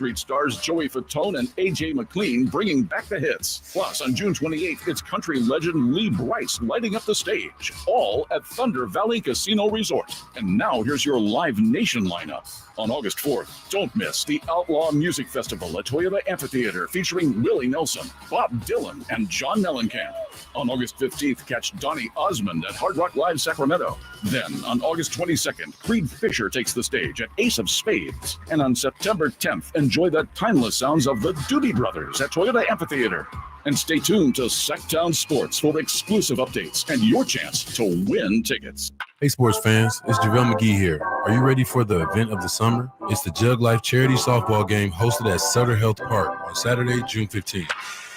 Street stars Joey Fatone and A.J. McLean bringing back the hits. Plus, on June 28th, it's country legend Lee Brice lighting up the stage, all at Thunder Valley Casino Resort. And now here's your Live Nation lineup. On August 4th, don't miss the Outlaw Music Festival at Toyota Amphitheater featuring Willie Nelson, Bob Dylan, and John Mellencamp. On August 15th, catch Donny Osmond at Hard Rock Live Sacramento. Then, on August 22nd, Creed Fisher takes the stage at Ace of Spades. And on September 10th, enjoy the timeless sounds of the Doobie Brothers at Toyota Amphitheater. And stay tuned to Sactown Sports for exclusive updates and your chance to win tickets. Hey sports fans, it's JaVale McGee here. Are you ready for the event of the summer? It's the Jug Life Charity Softball Game hosted at Sutter Health Park on Saturday, June 15th.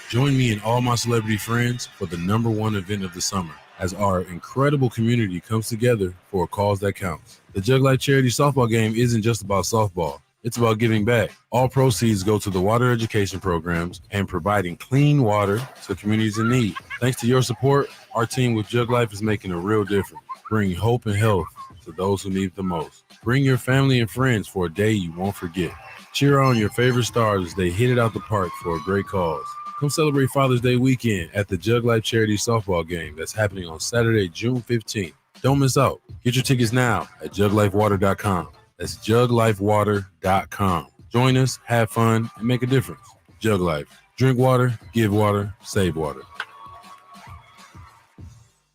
Join me and all my celebrity friends for the #1 event of the summer as our incredible community comes together for a cause that counts. The Jug Life Charity Softball Game isn't just about softball. It's about giving back. All proceeds go to the water education programs and providing clean water to communities in need. Thanks to your support, our team with Jug Life is making a real difference, bringing hope and health to those who need it the most. Bring your family and friends for a day you won't forget. Cheer on your favorite stars as they hit it out the park for a great cause. Come celebrate Father's Day weekend at the Jug Life Charity Softball Game that's happening on Saturday, June 15th. Don't miss out. Get your tickets now at juglifewater.com. That's juglifewater.com. Join us, have fun, and make a difference. Jug Life. Drink water, give water, save water.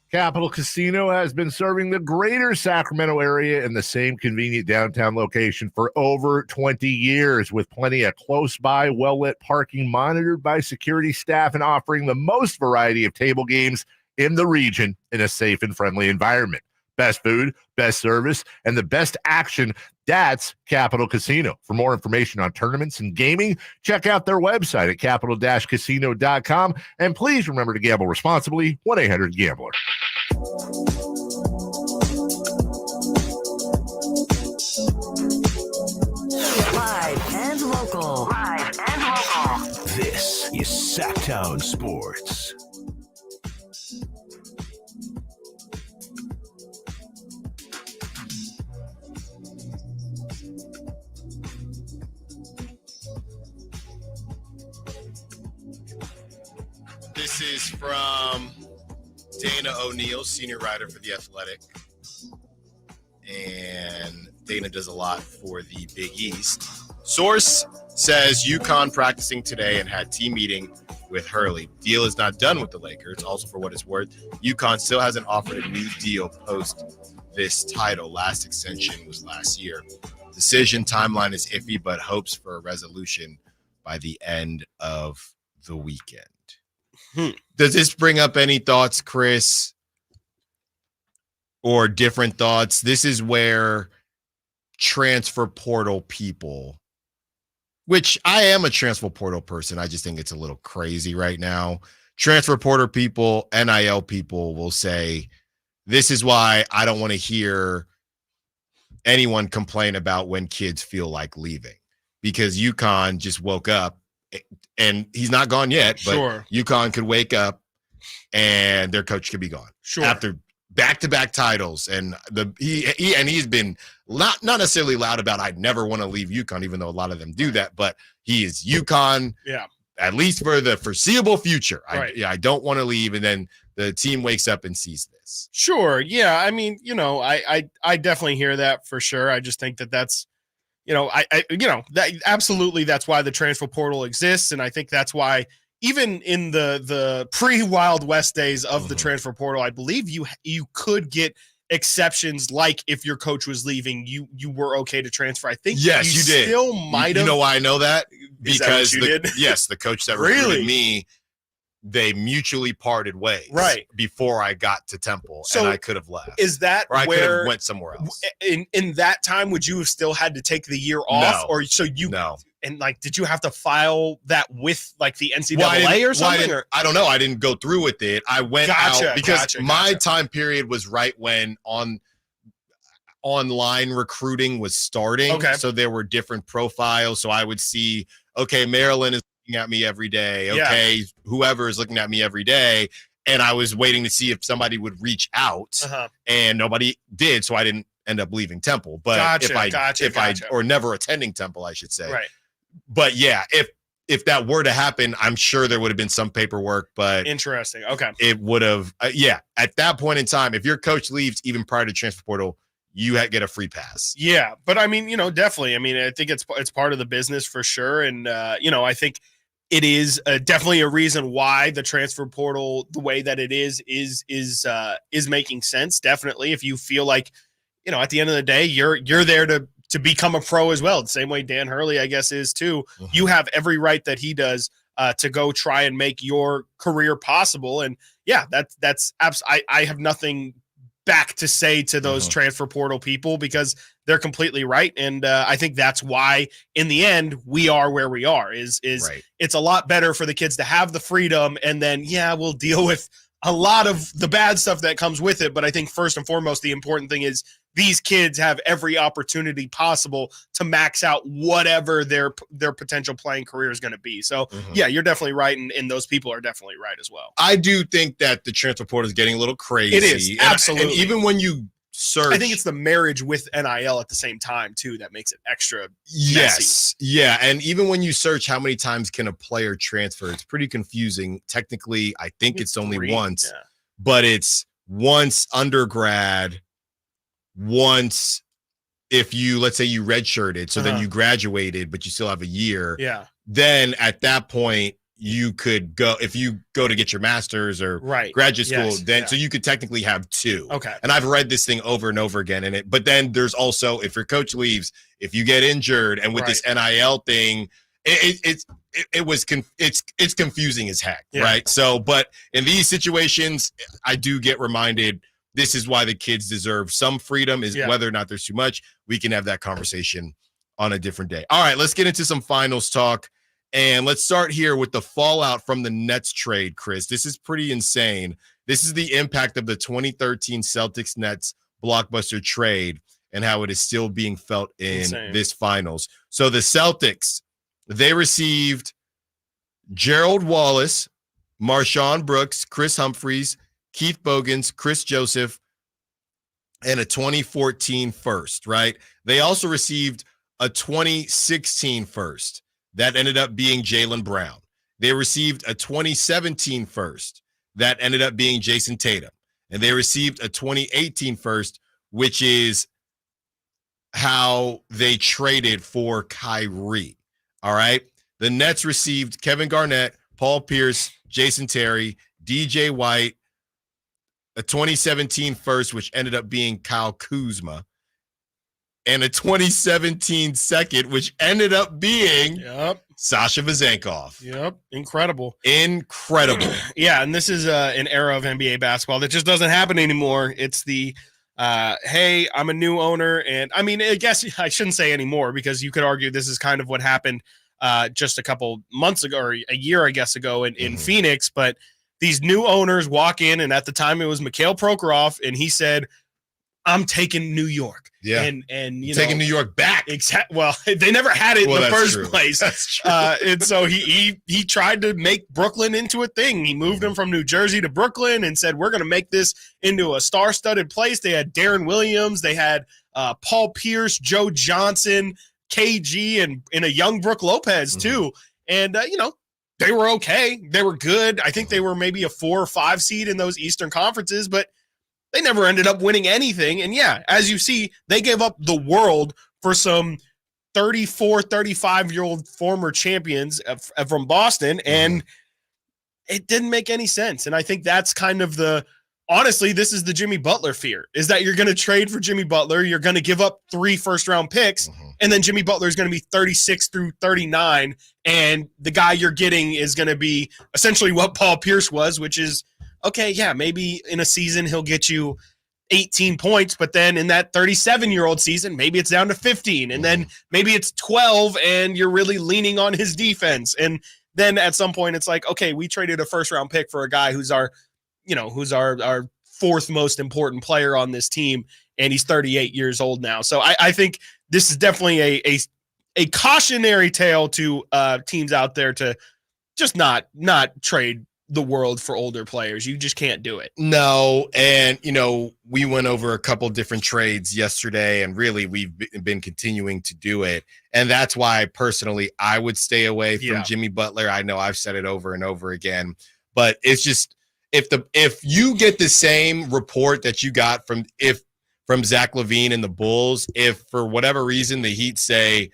Capital Casino has been serving the greater Sacramento area in the same convenient downtown location for over 20 years, with plenty of close-by, well-lit parking monitored by security staff and offering the most variety of table games in the region in a safe and friendly environment. Best food, best service, and the best action. That's Capital Casino. For more information on tournaments and gaming, check out their website at capital-casino.com. And please remember to gamble responsibly. 1-800-GAMBLER. Live and local. Live and local. This is Sactown Sports. This is from Dana O'Neill, senior writer for The Athletic. And Dana does a lot for the Big East. Source says UConn practicing today and had team meeting with Hurley. Deal is not done with the Lakers. Also, for what it's worth, UConn still hasn't offered a new deal post this title. Last extension was last year. Decision timeline is iffy, but hopes for a resolution by the end of the weekend. Does this bring up any thoughts, Chris, or different thoughts? This is where transfer portal people, which I am a transfer portal person, I just think it's a little crazy right now. Transfer portal people, NIL people will say, this is why I don't want to hear anyone complain about when kids feel like leaving, because UConn just woke up. And he's not gone yet, but sure, UConn could wake up and their coach could be gone. Sure. After back-to-back titles. And he's been not necessarily loud about I'd never want to leave UConn, even though a lot of them do that, but he is UConn, at least for the foreseeable future. Right. I don't want to leave. And then the team wakes up and sees this. Sure. Yeah. I mean, I definitely hear that for sure. I just think that's, that absolutely, that's why the transfer portal exists. And I think that's why even in the pre-Wild West days of the transfer portal, I believe you could get exceptions, like if your coach was leaving, you were okay to transfer. I think you did. Still might have. You know why I know that? Because that the coach that recruited me, they mutually parted ways before I got to Temple, and I could have left. Is that or I where, could have went somewhere else? In that time, would you have still had to take the year off? No. Or so you no. And did you have to file that with the NCAA or something? I don't know. I didn't go through with it. I went out because my time period was right when online recruiting was starting. Okay. So there were different profiles. So I would see, okay, Maryland is looking at me every day. Okay, whoever is looking at me every day. And I was waiting to see if somebody would reach out, and nobody did. So I didn't end up leaving Temple. But if I or never attending Temple, I should say. Right. But yeah, if that were to happen, I'm sure there would have been some paperwork, but interesting. Okay. it would have, at that point in time, if your coach leaves even prior to transfer portal, you get a free pass. Yeah. But I mean, definitely, I mean, I think it's part of the business for sure. And, I think it is definitely a reason why the transfer portal, the way that it is making sense. Definitely. If you feel like, at the end of the day, you're there to become a pro as well. The same way Dan Hurley, I guess, is too. Mm-hmm. You have every right that he does to go try and make your career possible. And yeah, that's I have nothing back to say to those transfer portal people because they're completely right. And I think that's why in the end we are where we are is right. It's a lot better for the kids to have the freedom and then, we'll deal with a lot of the bad stuff that comes with it. But I think first and foremost, the important thing is these kids have every opportunity possible to max out whatever their potential playing career is going to be. So yeah, you're definitely right. And those people are definitely right as well. I do think that the transfer portal is getting a little crazy. It is, absolutely. And even when you search, I think it's the marriage with NIL at the same time too that makes it extra messy. Yes. Yeah. And even when you search how many times can a player transfer, it's pretty confusing. Technically, I think it's only once, but it's once undergrad, once if you, let's say you redshirted, so then you graduated, but you still have a year. Yeah. Then at that point, you could go, if you go to get your master's or graduate school, so you could technically have two. Okay. And I've read this thing over and over again in it, but then there's also, if your coach leaves, if you get injured, and with this NIL thing, it's confusing as heck. Right. So, but in these situations, I do get reminded, this is why the kids deserve some freedom, is whether or not there's too much. We can have that conversation on a different day. All right, let's get into some finals talk. And let's start here with the fallout from the Nets trade, Chris. This is pretty insane. This is the impact of the 2013 Celtics-Nets blockbuster trade and how it is still being felt in this finals. So the Celtics, they received Gerald Wallace, Marshawn Brooks, Chris Humphries, Keith Bogans, Chris Joseph, and a 2014 first, right? They also received a 2016 first. That ended up being Jaylen Brown. They received a 2017 first. That ended up being Jason Tatum. And they received a 2018 first, which is how they traded for Kyrie. All right. The Nets received Kevin Garnett, Paul Pierce, Jason Terry, DJ White, a 2017 first, which ended up being Kyle Kuzma, and a 2017 second, which ended up being Sasha Vezenkov. Yep. Incredible. Yeah. And this is an era of NBA basketball that just doesn't happen anymore. It's the, hey, I'm a new owner. And I mean, I guess I shouldn't say anymore because you could argue this is kind of what happened just a couple months ago or a year, I guess, ago in Phoenix. But these new owners walk in, and at the time it was Mikhail Prokhorov, and he said, I'm taking New York. Yeah. And taking New York back. Well, they never had it in the first place. That's true. And so he tried to make Brooklyn into a thing. He moved them from New Jersey to Brooklyn and said, we're going to make this into a star-studded place. They had Darren Williams. They had Paul Pierce, Joe Johnson, KG, and a young Brook Lopez too. And, they were okay. They were good. I think they were maybe a 4 or 5 seed in those Eastern conferences, but they never ended up winning anything. And yeah, as you see, they gave up the world for some 34, 35-year-old former champions from Boston, and it didn't make any sense. And I think that's kind of honestly, this is the Jimmy Butler fear, is that you're going to trade for Jimmy Butler, you're going to give up 3 first-round picks, and then Jimmy Butler is going to be 36 through 39, and the guy you're getting is going to be essentially what Paul Pierce was, which is, okay, yeah, maybe in a season he'll get you 18 points, but then in that 37-year-old season, maybe it's down to 15, and then maybe it's 12, and you're really leaning on his defense. And then at some point, it's like, okay, we traded a first-round pick for a guy who's our 4th most important player on this team, and he's 38 years old now. So I think this is definitely a cautionary tale to teams out there to just not trade the world for older players. You just can't do it. No, and we went over a couple different trades yesterday, and really we've been continuing to do it. And that's why personally I would stay away from Jimmy Butler. I know I've said it over and over again, but it's just if you get the same report that you got from Zach LaVine and the Bulls, if for whatever reason the Heat say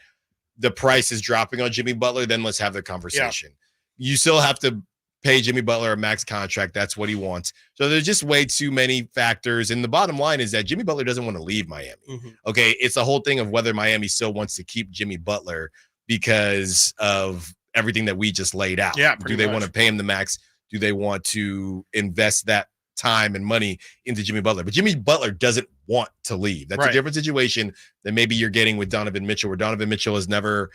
the price is dropping on Jimmy Butler, then let's have the conversation. Yeah. You still have to pay Jimmy Butler a max contract. That's what he wants. So there's just way too many factors. And the bottom line is that Jimmy Butler doesn't want to leave Miami. Mm-hmm. Okay. It's the whole thing of whether Miami still wants to keep Jimmy Butler because of everything that we just laid out. Yeah. Do they want to pay him the max? Do they want to invest that time and money into Jimmy Butler? But Jimmy Butler doesn't want to leave. That's a different situation than maybe you're getting with Donovan Mitchell, where Donovan Mitchell has never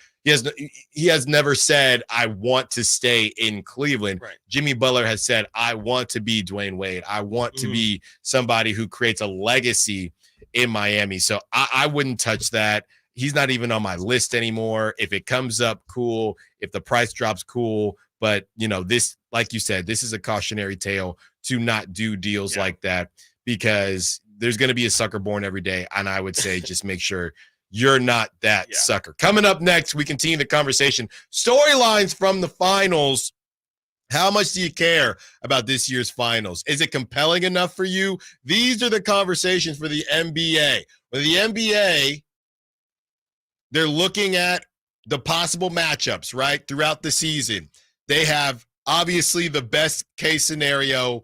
said, I want to stay in Cleveland. Right. Jimmy Butler has said, I want to be Dwayne Wade. I want to be somebody who creates a legacy in Miami. So I wouldn't touch that. He's not even on my list anymore. If it comes up, cool. If the price drops, cool. But this, like you said, this is a cautionary tale to not do deals like that, because there's going to be a sucker born every day. And I would say just make sure you're not that sucker. Coming up next, we continue the conversation. Storylines from the finals. How much do you care about this year's finals? Is it compelling enough for you? These are the conversations for the NBA. With the NBA, they're looking at the possible matchups, right, throughout the season. They have obviously the best case scenario,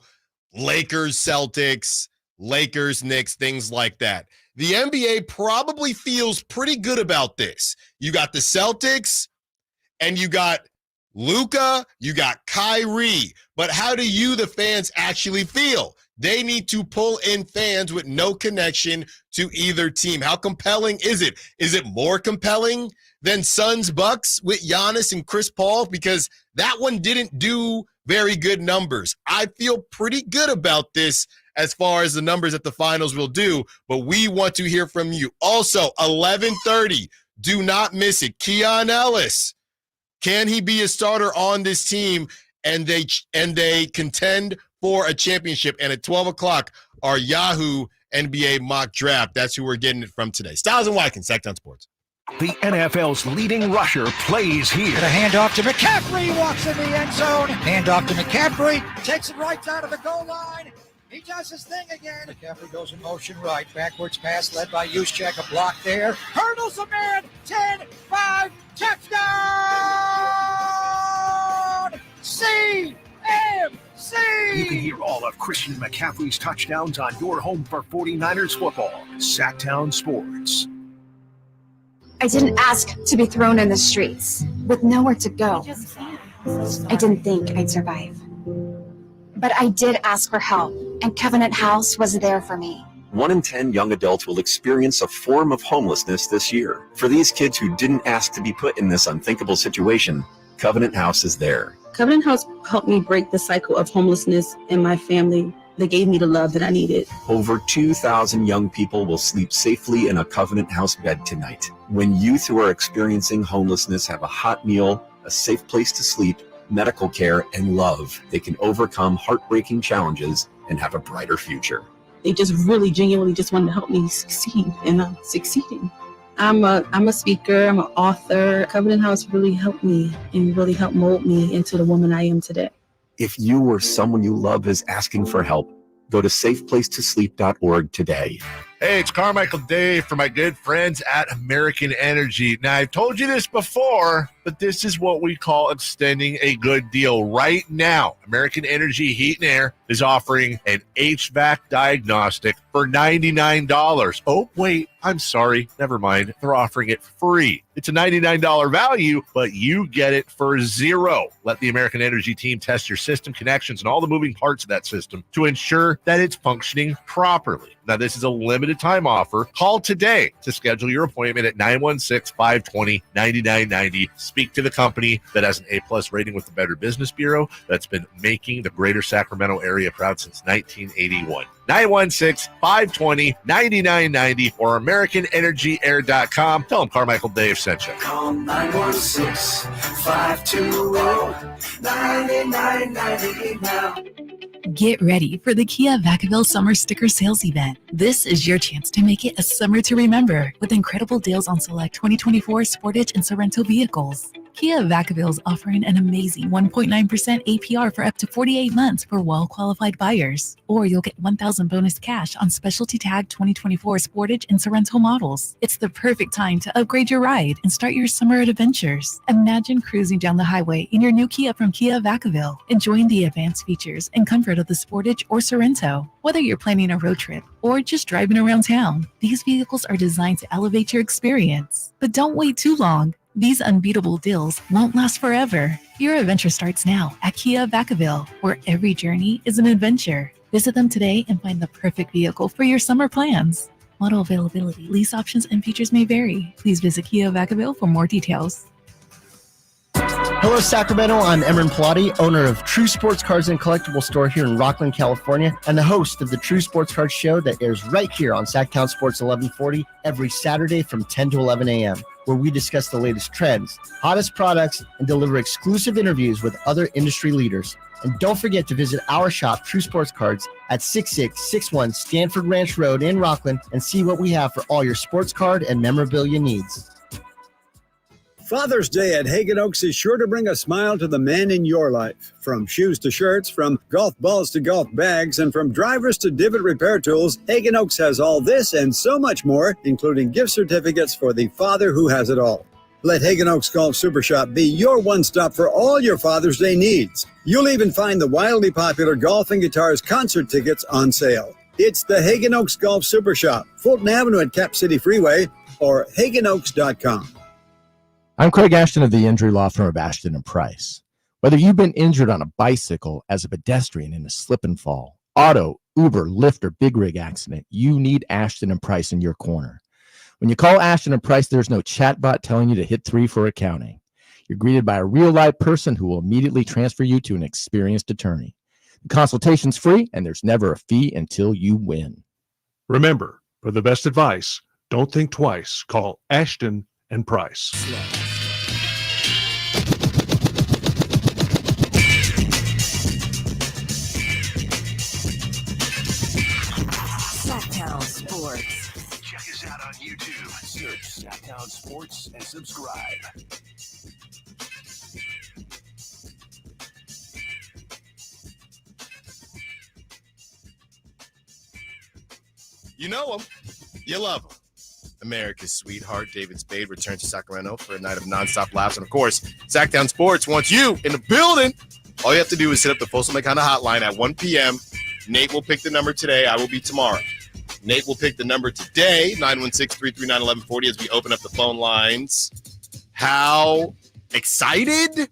Lakers, Celtics, Lakers, Knicks, things like that. The NBA probably feels pretty good about this. You got the Celtics and you got Luka, you got Kyrie. But how do you, the fans, actually feel? They need to pull in fans with no connection to either team. How compelling is it? Is it more compelling than Suns Bucks with Giannis and Chris Paul? Because that one didn't do very good numbers. I feel pretty good about this as far as the numbers that the finals will do, but we want to hear from you. Also, 11:30, do not miss it. Keon Ellis, can he be a starter on this team and they contend for a championship? And at 12 o'clock, our Yahoo NBA mock draft. That's who we're getting it from today. Stiles and Watkins, Sactown Sports. The NFL's leading rusher plays here. And a handoff to McCaffrey, walks in the end zone. Handoff to McCaffrey, takes it right down to the goal line. He does his thing again. McCaffrey goes in motion right. Backwards pass led by Juszczyk. A block there. Hurdles a man. 10-5. Touchdown! CMC! You can hear all of Christian McCaffrey's touchdowns on your home for 49ers football. Sactown Sports. I didn't ask to be thrown in the streets with nowhere to go. I didn't think I'd survive. But I did ask for help, and Covenant House was there for me. 1 in 10 young adults will experience a form of homelessness this year. For these kids who didn't ask to be put in this unthinkable situation, Covenant House is there. Covenant House helped me break the cycle of homelessness in my family. They gave me the love that I needed. Over 2,000 young people will sleep safely in a Covenant House bed tonight. When youth who are experiencing homelessness have a hot meal, a safe place to sleep, medical care, and love, they can overcome heartbreaking challenges and have a brighter future. They just really genuinely just wanted to help me succeed, and I'm succeeding. I'm a speaker, I'm an author. Covenant House really helped me and really helped mold me into the woman I am today. If you or someone you love is asking for help, go to safeplacetosleep.org today. Hey, it's Carmichael Dave for my good friends at American Energy. Now, I've told you this before, but this is what we call extending a good deal. Right now, American Energy Heat and Air is offering an HVAC diagnostic for $99. Oh, wait, I'm sorry. Never mind. They're offering it free. It's a $99 value, but you get it for $0. Let the American Energy team test your system connections and all the moving parts of that system to ensure that it's functioning properly. Now, this is a limited time offer. Call today to schedule your appointment at 916-520-9990. Speak to the company that has an A-plus rating with the Better Business Bureau that's been making the greater Sacramento area proud since 1981. 916-520-9990 or AmericanEnergyAir.com. Tell them Carmichael Dave sent you. Call 916-520-9990 now. Get ready for the Kia Vacaville Summer Sticker Sales Event. This is your chance to make it a summer to remember with incredible deals on select 2024 Sportage and Sorrento vehicles. Kia Vacaville is offering an amazing 1.9% APR for up to 48 months for well-qualified buyers. Or you'll get $1,000 bonus cash on specialty tag 2024 Sportage and Sorrento models. It's the perfect time to upgrade your ride and start your summer adventures. Imagine cruising down the highway in your new Kia from Kia Vacaville, enjoying the advanced features and comfort of the Sportage or Sorrento. Whether you're planning a road trip or just driving around town, these vehicles are designed to elevate your experience. But don't wait too long. These unbeatable deals won't last forever. Your adventure starts now at Kia Vacaville, where every journey is an adventure. Visit them today and find the perfect vehicle for your summer plans. Model availability, lease options, and features may vary. Please visit Kia Vacaville for more details. Hello, Sacramento. I'm Emran Pilati, owner of True Sports Cards and Collectible Store here in Rockland, California, and the host of the True Sports Cards Show that airs right here on Sactown Sports 1140 every Saturday from 10 to 11 a.m., where we discuss the latest trends, hottest products, and deliver exclusive interviews with other industry leaders. And don't forget to visit our shop, True Sports Cards, at 6661 Stanford Ranch Road in Rockland and see what we have for all your sports card and memorabilia needs. Father's Day at Hagen Oaks is sure to bring a smile to the men in your life. From shoes to shirts, from golf balls to golf bags, and from drivers to divot repair tools, Hagen Oaks has all this and so much more, including gift certificates for the father who has it all. Let Hagen Oaks Golf Super Shop be your one-stop for all your Father's Day needs. You'll even find the wildly popular Golf and Guitars concert tickets on sale. It's the Hagen Oaks Golf Super Shop, Fulton Avenue at Cap City Freeway, or HagenOaks.com. I'm Craig Ashton of the Injury Law Firm of Ashton & Price. Whether you've been injured on a bicycle, as a pedestrian in a slip and fall, auto, Uber, Lyft, or big rig accident, you need Ashton & Price in your corner. When you call Ashton & Price, there's no chatbot telling you to hit 3 for accounting. You're greeted by a real-life person who will immediately transfer you to an experienced attorney. The consultation's free, and there's never a fee until you win. Remember, for the best advice, don't think twice. Call Ashton & Price. Sactown Sports. Check us out on YouTube. Search Sactown Sports and subscribe. You know him. You love him. America's sweetheart, David Spade, returns to Sacramento for a night of nonstop laughs. And, of course, Sactown Sports wants you in the building. All you have to do is hit up the Folsom Lake Honda hotline at 1 p.m. Nate will pick the number today. I will be tomorrow. Nate will pick the number today, 916-339-1140, as we open up the phone lines. How excited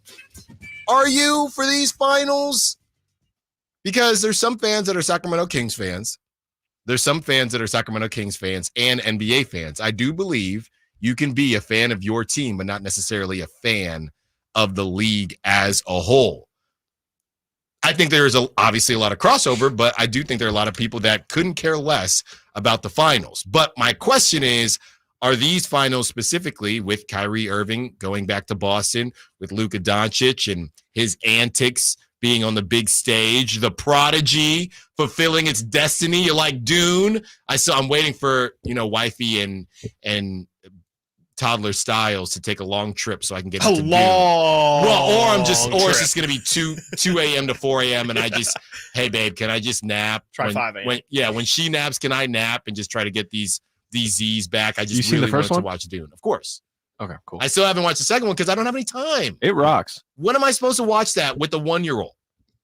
are you for these finals? Because there's some fans that are Sacramento Kings fans. There's some fans that are Sacramento Kings fans and NBA fans. I do believe you can be a fan of your team, but not necessarily a fan of the league as a whole. I think there is obviously a lot of crossover, but I do think there are a lot of people that couldn't care less about the finals. But my question is, are these finals specifically with Kyrie Irving going back to Boston, with Luka Doncic and his antics being on the big stage, the prodigy fulfilling its destiny? You're like Dune. I'm waiting for, wifey and toddler Stiles to take a long trip so I can get into Dune. Well, it's just going to be 2 a.m. to 4 a.m. and I just, hey babe, can I just nap? Try 5 a.m. When she naps, can I nap and just try to get these Z's back? I just really wanted to watch Dune. Of course. Okay, cool. I still haven't watched the second one because I don't have any time. It rocks. When am I supposed to watch that with the 1-year-old?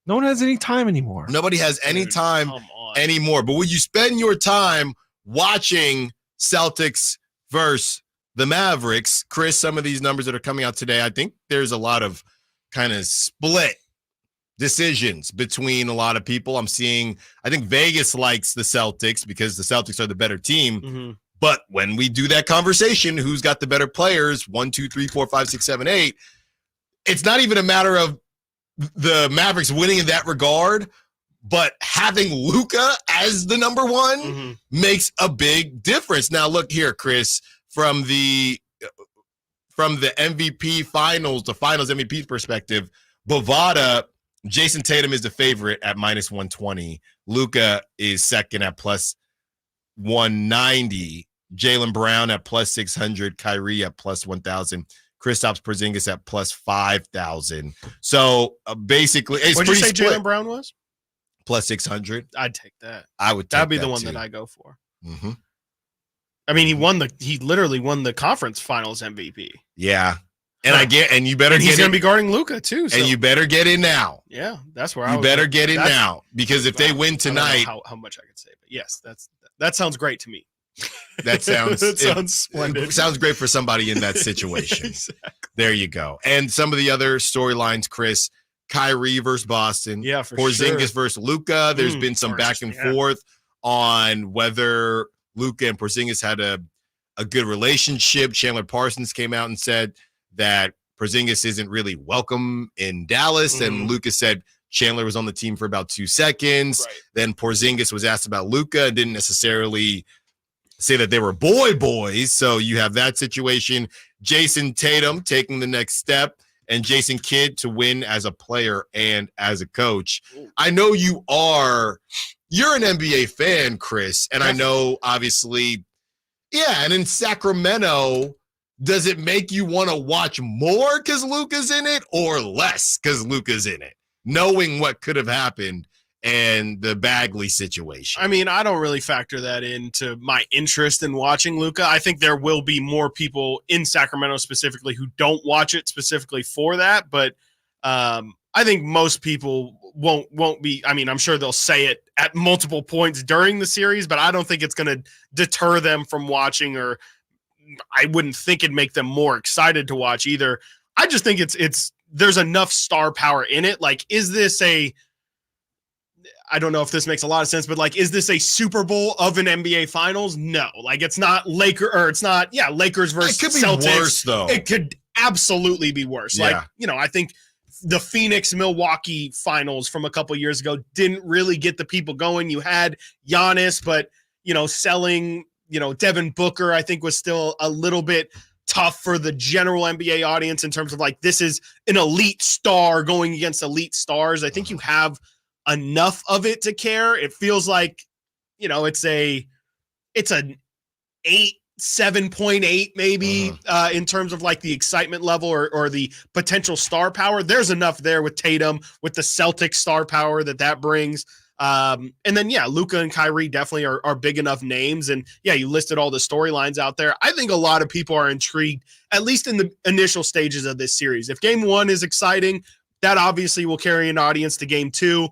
No one has any time anymore. Nobody has any time anymore. But will you spend your time watching Celtics versus the Mavericks? Chris, some of these numbers that are coming out today, I think there's a lot of kind of split decisions between a lot of people. I think Vegas likes the Celtics because the Celtics are the better team. Mm-hmm. But when we do that conversation, who's got the better players, 1, 2, 3, 4, 5, 6, 7, 8, it's not even a matter of the Mavericks winning in that regard, but having Luka as the number one makes a big difference. Now, look here, Chris, from the MVP finals, the finals MVP perspective, Bovada, Jason Tatum is the favorite at minus 120. Luka is second at plus 190. Jaylen Brown at plus 600. Kyrie at plus 1,000. Kristaps Porzingis at plus 5,000. So basically, it's what did you say split. Jaylen Brown was? Plus 600. I'd take that. I would. That'd be the one too. that I go for. Mm-hmm. I mean, he literally won the conference finals MVP. Yeah. And you better he's going to be guarding Luka too. So. And you better get in now. Yeah, that's where you better get in now, because if they win tonight, how much I could say, but yes, that sounds great to me. That sounds splendid. It sounds great for somebody in that situation. Exactly. There you go. And some of the other storylines, Chris, Kyrie versus Boston, yeah, for Porzingis sure. versus Luka. There's been some back and forth on whether Luka and Porzingis had a good relationship. Chandler Parsons came out and said that Porzingis isn't really welcome in Dallas, and Luka said Chandler was on the team for about 2 seconds. Right. Then Porzingis was asked about Luka and didn't necessarily say that they were boys. So you have that situation. Jason Tatum taking the next step, and Jason Kidd to win as a player and as a coach. I know you're an NBA fan, Chris, and I know obviously, and in Sacramento, does it make you want to watch more because Luka's in it, or less because Luka's in it, knowing what could have happened and the Bagley situation? I mean, I don't really factor that into my interest in watching Luka. I think there will be more people in Sacramento specifically who don't watch it specifically for that, but I think most people won't be. I mean, I'm sure they'll say it at multiple points during the series, but I don't think it's going to deter them from watching, or I wouldn't think it'd make them more excited to watch either. I just think there's enough star power in it. Like, is this I don't know if this makes a lot of sense, but like, is this a Super Bowl of an NBA Finals? No, like it's not Lakers versus it could be Celtics. Worse though. It could absolutely be worse. Yeah. Like, I think the Phoenix Milwaukee Finals from a couple years ago didn't really get the people going. You had Giannis, but selling, Devin Booker, I think was still a little bit tough for the general NBA audience in terms of like, this is an elite star going against elite stars. I think you have enough of it to care. It feels like, it's an 7.8 maybe in terms of like the excitement level or the potential star power. There's enough there with Tatum, with the Celtics star power that brings. And then, Luka and Kyrie definitely are big enough names. And you listed all the storylines out there. I think a lot of people are intrigued, at least in the initial stages of this series. If game 1 is exciting, that obviously will carry an audience to game 2.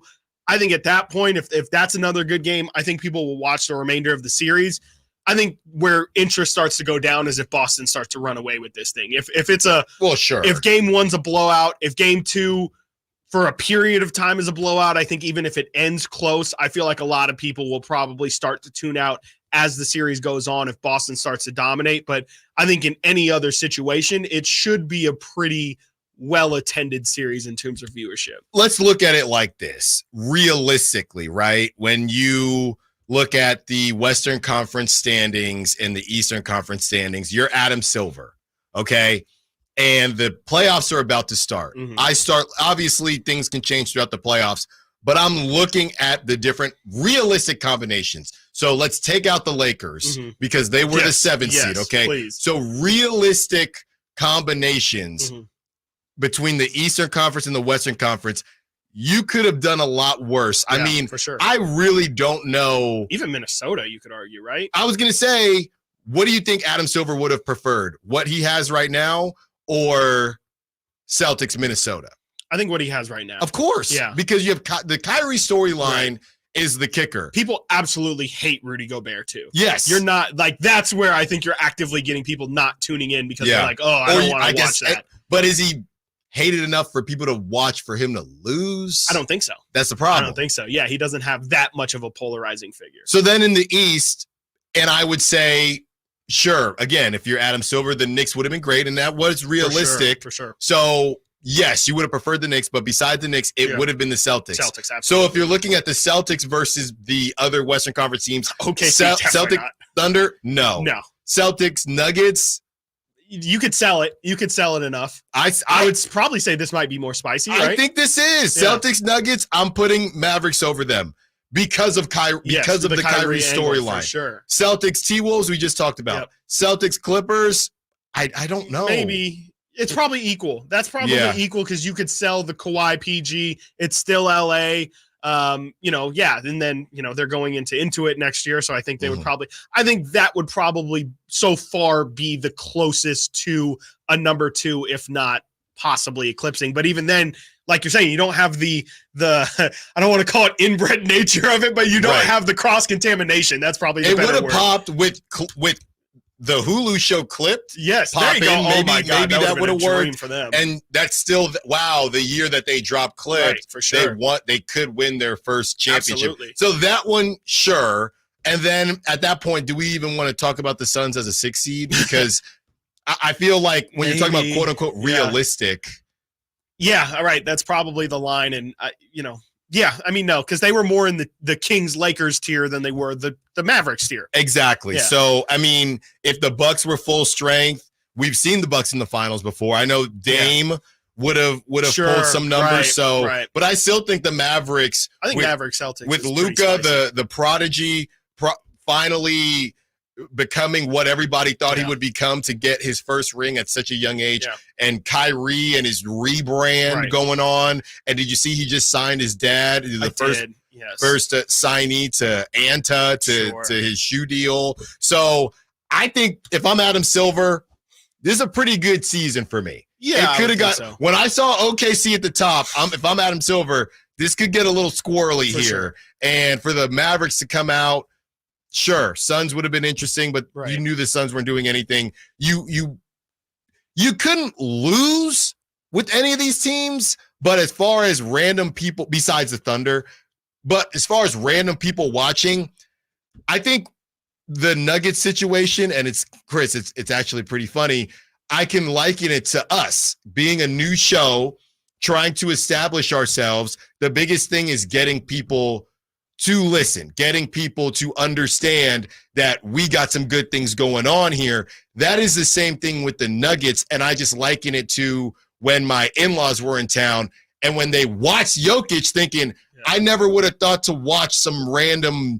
I think at that point, if that's another good game, I think people will watch the remainder of the series. I think where interest starts to go down is if Boston starts to run away with this thing. If it's if game 1's a blowout, if game 2 for a period of time is a blowout, I think even if it ends close, I feel like a lot of people will probably start to tune out as the series goes on if Boston starts to dominate. But I think in any other situation, it should be a pretty well-attended series in terms of viewership. Let's look at it like this. Realistically, right? When you look at the Western Conference standings and the Eastern Conference standings, you're Adam Silver, okay? And the playoffs are about to start. Obviously, things can change throughout the playoffs, but I'm looking at the different realistic combinations. So let's take out the Lakers because they were the 7th seed, okay? Please. So realistic combinations between the Eastern Conference and the Western Conference, you could have done a lot worse. I mean, for sure. I really don't know. Even Minnesota, you could argue, right? I was going to say, what do you think Adam Silver would have preferred? What he has right now or Celtics, Minnesota? I think what he has right now. Of course. Yeah. Because you have the Kyrie storyline is the kicker. People absolutely hate Rudy Gobert too. Yes. You're not like, that's where I think you're actively getting people not tuning in because they're like, oh, I don't want to watch that. But is he hated enough for people to watch for him to lose? I don't think so. That's the problem. I don't think so. Yeah, he doesn't have that much of a polarizing figure. So then in the East, and I would say, sure, again, if you're Adam Silver, the Knicks would have been great, and that was realistic. For sure. So, yes, you would have preferred the Knicks, but besides the Knicks, it would have been the Celtics. Celtics, absolutely. So if you're looking at the Celtics versus the other Western Conference teams, Celtics, not. Thunder, no. Celtics, Nuggets, you could sell it. You could sell it enough. I would probably say this might be more spicy, right? I think this is. Celtics, Nuggets, I'm putting Mavericks over them because of Kyrie, because of the Kyrie storyline. Sure. Celtics, T-Wolves, we just talked about. Yep. Celtics, Clippers, I don't know. Maybe. It's probably equal. That's probably equal because you could sell the Kawhi PG. It's still LA. And then, they're going into it next year. So I think they would I think that would probably so far be the closest to a number 2, if not possibly eclipsing. But even then, like you're saying, you don't have the I don't want to call it inbred nature of it, but you don't have the cross contamination. That's probably the it better would have word. popped with the Hulu show clipped. Yes, there you go. Maybe, oh my God, maybe that would have worked for them. And that's still the year that they dropped clipped. Right, for sure. They could win their first championship. Absolutely. So that one, sure. And then at that point, do we even want to talk about the Suns as a 6 seed? Because I feel like when you're talking about quote unquote realistic. Yeah, all right. That's probably the line. And no, because they were more in the Kings Lakers tier than they were the Mavericks tier. Exactly. Yeah. So if the Bucks were full strength, we've seen the Bucks in the finals before. I know Dame would have pulled some numbers. But I still think the Mavericks. I think Mavericks Celtics with Luka, the prodigy, finally becoming what everybody thought he would become to get his first ring at such a young age, and Kyrie and his rebrand going on. And did you see he just signed his dad, the first signee to Anta to his shoe deal? So I think if I'm Adam Silver, this is a pretty good season for me. Yeah, it could have got when I saw OKC at the top. If I'm Adam Silver, this could get a little squirrely here, sure. And for the Mavericks to come out. Sure, Suns would have been interesting, but you knew the Suns weren't doing anything. You couldn't lose with any of these teams, but as far as random people, besides the Thunder, but as far as random people watching, I think the Nuggets situation, and it's actually pretty funny. I can liken it to us being a new show, trying to establish ourselves. The biggest thing is getting people to listen, getting people to understand that we got some good things going on here. That is the same thing with the Nuggets, and I just liken it to when my in-laws were in town and when they watched Jokic thinking, I never would have thought to watch some random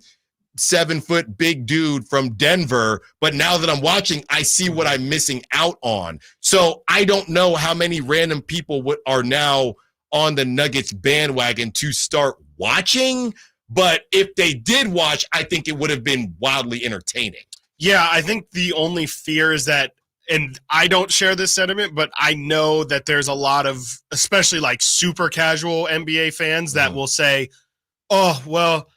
7-foot big dude from Denver, but now that I'm watching, I see what I'm missing out on. So I don't know how many random people are now on the Nuggets bandwagon to start watching. But if they did watch, I think it would have been wildly entertaining. Yeah, I think the only fear is that, and I don't share this sentiment, but I know that there's a lot of, especially like super casual NBA fans that will say, oh, well,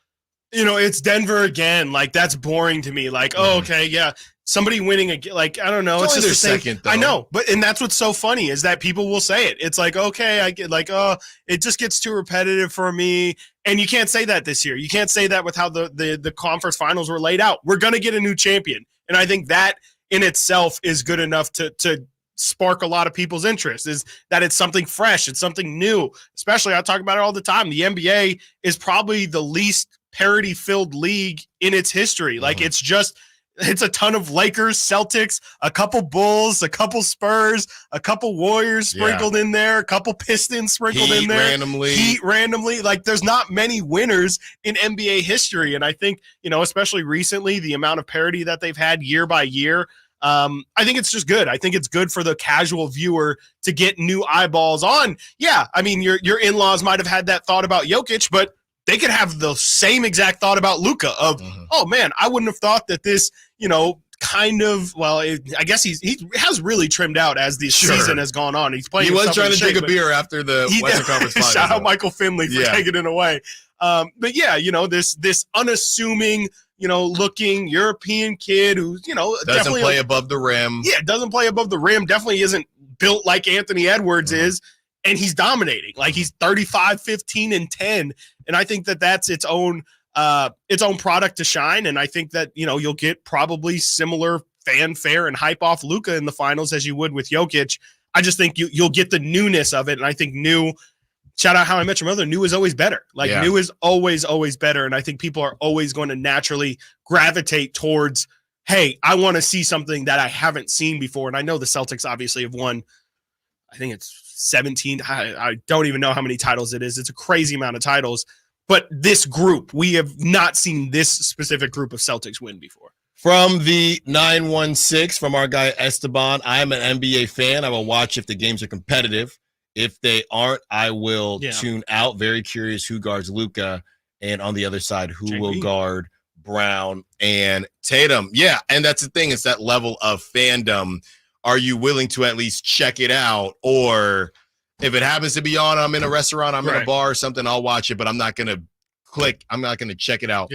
it's Denver again. Like, that's boring to me. Like, oh, okay, yeah. Somebody winning again, like, I don't know. It's just the same. Second, though. I know, and that's what's so funny is that people will say it. It's like, okay, I get like, oh, it just gets too repetitive for me. And you can't say that this year. You can't say that with how the conference finals were laid out. We're going to get a new champion. And I think that in itself is good enough to spark a lot of people's interest, is that it's something fresh. It's something new. Especially, I talk about it all the time. The NBA is probably the least parity-filled league in its history. Like, it's a ton of Lakers, Celtics, a couple Bulls, a couple Spurs, a couple Warriors sprinkled in there, a couple Pistons sprinkled in there. Heat randomly. Like, there's not many winners in NBA history. And I think, especially recently, the amount of parity that they've had year by year, I think it's just good. I think it's good for the casual viewer to get new eyeballs on. Yeah, I mean, your in-laws might have had that thought about Jokic, but they could have the same exact thought about Luka of, oh man, I wouldn't have thought that this, I guess he has really trimmed out as the season has gone on. He's playing. He was trying to drink a beer after the Western Conference Finals. Shout out Michael Finley for taking it away. But yeah, this unassuming, looking European kid who, doesn't play above the rim. Yeah, doesn't play above the rim. Definitely isn't built like Anthony Edwards is. and he's dominating. Like, he's 35, 15, and 10. And I think that that's its own product to shine. And I think that, you'll get probably similar fanfare and hype off Luka in the finals as you would with Jokic. I just think you'll get the newness of it. And I think shout out How I Met Your Mother, new is always better. New is always better. And I think people are always going to naturally gravitate towards, hey, I want to see something that I haven't seen before. And I know the Celtics obviously have won, I think it's 17. I don't even know how many titles it is. It's a crazy amount of titles. But this group, we have not seen this specific group of Celtics win before. From the 916, from our guy Esteban, I'm an NBA fan. I will watch if the games are competitive. If they aren't, I will tune out. Very curious who guards Luka, and on the other side, who will guard Brown and Tatum. Yeah, and that's the thing. It's that level of fandom. Are you willing to at least check it out? Or if it happens to be on, I'm in a restaurant, I'm in a bar or something, I'll watch it, but I'm not going to click. I'm not going to check it out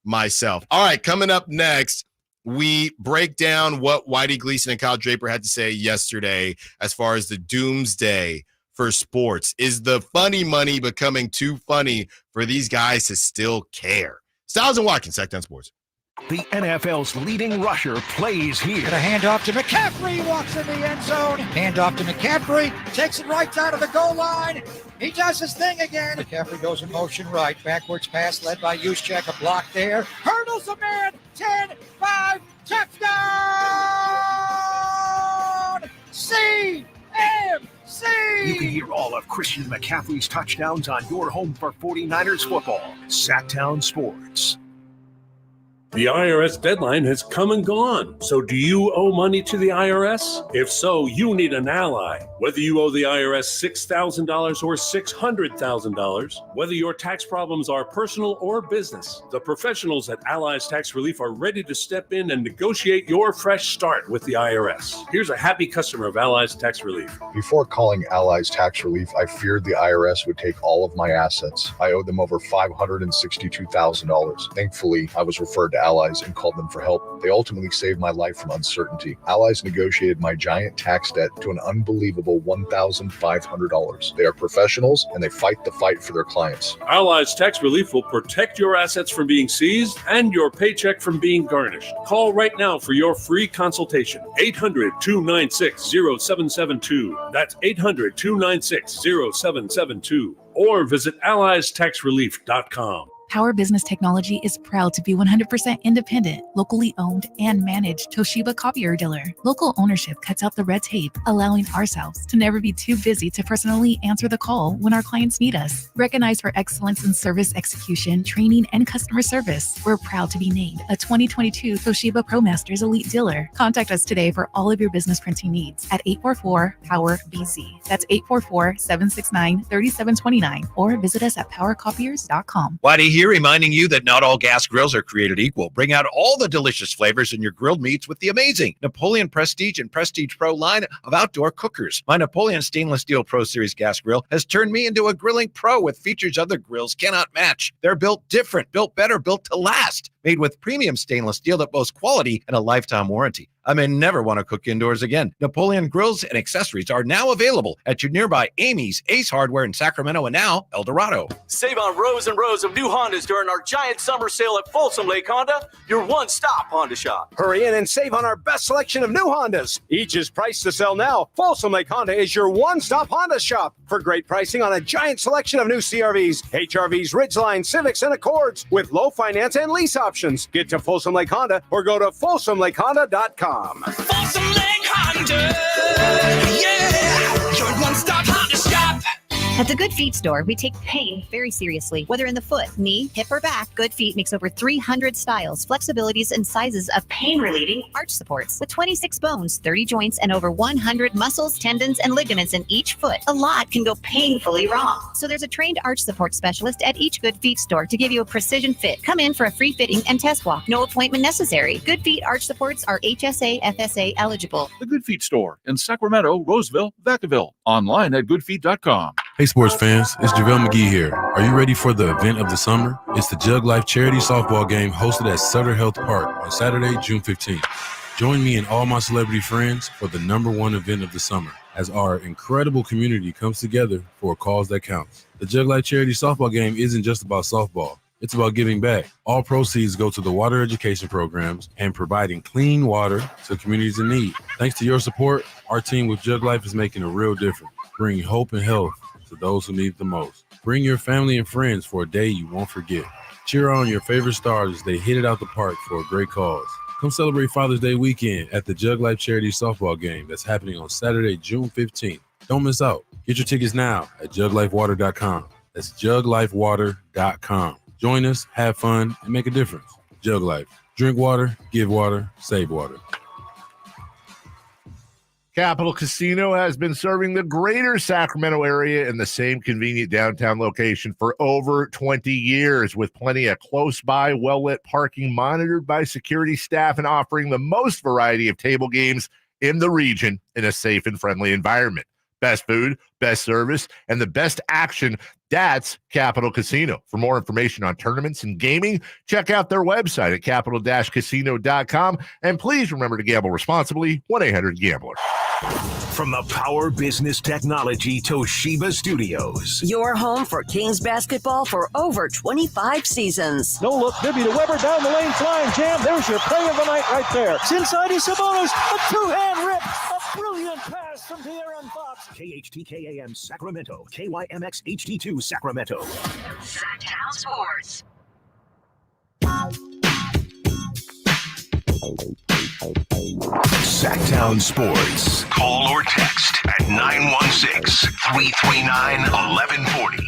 myself. All right, coming up next, we break down what Whitey Gleason and Kyle Draper had to say yesterday as far as the doomsday for sports. Is the funny money becoming too funny for these guys to still care? Stiles and Watkins, Sactown Sports. The NFL's leading rusher plays here. And a handoff to McCaffrey, walks in the end zone. Handoff to McCaffrey, takes it right down to the goal line. He does his thing again. McCaffrey goes in motion right. Backwards pass led by Juszczyk. A block there. Hurdles a man. 10, 5, touchdown! CMC! You can hear all of Christian McCaffrey's touchdowns on your home for 49ers football. Sactown Sports. The IRS deadline has come and gone. So do you owe money to the IRS? If so, you need an ally. Whether you owe the IRS $6,000 or $600,000, whether your tax problems are personal or business, the professionals at Allies Tax Relief are ready to step in and negotiate your fresh start with the IRS. Here's a happy customer of Allies Tax Relief. Before calling Allies Tax Relief, I feared the IRS would take all of my assets. I owed them over $562,000. Thankfully, I was referred to Allies and called them for help. They ultimately saved my life from uncertainty. Allies negotiated my giant tax debt to an unbelievable $1,500. They are professionals and they fight the fight for their clients. Allies Tax Relief will protect your assets from being seized and your paycheck from being garnished. Call right now for your free consultation. 800-296-0772. That's 800-296-0772. Or visit AlliesTaxRelief.com. Power Business Technology is proud to be 100% independent, locally owned, and managed Toshiba copier dealer. Local ownership cuts out the red tape, allowing ourselves to never be too busy to personally answer the call when our clients need us. Recognized for excellence in service execution, training, and customer service, we're proud to be named a 2022 Toshiba ProMasters Elite Dealer. Contact us today for all of your business printing needs at 844-POWER-BZ. That's 844-769-3729, or visit us at powercopiers.com. Whitey here, reminding you that not all gas grills are created equal. Bring out all the delicious flavors in your grilled meats with the amazing Napoleon Prestige and Prestige Pro line of outdoor cookers. My Napoleon Stainless Steel Pro Series gas grill has turned me into a grilling pro with features other grills cannot match. They're built different, built better, built to last. Made with premium stainless steel that boasts quality and a lifetime warranty. I may never want to cook indoors again. Napoleon grills and accessories are now available at your nearby Amy's, Ace Hardware in Sacramento, and now El Dorado. Save on rows and rows of new Hondas during our giant summer sale at Folsom Lake Honda, your one-stop Honda shop. Hurry in and save on our best selection of new Hondas. Each is priced to sell now. Folsom Lake Honda is your one-stop Honda shop for great pricing on a giant selection of new CRVs, HRVs, Ridgeline, Civics, and Accords with low finance and lease options. Get to Folsom Lake Honda or go to FolsomLakeHonda.com. Folsom Lake Honda, yeah, your one-stop Honda shop. At the Good Feet store, we take pain very seriously. Whether in the foot, knee, hip, or back, Good Feet makes over 300 styles, flexibilities, and sizes of pain-relieving arch supports. With 26 bones, 30 joints, and over 100 muscles, tendons, and ligaments in each foot, a lot can go painfully wrong. So there's a trained arch support specialist at each Good Feet store to give you a precision fit. Come in for a free fitting and test walk. No appointment necessary. Good Feet arch supports are HSA, FSA eligible. The Good Feet store in Sacramento, Roseville, Vacaville. Online at goodfeet.com. Hey sports fans, it's JaVale McGee here. Are you ready for the event of the summer? It's the Jug Life Charity Softball Game hosted at Sutter Health Park on Saturday, June 15th. Join me and all my celebrity friends for the #1 event of the summer, as our incredible community comes together for a cause that counts. The Jug Life Charity Softball Game isn't just about softball. It's about giving back. All proceeds go to the water education programs and providing clean water to communities in need. Thanks to your support, our team with Jug Life is making a real difference, bringing hope and health to those who need it the most. Bring your family and friends for a day you won't forget. Cheer on your favorite stars as they hit it out the park for a great cause. Come celebrate Father's Day weekend at the Jug Life Charity Softball Game that's happening on Saturday, June 15th. Don't miss out. Get your tickets now at juglifewater.com. That's juglifewater.com. Join us, have fun, and make a difference. Jug Life. Drink water, give water, save water. Capital Casino has been serving the greater Sacramento area in the same convenient downtown location for over 20 years, with plenty of close-by, well-lit parking monitored by security staff and offering the most variety of table games in the region in a safe and friendly environment. Best food, best service, and the best action. That's Capital Casino. For more information on tournaments and gaming, check out their website at capital-casino.com. And please remember to gamble responsibly. 1-800-GAMBLER. From the Power Business Technology Toshiba Studios. Your home for Kings basketball for over 25 seasons. No look, Bibby to Weber, down the lane, flying jam. There's your play of the night right there. It's inside is Sabonis, a two-hand rip, a brilliant pass from De'Aaron Fox. KHTKAM Sacramento, KYMX HD2 Sacramento. Sactown Sports. Sactown Sports. Call or text at 916-339-1140.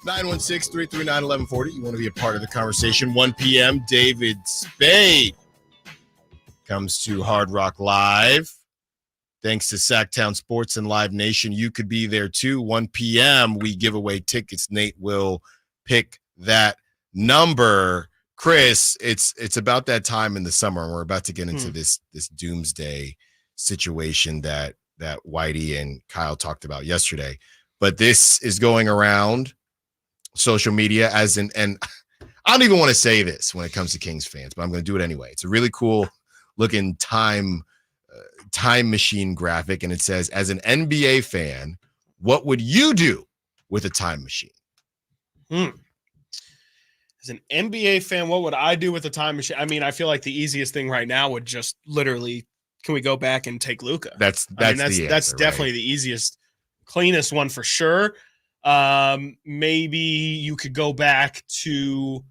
916-339-1140. You want to be a part of the conversation. 1 p.m. David Spade comes to Hard Rock Live. Thanks to Sactown Sports and Live Nation. You could be there too. 1 p.m. We give away tickets. Nate will pick that number. Chris, it's about that time in the summer, and we're about to get into this doomsday situation that Whitey and Kyle talked about yesterday. But this is going around social media and I don't even want to say this when it comes to Kings fans, but I'm going to do it anyway. It's a really cool looking time machine graphic, and it says, as an NBA fan, what would you do with a time machine? As an NBA fan, what would I do with a time machine? I mean, I feel like the easiest thing right now would just literally, can we go back and take Luka? That's definitely the easiest, cleanest one for sure. Maybe you could go back to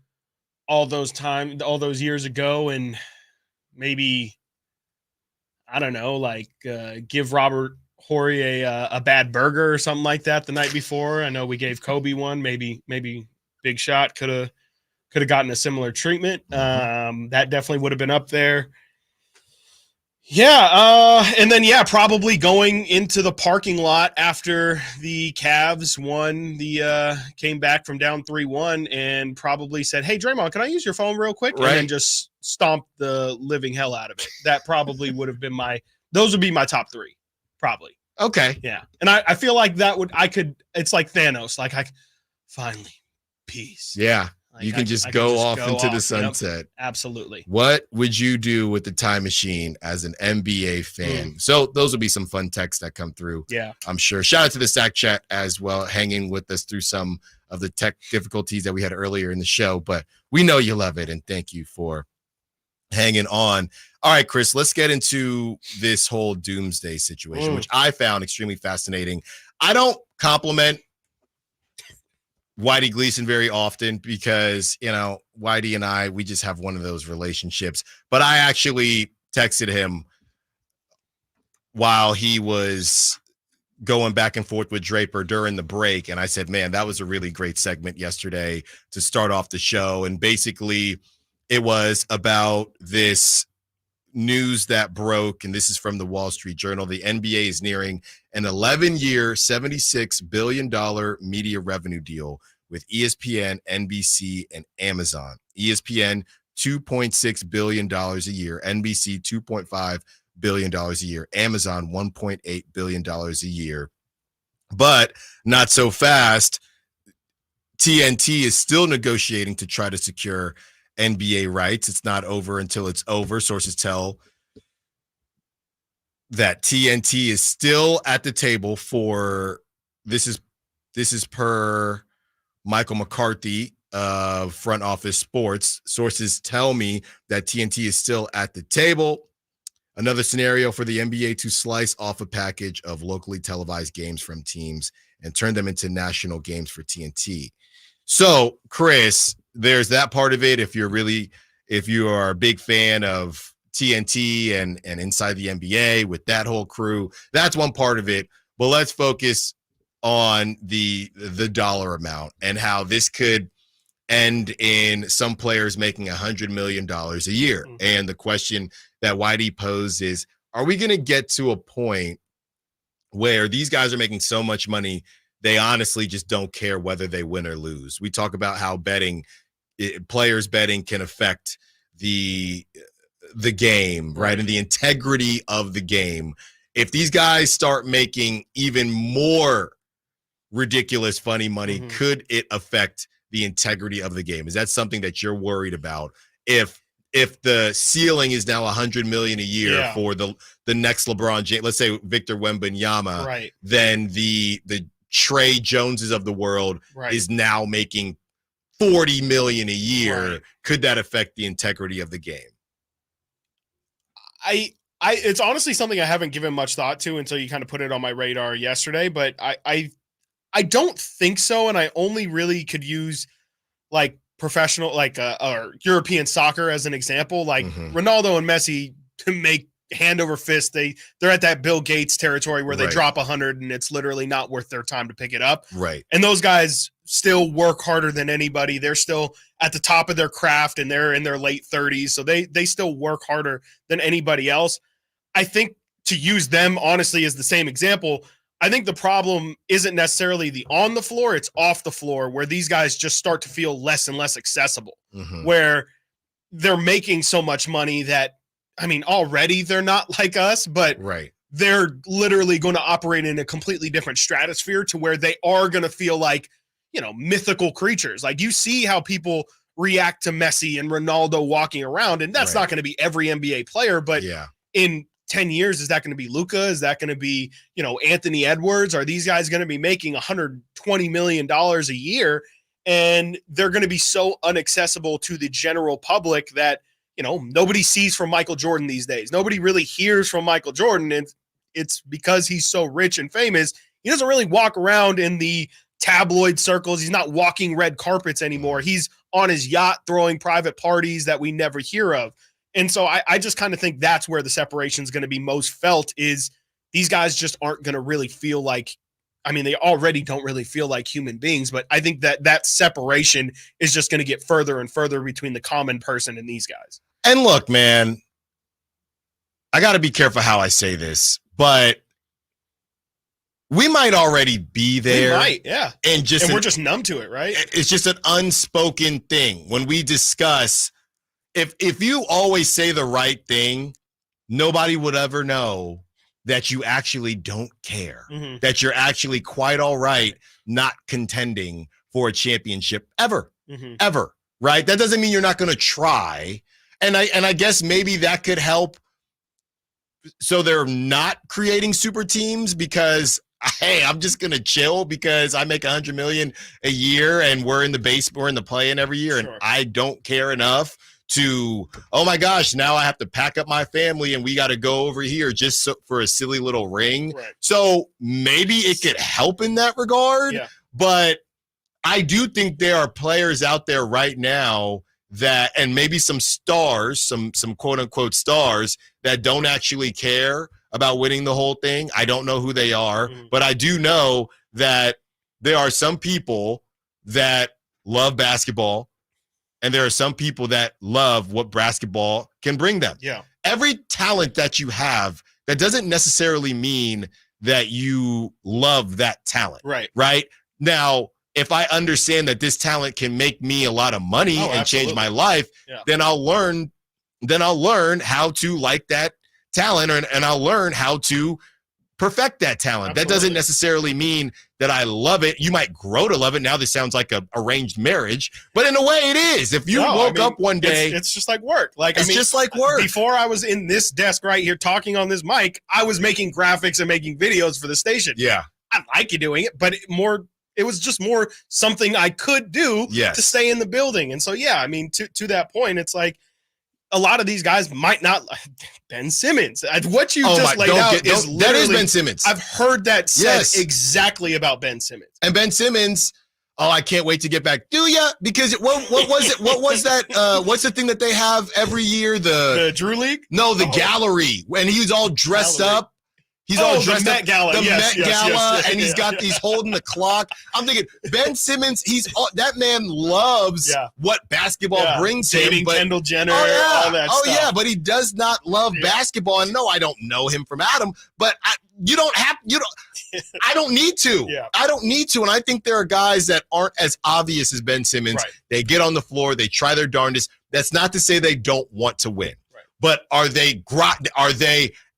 all those years ago, and maybe, I don't know, like give Robert Horry a bad burger or something like that the night before. I know we gave Kobe one. Maybe Big Shot could have gotten a similar treatment. That definitely would have been up there. Yeah. And then, probably going into the parking lot after the Cavs came back from down 3-1 and probably said, hey, Draymond, can I use your phone real quick? Right. And then just stomp the living hell out of it. That probably would have been those would be my top three, probably. Okay. Yeah. And I feel like it's like Thanos. Like finally, peace. Yeah. Like you can just go off into the sunset. Yep, absolutely. What would you do with the time machine as an NBA fan? So those will be some fun texts that come through. Yeah. I'm sure. Shout out to the Sac Chat as well, hanging with us through some of the tech difficulties that we had earlier in the show. But we know you love it, and thank you for hanging on. All right, Chris, let's get into this whole doomsday situation, which I found extremely fascinating. I don't compliment Whitey Gleason very often because, Whitey and we just have one of those relationships. But I actually texted him while he was going back and forth with Draper during the break. And I said, man, that was a really great segment yesterday to start off the show. And basically it was about this news that broke, and this is from the Wall Street Journal. The NBA is nearing an 11-year, $76 billion media revenue deal with ESPN, NBC, and Amazon. ESPN, $2.6 billion a year. NBC, $2.5 billion a year. Amazon, $1.8 billion a year. But not so fast. TNT is still negotiating to try to secure NBA rights. It's not over until it's over. Sources tell that TNT is still at the table for this is per Michael McCarthy of Front Office Sports. Sources tell me that TNT is still at the table. Another scenario for the NBA to slice off a package of locally televised games from teams and turn them into national games for TNT. So, Chris, there's that part of it. If you are a big fan of TNT and inside the NBA with that whole crew, that's one part of it. But let's focus on the dollar amount and how this could end in some players making $100 million a year. Mm-hmm. And the question that Whitey posed is, are we going to get to a point where these guys are making so much money, they honestly just don't care whether they win or lose? We talk about how players betting can affect the game, right? And the integrity of the game. If these guys start making even more ridiculous, funny money, could it affect the integrity of the game? Is that something that you're worried about? If the ceiling is now $100 million a year for the next LeBron James, let's say Victor Wembanyama, right, then the Trey Joneses of the world is now making $40 million a year. Right. Could that affect the integrity of the game? It's honestly something I haven't given much thought to until you kind of put it on my radar yesterday, but I don't think so. And I only really could use like professional, like or European soccer as an example. Like Ronaldo and Messi to make hand over fist, they're at that Bill Gates territory where they drop 100 and it's literally not worth their time to pick it up. Right. And those guys still work harder than anybody. They're still at the top of their craft and they're in their late 30s. So they still work harder than anybody else. I think to use them honestly as the same example, I think the problem isn't necessarily the on the floor, it's off the floor where these guys just start to feel less and less accessible, where they're making so much money that, I mean, already they're not like us, but they're literally going to operate in a completely different stratosphere to where they are going to feel like, you know, mythical creatures. Like you see how people react to Messi and Ronaldo walking around, and that's not going to be every NBA player, but in 10 years, is that going to be Luka? Is that going to be, you know, Anthony Edwards? Are these guys going to be making $120 million a year? And they're going to be so inaccessible to the general public that, you know, nobody sees from Michael Jordan these days. Nobody really hears from Michael Jordan. And it's because he's so rich and famous. He doesn't really walk around in the tabloid circles. He's not walking red carpets anymore. He's on his yacht throwing private parties that we never hear of. And so I just kind of think that's where the separation is going to be most felt, is these guys just aren't going to really feel like, I mean, they already don't really feel like human beings, but I think that separation is just going to get further and further between the common person and these guys. And look, man, I got to be careful how I say this, but we might already be there. We might, yeah. And we're just numb to it, right? It's just an unspoken thing. When we discuss, if you always say the right thing, nobody would ever know that you actually don't care, that you're actually quite all right not contending for a championship ever, right? That doesn't mean you're not going to try. And I guess maybe that could help. So they're not creating super teams because, hey, I'm just going to chill because I make $100 million a year and we're in the play-in every year. And I don't care enough to, oh my gosh, now I have to pack up my family and we got to go over here just for a silly little ring. Right. So maybe it could help in that regard. Yeah. But I do think there are players out there right now that, and maybe some stars, some quote unquote stars that don't actually care about winning the whole thing. I don't know who they are, but I do know that there are some people that love basketball. And there are some people that love what basketball can bring them. Yeah. Every talent that you have, that doesn't necessarily mean that you love that talent. Right. Right. Now, if I understand that this talent can make me a lot of money and change my life, then I'll learn how to like that talent and I'll learn how to perfect that talent. Absolutely. That doesn't necessarily mean that I love it. You might grow to love it. Now this sounds like a arranged marriage, but in a way it is. If you woke up one day, it's just like work. Like it's just like work. Before I was in this desk right here talking on this mic, I was making graphics and making videos for the station. Yeah, I like you doing it, but it was just more something I could do to stay in the building. And so, yeah, I mean, to that point, it's like a lot of these guys might not. Ben Simmons, what you just laid out is literally, that is Ben Simmons. I've heard that said exactly about Ben Simmons. And Ben Simmons, I can't wait to get back. Do ya? Because what was it? What was that? What's the thing that they have every year? The Drew League? No, the gallery. When he was all dressed up. He's all dressed the Met up, Gala. the Yes, Met Gala, yes, and he's holding the clock. I'm thinking Ben Simmons. That man loves what basketball brings Dating him. But, Kendall Jenner, all that stuff. yeah, but he does not love basketball. And no, I don't know him from Adam, but I don't need to. I don't need to. And I think there are guys that aren't as obvious as Ben Simmons. Right. They get on the floor, they try their darndest. That's not to say they don't want to win, but are they?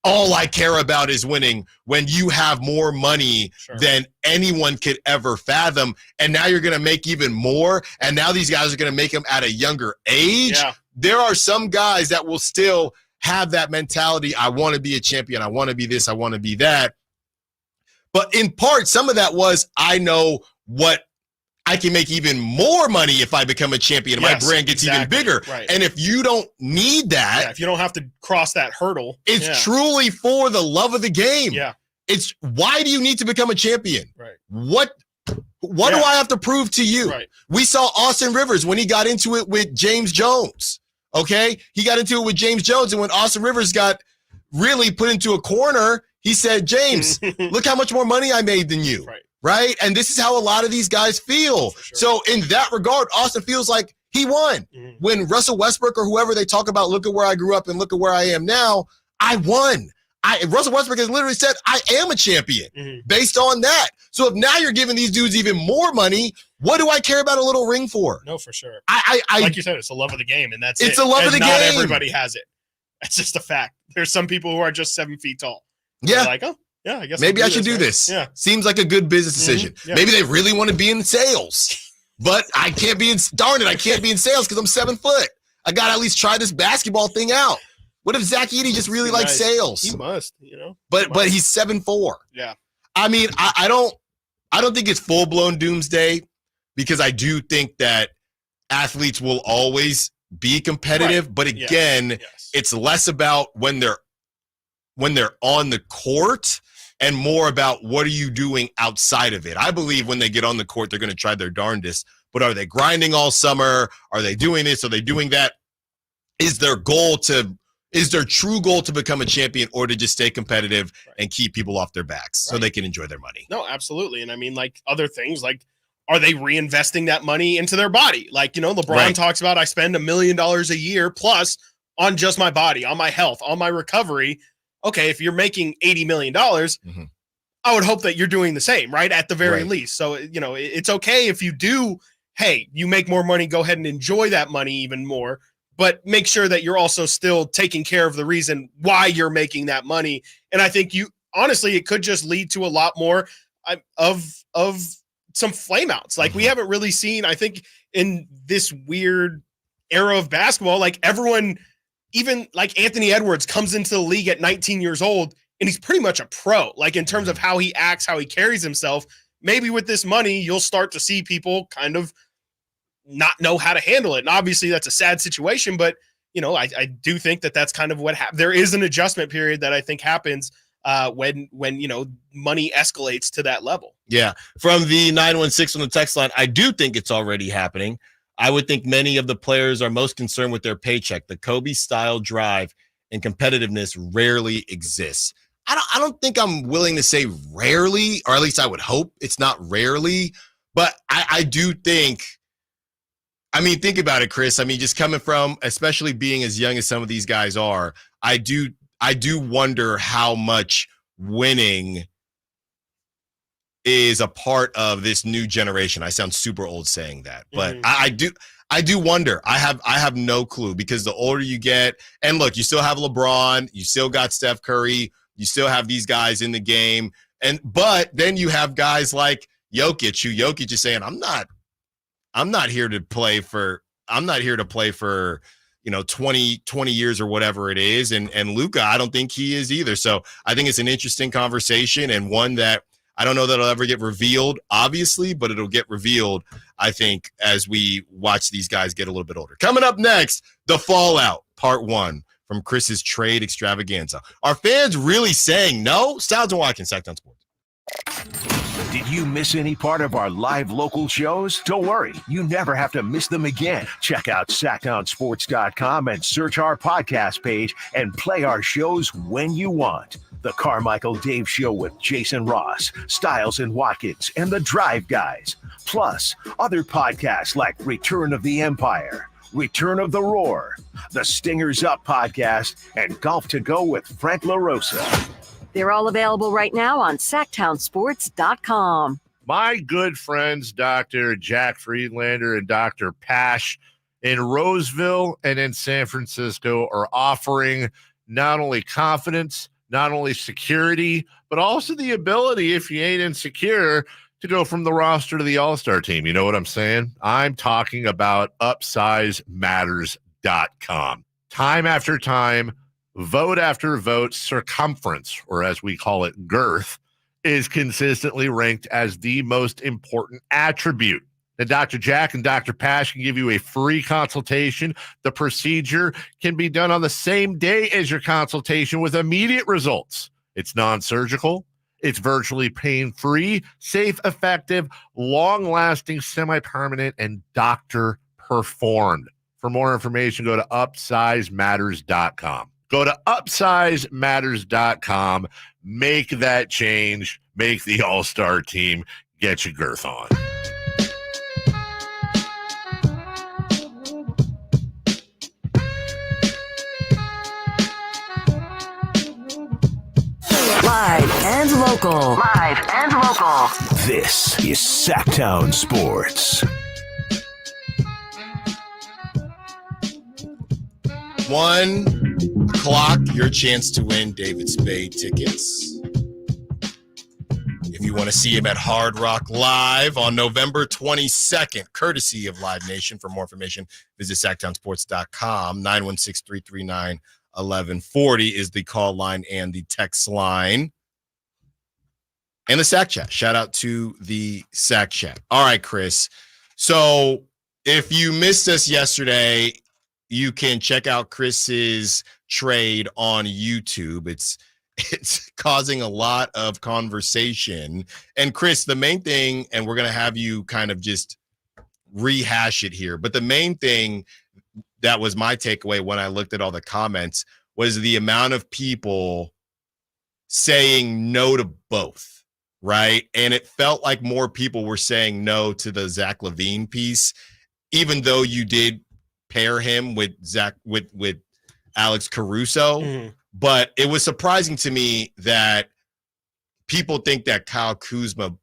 All I care about is winning when you have more money than anyone could ever fathom. And now you're going to make even more. And now these guys are going to make them at a younger age. Yeah. There are some guys that will still have that mentality. I want to be a champion. I want to be this. I want to be that. But in part, some of that was, I know what I can make even more money if I become a champion and my brand gets even bigger. Right. And if you don't need that, if you don't have to cross that hurdle, it's truly for the love of the game. Yeah. It's why do you need to become a champion? Right. What do I have to prove to you? Right. We saw Austin Rivers when he got into it with James Jones. Okay. He got into it with James Jones. And when Austin Rivers got really put into a corner, he said, James, look how much more money I made than you. Right. And this is how a lot of these guys feel. So in that regard, Austin feels like he won. When Russell Westbrook or whoever they talk about, look at where I grew up and look at where I am now, I won. Russell Westbrook has literally said, I am a champion based on that. So if now you're giving these dudes even more money, what do I care about a little ring for? No, for sure. I like you said, it's the love of the game, and that's it's the love of the game. Not everybody has it. That's just a fact. There's some people who are just 7 feet tall. Yeah. They're like, oh, yeah, I guess maybe I should do right? this. Yeah. Seems like a good business decision. Yeah. Maybe they really want to be in sales, but I can't be in, darn it, I can't be in sales because I'm 7 foot. I got to at least try this basketball thing out. What if Zach Edey just really likes sales? He must, But he's 7'4". Yeah. I mean, I don't think it's full-blown doomsday because I do think that athletes will always be competitive. Right. But again, it's less about when they're on the court and more about what are you doing outside of it. I believe when they get on the court, they're going to try their darndest. But are they grinding all summer? Are they doing this? Are they doing that? Is their true goal to become a champion or to just stay competitive and keep people off their backs so they can enjoy their money? No, absolutely. And I mean, like other things, like are they reinvesting that money into their body? Like, LeBron talks about, I spend $1 million a year plus on just my body, on my health, on my recovery. Okay, if you're making $80 million, I would hope that you're doing the same, right? At the very least. So, it's okay if you do, hey, you make more money, go ahead and enjoy that money even more, but make sure that you're also still taking care of the reason why you're making that money. And I think honestly, it could just lead to a lot more of some flameouts. Like we haven't really seen, I think in this weird era of basketball, like everyone, even like Anthony Edwards comes into the league at 19 years old and he's pretty much a pro, like in terms of how he acts, how he carries himself. Maybe with this money, you'll start to see people kind of not know how to handle it. And obviously that's a sad situation, but I do think that that's kind of what happens. There is an adjustment period that I think happens when money escalates to that level. Yeah. From the 916 on the text line, I do think it's already happening. I would think many of the players are most concerned with their paycheck. The Kobe style drive and competitiveness rarely exists. I don't think I'm willing to say rarely, or at least I would hope it's not rarely, but I do think, think about it, Chris. Just coming from, especially being as young as some of these guys are, I do wonder how much winning is a part of this new generation. I sound super old saying that, but I do wonder. I have no clue because the older you get, and look, you still have LeBron, you still got Steph Curry, you still have these guys in the game. But then you have guys like Jokic, who Jokic is saying, I'm not here to play for 20 years or whatever it is. And Luka, I don't think he is either. So I think it's an interesting conversation, and one that I don't know that it'll ever get revealed, obviously, but it'll get revealed, I think, as we watch these guys get a little bit older. Coming up next, the fallout, part 1 from Chris's trade extravaganza. Are fans really saying no? Stiles and Watkins, Sactown Sports. Did you miss any part of our live local shows? Don't worry, you never have to miss them again. Check out SactownSports.com and search our podcast page and play our shows when you want. The Carmichael Dave Show with Jason Ross, Stiles and Watkins, and the Drive Guys. Plus, other podcasts like Return of the Empire, Return of the Roar, the Stingers Up podcast, and Golf to Go with Frank LaRosa. They're all available right now on SactownSports.com. My good friends, Dr. Jack Friedlander and Dr. Pash in Roseville and in San Francisco are offering not only confidence, not only security, but also the ability, if you ain't insecure, to go from the roster to the all-star team. You know what I'm saying? I'm talking about UpsizeMatters.com. Time after time, vote after vote, circumference, or as we call it, girth, is consistently ranked as the most important attribute. And Dr. Jack and Dr. Pash can give you a free consultation. The procedure can be done on the same day as your consultation with immediate results. It's non-surgical. It's virtually pain-free, safe, effective, long-lasting, semi-permanent, and doctor-performed. For more information, go to UpsizeMatters.com. Go to UpsizeMatters.com. Make that change. Make the all-star team. Get your girth on. Live and local. Live and local. This is Sactown Sports. 1 o'clock, your chance to win David Spade tickets. If you want to see him at Hard Rock Live on November 22nd, courtesy of Live Nation. For more information, visit SactownSports.com. 916-339-1140 is the call line and the text line. And the Sac Chat. Shout out to the Sac Chat. All right, Chris. So if you missed us yesterday, you can check out Chris's trade on YouTube. It's causing a lot of conversation. And Chris, the main thing, and we're going to have you kind of just rehash it here, but the main thing that was my takeaway when I looked at all the comments was the amount of people saying no to both, right? And it felt like more people were saying no to the Zach LaVine piece, even though you did pair him with with Alex Caruso. Mm-hmm. But it was surprising to me that people think that Kyle Kuzma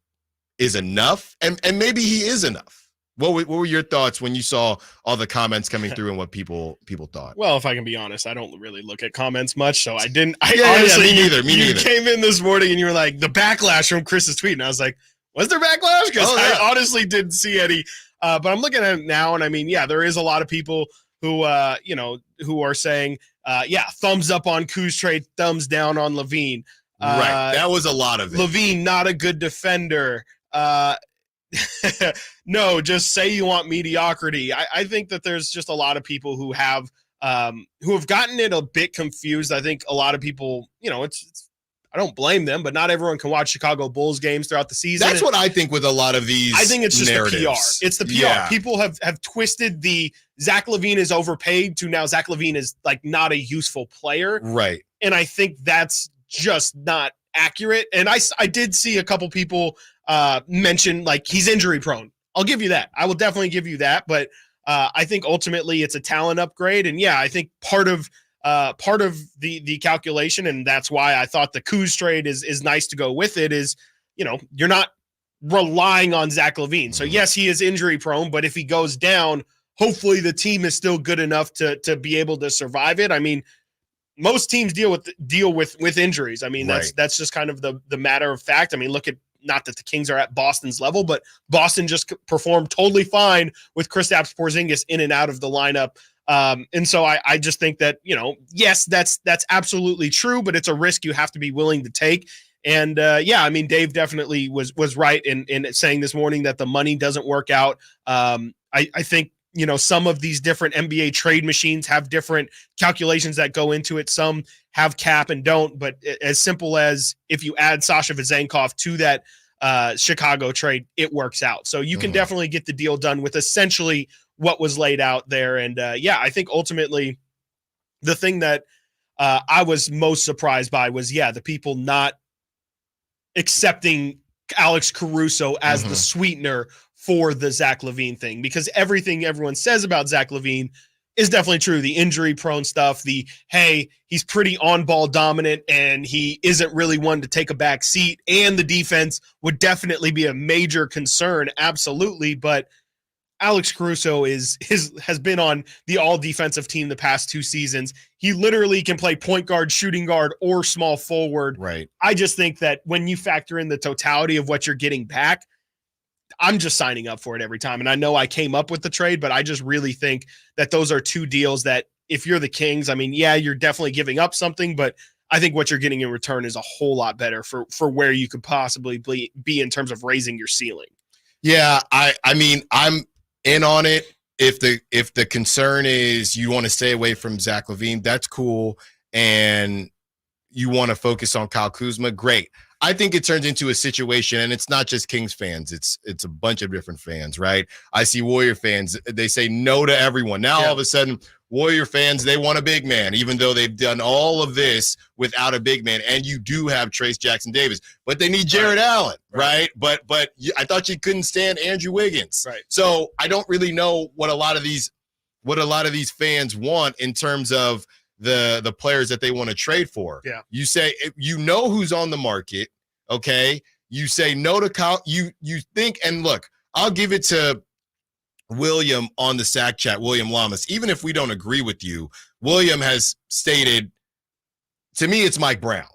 is enough, and maybe he is enough. What were your thoughts when you saw all the comments coming through and what people thought? Well, if I can be honest, I don't really look at comments much, so I didn't. Honestly, me neither. You came in this morning and you were like, the backlash from Chris's tweet, and I was like, was there backlash? Because I honestly didn't see any. But I'm looking at it now, and I mean, yeah, there is a lot of people who who are saying, thumbs up on Kuz trade, thumbs down on LaVine. Right, that was a lot of it. LaVine, not a good defender. No, just say you want mediocrity. I think that there's just a lot of people who have gotten it a bit confused. I think a lot of people, it's I don't blame them, but not everyone can watch Chicago Bulls games throughout the season. That's what I think with a lot of these. I think it's just narratives. the PR. It's the PR. Yeah. People have twisted the Zach LaVine is overpaid to now Zach LaVine is like not a useful player. Right. And I think that's just not accurate. And I did see a couple people mention like he's injury prone. I'll give you that. I will definitely give you that. But I think ultimately it's a talent upgrade. And yeah, I think part of the calculation, and that's why I thought the Kuz trade is nice to go with it, is, you're not relying on Zach LaVine. So yes, he is injury prone, but if he goes down, hopefully the team is still good enough to be able to survive it. I mean, most teams deal with injuries. I mean, that's just kind of the matter of fact. I mean, look at, not that the Kings are at Boston's level, but Boston just performed totally fine with Kristaps Porzingis in and out of the lineup. And so I just think that, yes, that's absolutely true, but it's a risk you have to be willing to take. And I mean, Dave definitely was right in saying this morning that the money doesn't work out. I think, some of these different NBA trade machines have different calculations that go into it. Some have cap and don't, but as simple as if you add Sasha Vezenkov to that Chicago trade, it works out. So you can definitely get the deal done with essentially what was laid out there. And I think ultimately the thing that I was most surprised by was, the people not accepting Alex Caruso as the sweetener for the Zach LaVine thing, because everything everyone says about Zach LaVine is definitely true. The injury prone stuff, hey, he's pretty on ball dominant and he isn't really one to take a back seat, and the defense would definitely be a major concern. Absolutely. But Alex Caruso has been on the all defensive team the past 2 seasons. He literally can play point guard, shooting guard, or small forward. Right. I just think that when you factor in the totality of what you're getting back, I'm just signing up for it every time. And I know I came up with the trade, but I just really think that those are 2 deals that if you're the Kings, I mean, you're definitely giving up something, but I think what you're getting in return is a whole lot better for where you could possibly be in terms of raising your ceiling. Yeah. I mean, I'm in on it. If the concern is you want to stay away from Zach LaVine, that's cool. And you want to focus on Kyle Kuzma, great. I think it turns into a situation, and it's not just Kings fans. It's a bunch of different fans, right? I see Warrior fans. They say no to everyone. Now, all of a sudden, Warrior fans, they want a big man, even though they've done all of this without a big man. And you do have Trace Jackson Davis, but they need Jared Allen, right? But I thought you couldn't stand Andrew Wiggins. Right. So I don't really know what a lot of these fans want in terms of the players that they want to trade for. Yeah. You say, who's on the market. Okay. You say no to Kyle. You think, and look, I'll give it to William on the Sack Chat, William Lamas. Even if we don't agree with you, William has stated, to me, it's Mike Brown.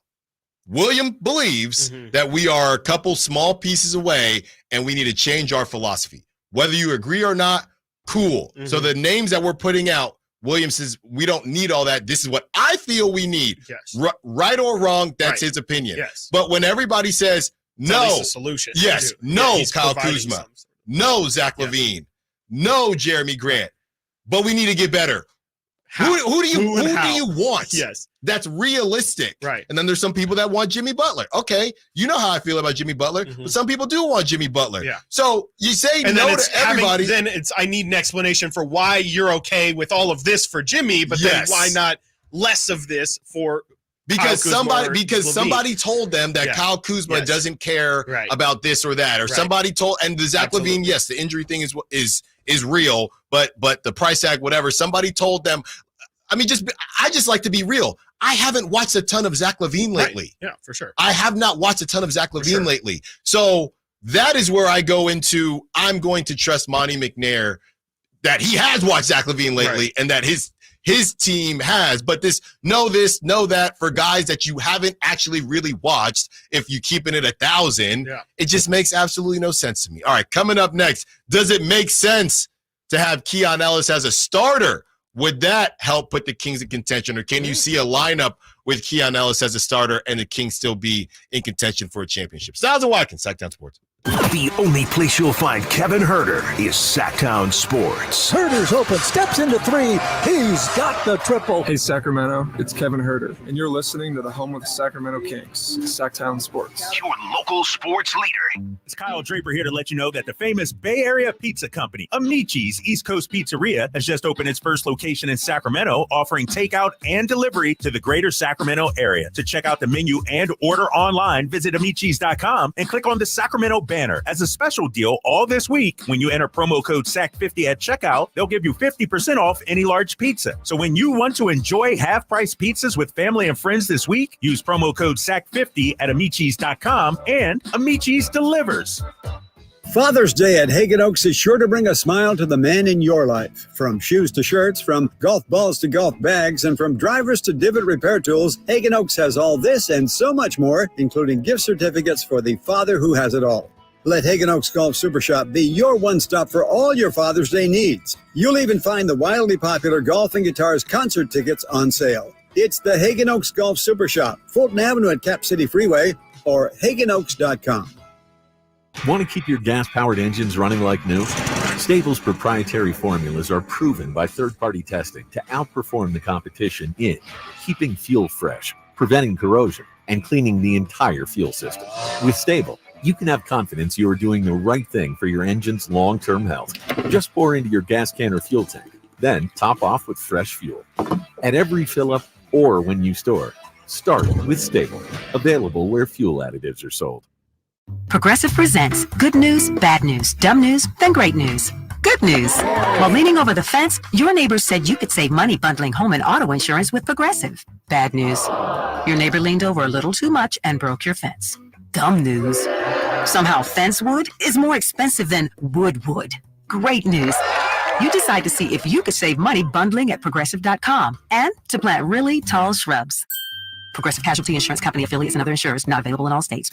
William believes that we are a couple small pieces away and we need to change our philosophy. Whether you agree or not, cool. So the names that we're putting out, William says, we don't need all that. This is what I feel we need. Yes. Right or wrong, that's his opinion. Yes. But when everybody says, It's no, at least a solution. yes, no, Kyle Kuzma, no, Zach LaVine, no, Jeremy Grant, but we need to get better. Who do you want? Yes. That's realistic. Right. And then there's some people that want Jimmy Butler. Okay. You know how I feel about Jimmy Butler, but some people do want Jimmy Butler. Yeah. So you say And no to everybody. I need an explanation for why you're okay with all of this for Jimmy, but then why not less of this for Because Kyle Kuzma somebody told them that Kyle Kuzma doesn't care about this or that, or somebody told, and the Zach LaVine, yes, the injury thing is real, but the price tag, whatever. Somebody told them. I mean, I just like to be real. I haven't watched a ton of Zach LaVine lately. Yeah, for sure. I have not watched a ton of Zach LaVine lately. So that is where I go into. I'm going to trust Monty McNair that he has watched Zach LaVine lately, and that his team has. But know that for guys that you haven't actually really watched, if you keeping it 1,000, it just makes absolutely no sense to me. All right, coming up next, does it make sense to have Keon Ellis as a starter? Would that help put the Kings in contention, or can you see a lineup with Keon Ellis as a starter and the Kings still be in contention for a championship? Stiles and Watkins, Sactown Sports. The only place you'll find Kevin Herter is Sactown Sports. Herter's open, steps into 3. He's got the triple. Hey, Sacramento, it's Kevin Herter, and you're listening to the home of the Sacramento Kings, Sactown Sports. Your local sports leader. It's Kyle Draper here to let you know that the famous Bay Area pizza company, Amici's East Coast Pizzeria, has just opened its first location in Sacramento, offering takeout and delivery to the greater Sacramento area. To check out the menu and order online, visit amicis.com and click on the Sacramento banner. As a special deal all this week, when you enter promo code SAC50 at checkout, they'll give you 50% off any large pizza. So when you want to enjoy half-price pizzas with family and friends this week, use promo code SAC50 at amicis.com, and Amicis delivers. Father's Day at Hagen Oaks is sure to bring a smile to the man in your life. From shoes to shirts, from golf balls to golf bags, and from drivers to divot repair tools, Hagen Oaks has all this and so much more, including gift certificates for the father who has it all. Let Hagen Oaks Golf Super Shop be your one-stop for all your Father's Day needs. You'll even find the wildly popular Golf and Guitars concert tickets on sale. It's the Hagen Oaks Golf Super Shop, Fulton Avenue at Cap City Freeway, or HagenOaks.com. Want to keep your gas-powered engines running like new? Stable's proprietary formulas are proven by third-party testing to outperform the competition in keeping fuel fresh, preventing corrosion, and cleaning the entire fuel system. With Stable, you can have confidence you are doing the right thing for your engine's long-term health. Just pour into your gas can or fuel tank, then top off with fresh fuel. At every fill-up or when you store, start with Stable. Available where fuel additives are sold. Progressive presents good news, bad news, dumb news, then great news. Good news. While leaning over the fence, your neighbor said you could save money bundling home and auto insurance with Progressive. Bad news. Your neighbor leaned over a little too much and broke your fence. Dumb news. Somehow fence wood is more expensive than wood. Great news. You decide to see if you could save money bundling at Progressive.com and to plant really tall shrubs. Progressive Casualty Insurance Company affiliates and other insurers not available in all states.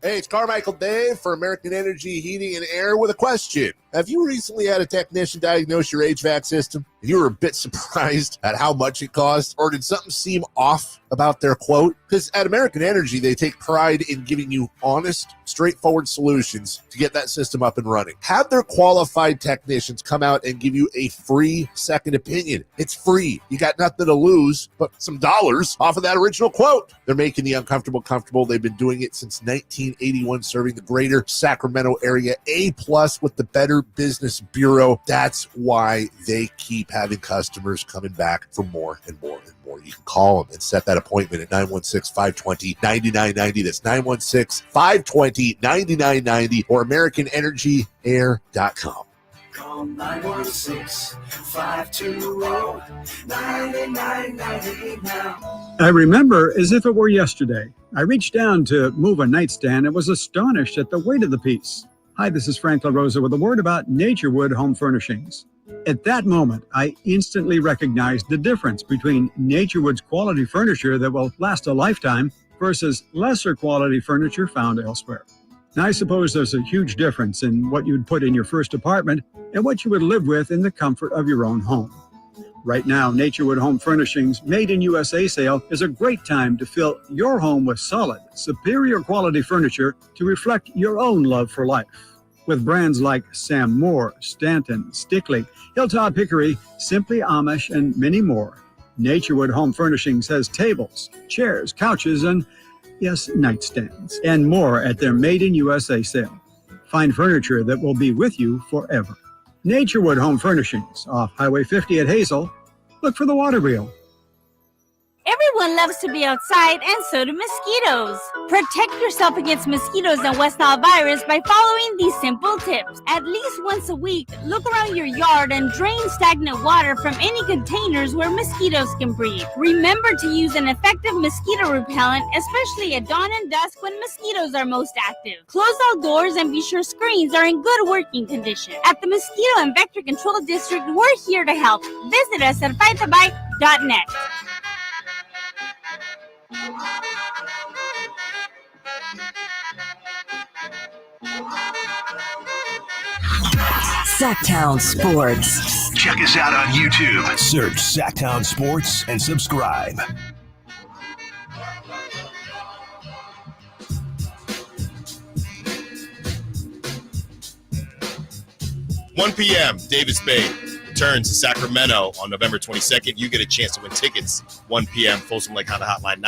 Hey, it's Carmichael Dave for American Energy Heating and Air with a question. Have you recently had a technician diagnose your HVAC system and you were a bit surprised at how much it cost? Or did something seem off about their quote? Because at American Energy, they take pride in giving you honest, straightforward solutions to get that system up and running. Have their qualified technicians come out and give you a free second opinion. It's free. You got nothing to lose but some dollars off of that original quote. They're making the uncomfortable comfortable. They've been doing it since 1981, serving the greater Sacramento area. A+ with the Better Business Bureau. That's why they keep having customers coming back for more and more and more. You can call them and set that appointment at 916-520-9990. That's 916-520-9990 or AmericanEnergyAir.com. Call 916-520-9990 now. I remember as if it were yesterday. I reached down to move a nightstand and was astonished at the weight of the piece. Hi, this is Frank LaRosa with a word about Naturewood Home Furnishings. At that moment, I instantly recognized the difference between Naturewood's quality furniture that will last a lifetime versus lesser quality furniture found elsewhere. Now, I suppose there's a huge difference in what you'd put in your first apartment and what you would live with in the comfort of your own home. Right now, Naturewood Home Furnishings Made in USA sale is a great time to fill your home with solid, superior quality furniture to reflect your own love for life. With brands like Sam Moore, Stanton, Stickley, Hilltop Hickory, Simply Amish, and many more, Naturewood Home Furnishings has tables, chairs, couches, and yes, nightstands, and more at their Made in USA sale. Find furniture that will be with you forever. Naturewood Home Furnishings, off Highway 50 at Hazel. Look for the water wheel. Everyone loves to be outside, and so do mosquitoes. Protect yourself against mosquitoes and West Nile virus by following these simple tips. At least once a week, look around your yard and drain stagnant water from any containers where mosquitoes can breed. Remember to use an effective mosquito repellent, especially at dawn and dusk when mosquitoes are most active. Close all doors and be sure screens are in good working condition. At the Mosquito and Vector Control District, we're here to help. Visit us at fightthabite.net. Sactown Sports. Check us out on YouTube. Search Sactown Sports and subscribe. $1 p.m., Davis Bay returns to Sacramento on November 22nd. You get a chance to win tickets. 1 p.m., Folsom Lake Honda Hotline,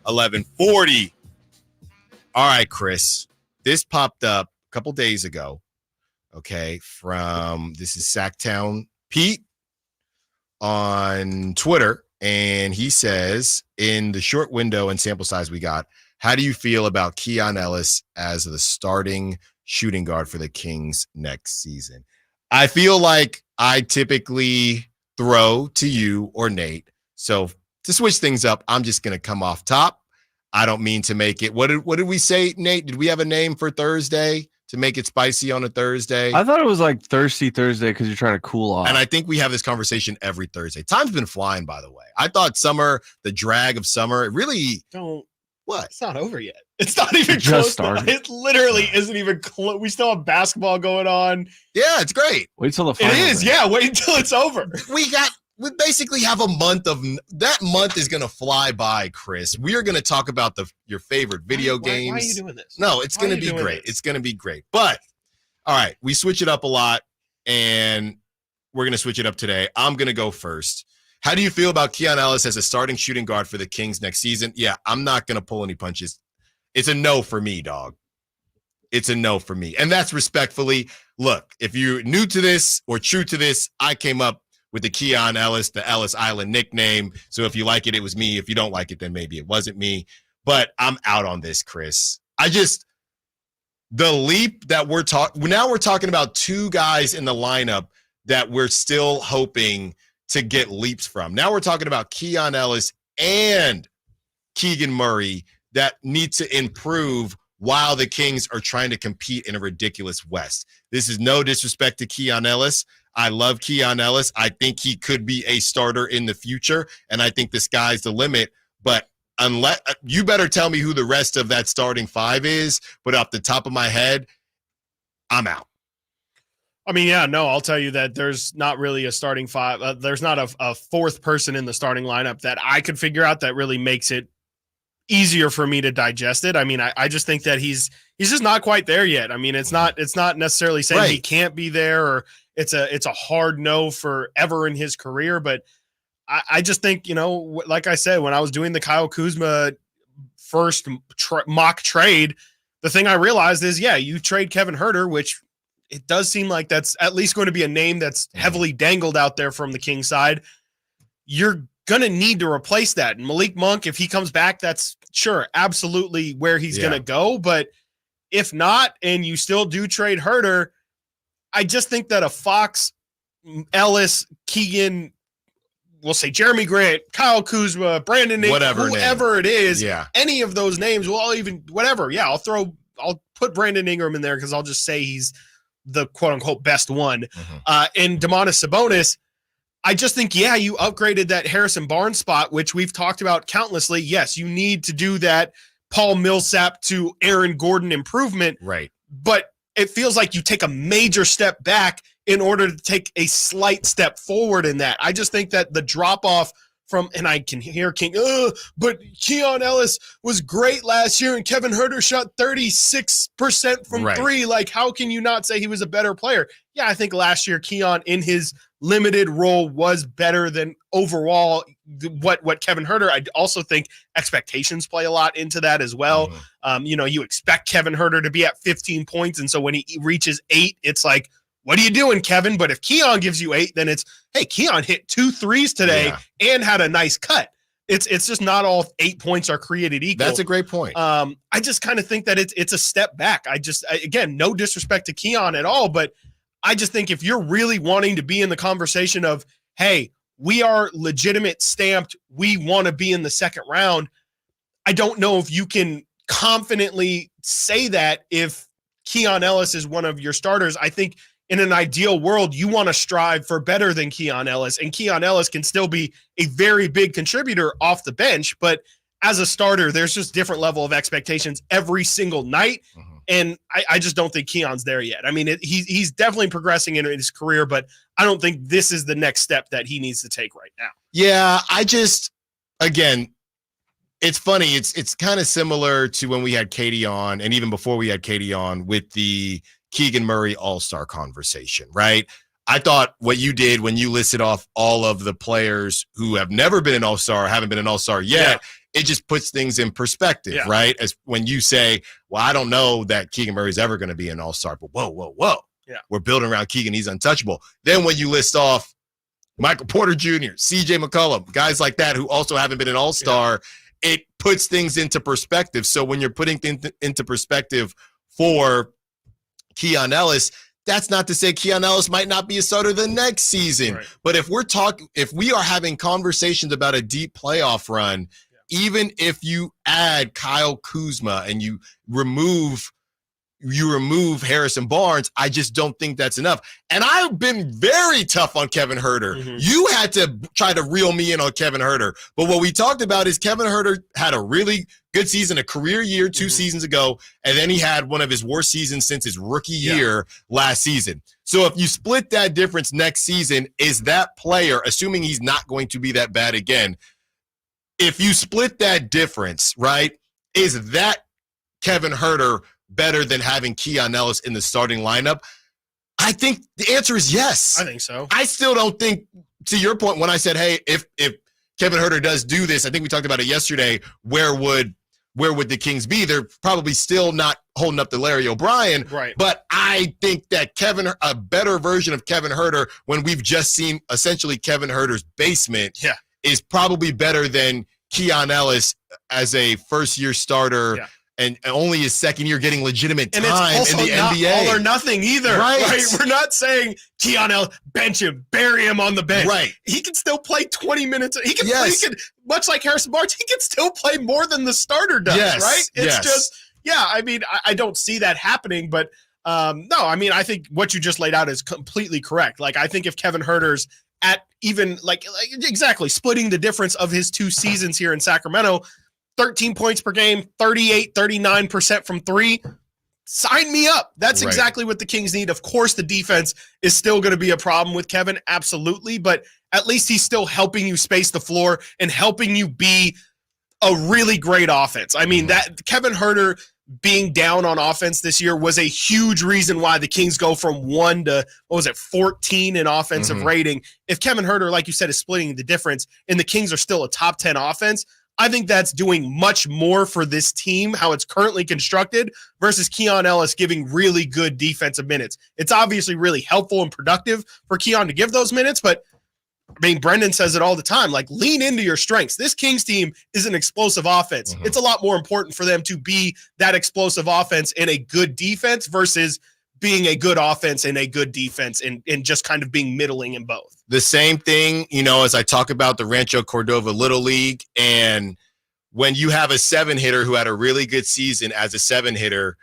916-339-1140. All right, Chris. This popped up a couple days ago. Okay, this is Sactown Pete on Twitter, and he says, in the short window and sample size we got, how do you feel about Keon Ellis as the starting shooting guard for the Kings next season? I feel like I typically throw to you or Nate. So to switch things up, I'm just going to come off top. I don't mean to make it. What did we say, Nate? Did we have a name for Thursday to make it spicy on a Thursday? I thought it was like Thirsty Thursday because you're trying to cool off. And I think we have this conversation every Thursday. Time's been flying, by the way. I thought summer, the drag of summer, it really what? It's not over yet. It's not even It close. just started. It literally isn't even close. We still have basketball going on. Yeah, it's great. Wait till the It final. is. Yeah, wait until it's over. We basically have a month of that month is going to fly by, Chris. We are going to talk about your favorite video games. Why are you doing this? No, it's Why going are to you be doing great. this? It's going to be great. But all right, we switch it up a lot, and we're going to switch it up today. I'm going to go first. How do you feel about Keon Ellis as a starting shooting guard for the Kings next season? Yeah, I'm not going to pull any punches. It's a no for me, dog. It's a no for me. And that's respectfully. Look, if you're new to this or true to this, I came up with the Keon Ellis, the Ellis Island nickname. So if you like it, it was me. If you don't like it, then maybe it wasn't me. But I'm out on this, Chris. The leap that we're talking about two guys in the lineup that we're still hoping to get leaps from. Now we're talking about Keon Ellis and Keegan Murray that need to improve while the Kings are trying to compete in a ridiculous West. This is no disrespect to Keon Ellis. I love Keon Ellis. I think he could be a starter in the future, and I think the sky's the limit. But unless you better tell me who the rest of that starting five is, but off the top of my head, I'm out. I mean, yeah, no, I'll tell you that there's not really a starting five. There's not a fourth person in the starting lineup that I could figure out that really makes it easier for me to digest it. I mean, I just think that he's just not quite there yet. I mean, it's not necessarily saying he can't be there or it's a hard no forever in his career. But I just think, like I said, when I was doing the Kyle Kuzma first mock trade, the thing I realized is, yeah, you trade Kevin Huerter, which it does seem like that's at least going to be a name that's heavily dangled out there from the King side. You're going to need to replace that. And Malik Monk, if he comes back, that's sure, absolutely where he's going to go. But if not, and you still do trade Huerter, I just think that a Fox, Ellis, Keegan, we'll say Jeremy Grant, Kyle Kuzma, Brandon Ingram, whoever it is, any of those names, I'll put Brandon Ingram in there because I'll just say he's the quote-unquote best one. And Domantas Sabonis, I just think, you upgraded that Harrison Barnes spot, which we've talked about countlessly. Yes, you need to do that Paul Millsap to Aaron Gordon improvement. Right. But it feels like you take a major step back in order to take a slight step forward in that. I just think that the drop-off from, and I can hear King, but Keon Ellis was great last year and Kevin Huerter shot 36% from three. Like, how can you not say he was a better player? Yeah, I think last year Keon in his limited role was better than overall what Kevin Huerter. I also think expectations play a lot into that as well. You expect Kevin Huerter to be at 15 points. And so when he reaches 8, it's like, what are you doing, Kevin? But if Keon gives you 8, then it's, hey, Keon hit 2 threes today and had a nice cut. It's just not all 8 points are created equal. That's a great point. I just kind of think that it's a step back. Again, no disrespect to Keon at all, but I just think if you're really wanting to be in the conversation of, hey, we are legitimate stamped, we want to be in the second round, I don't know if you can confidently say that if Keon Ellis is one of your starters. I think in an ideal world, you want to strive for better than Keon Ellis, and Keon Ellis can still be a very big contributor off the bench. But as a starter, there's just different level of expectations every single night. And I just don't think Keon's there yet. I mean, he's definitely progressing in his career, but I don't think this is the next step that he needs to take right now. Yeah, again, it's funny. It's kind of similar to when we had Katie on, and even before we had Katie on with the Keegan Murray All-Star conversation, right? I thought what you did when you listed off all of the players who have never been an All-Star, haven't been an All-Star yet, it just puts things in perspective, right? As when you say, well, I don't know that Keegan Murray is ever going to be an All-Star, but whoa. Yeah. We're building around Keegan. He's untouchable. Then when you list off Michael Porter Jr., CJ McCollum, guys like that who also haven't been an All-Star, it puts things into perspective. So when you're putting things into perspective for Keon Ellis, that's not to say Keon Ellis might not be a starter the next season. But if we are having conversations about a deep playoff run, even if you add Kyle Kuzma and you remove Harrison Barnes, I just don't think that's enough. And I've been very tough on Kevin Huerter. You had to try to reel me in on Kevin Huerter. But what we talked about is Kevin Huerter had a really good season, a career year 2 seasons ago, and then he had one of his worst seasons since his rookie year last season. So if you split that difference next season, is that player, assuming he's not going to be that bad again, if you split that difference, right, is that Kevin Huerter better than having Keon Ellis in the starting lineup? I think the answer is yes. I think so. I still don't think, to your point, when I said, hey, if Kevin Huerter does do this, I think we talked about it yesterday, where would the Kings be? They're probably still not holding up to Larry O'Brien. Right. But I think that a better version of Kevin Huerter, when we've just seen essentially Kevin Huerter's basement, is probably better than Keon Ellis as a first-year starter. Yeah. And only his second year getting legitimate time and it's also in the not NBA. all or nothing either. Right. We're not saying Keon Ellis, bench him, bury him on the bench. Right. He can still play 20 minutes. He can, much like Harrison Barnes, he can still play more than the starter does, right? It's just, I mean, I don't see that happening, but no, I mean, I think what you just laid out is completely correct. Like, I think if Kevin Huerter's at even like exactly splitting the difference of his 2 seasons here in Sacramento, 13 points per game, 39% from three. Sign me up. That's exactly what the Kings need. Of course, the defense is still going to be a problem with Kevin. Absolutely. But at least he's still helping you space the floor and helping you be a really great offense. I mean, that Kevin Huerter being down on offense this year was a huge reason why the Kings go from 1 to, 14 in offensive rating. If Kevin Huerter, like you said, is splitting the difference and the Kings are still a top 10 offense, I think that's doing much more for this team, how it's currently constructed, versus Keon Ellis giving really good defensive minutes. It's obviously really helpful and productive for Keon to give those minutes, but I mean, Brendan says it all the time, like, lean into your strengths. This Kings team is an explosive offense. It's a lot more important for them to be that explosive offense and a good defense versus being a good offense and a good defense and just kind of being middling in both. The same thing, as I talk about the Rancho Cordova Little League, and when you have a 7-hitter who had a really good season as a 7-hitter,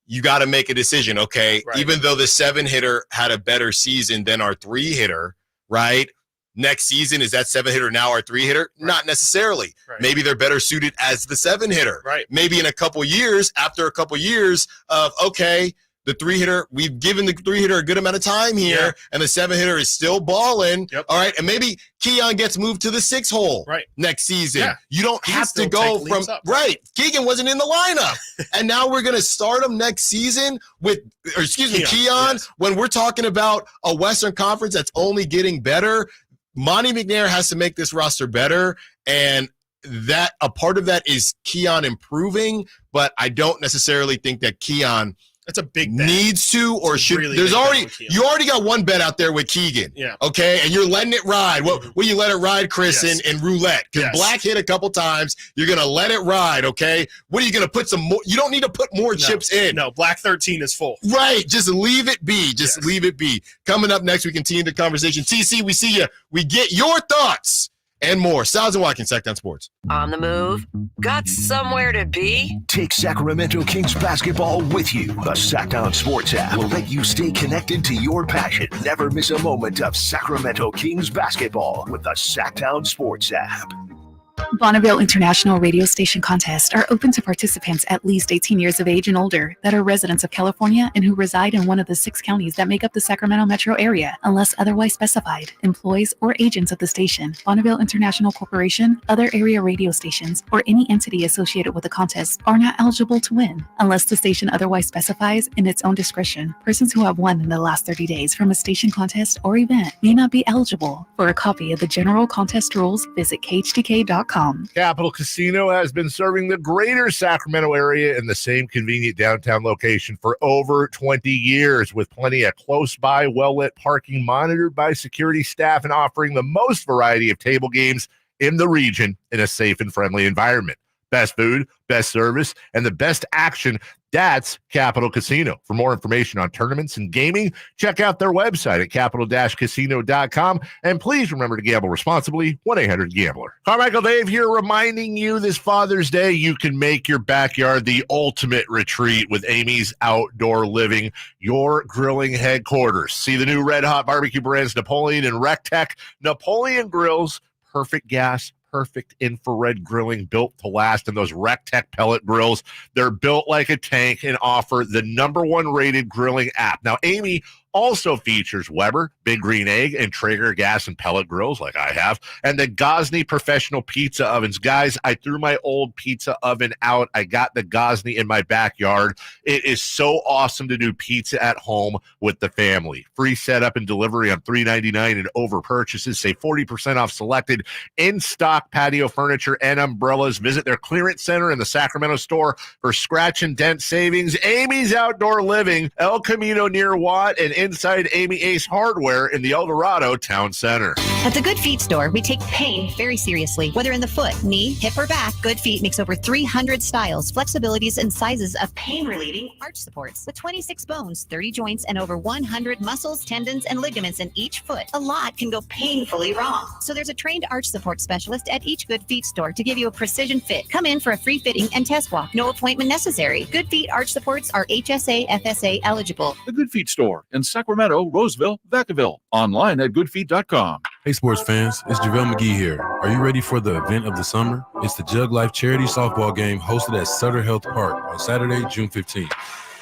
you got to make a decision. Okay, even though the 7-hitter had a better season than our 3-hitter, right? Next season, is that 7-hitter now our 3-hitter? Not necessarily. Maybe they're better suited as the 7-hitter. Maybe in after a couple years of, okay, the 3-hitter, we've given the 3-hitter a good amount of time here, and the 7-hitter is still balling. All right, and maybe Keon gets moved to the 6-hole next season. You don't have to go from Keegan wasn't in the lineup, and now we're going to start him next season Keon. When we're talking about a Western Conference that's only getting better, Monty McNair has to make this roster better, and that a part of that is Keon improving, but I don't necessarily think that Keon That's a big bet. Needs to or should. Really there's already you already got one bet out there with Keegan. Yeah. Okay, and you're letting it ride. What will you let it ride, Chris, in roulette? Because Black hit a couple times. You're gonna let it ride. Okay. What are you gonna put some more? You don't need to put more chips in. No, Black 13 is full. Right. Just leave it be. Just leave it be. Coming up next, we continue the conversation. TC, we see you. We get your thoughts and more. Stiles and Watkins, Sactown Sports. On the move? Got somewhere to be? Take Sacramento Kings basketball with you. The Sactown Sports app will let you stay connected to your passion. Never miss a moment of Sacramento Kings basketball with the Sactown Sports app. Bonneville International Radio Station contests are open to participants at least 18 years of age and older that are residents of California and who reside in one of the 6 counties that make up the Sacramento metro area, unless otherwise specified. Employees or agents of the station, Bonneville International Corporation, other area radio stations, or any entity associated with the contest are not eligible to win, unless the station otherwise specifies in its own discretion. Persons who have won in the last 30 days from a station contest or event may not be eligible. For a copy of the general contest rules, visit khdk.com. Capital Casino has been serving the greater Sacramento area in the same convenient downtown location for over 20 years, with plenty of close-by, well-lit parking monitored by security staff and offering the most variety of table games in the region in a safe and friendly environment. Best food, best service, and the best action That's Capital Casino. For more information on tournaments and gaming, check out their website at capital-casino.com. And please remember to gamble responsibly. 1-800-GAMBLER. Carmichael Dave here, reminding you this Father's Day, you can make your backyard the ultimate retreat with Amy's Outdoor Living, your grilling headquarters. See the new Red Hot barbecue brands Napoleon and Rectech. Napoleon grills, perfect gas, perfect infrared grilling, built to last. And those Rectech pellet grills, they're built like a tank and offer the #1 rated grilling app. Now, Amy also features Weber, Big Green Egg, and Traeger gas and pellet grills like I have, and the Gosney professional pizza ovens. Guys, I threw my old pizza oven out. I got the Gosney in my backyard. It is so awesome to do pizza at home with the family. Free setup and delivery on $3.99 and over purchases. Save 40% off selected in-stock patio furniture and umbrellas. Visit their clearance center in the Sacramento store for scratch and dent savings. Amy's Outdoor Living, El Camino near Watt, and inside Amy Ace Hardware in the El Dorado Town Center. At the Good Feet store, we take pain very seriously. Whether in the foot, knee, hip, or back, Good Feet makes over 300 styles, flexibilities, and sizes of pain-relieving arch supports. With 26 bones, 30 joints, and over 100 muscles, tendons, and ligaments in each foot, a lot can go painfully wrong. So there's a trained arch support specialist at each Good Feet store to give you a precision fit. Come in for a free fitting and test walk. No appointment necessary. Good Feet arch supports are HSA, FSA eligible. The Good Feet store in Sacramento, Roseville, Vacaville. Online at goodfeet.com. Hey, sports fans, it's JaVale McGee here. Are you ready for the event of the summer? It's the Jug Life Charity Softball Game hosted at Sutter Health Park on Saturday, June 15th.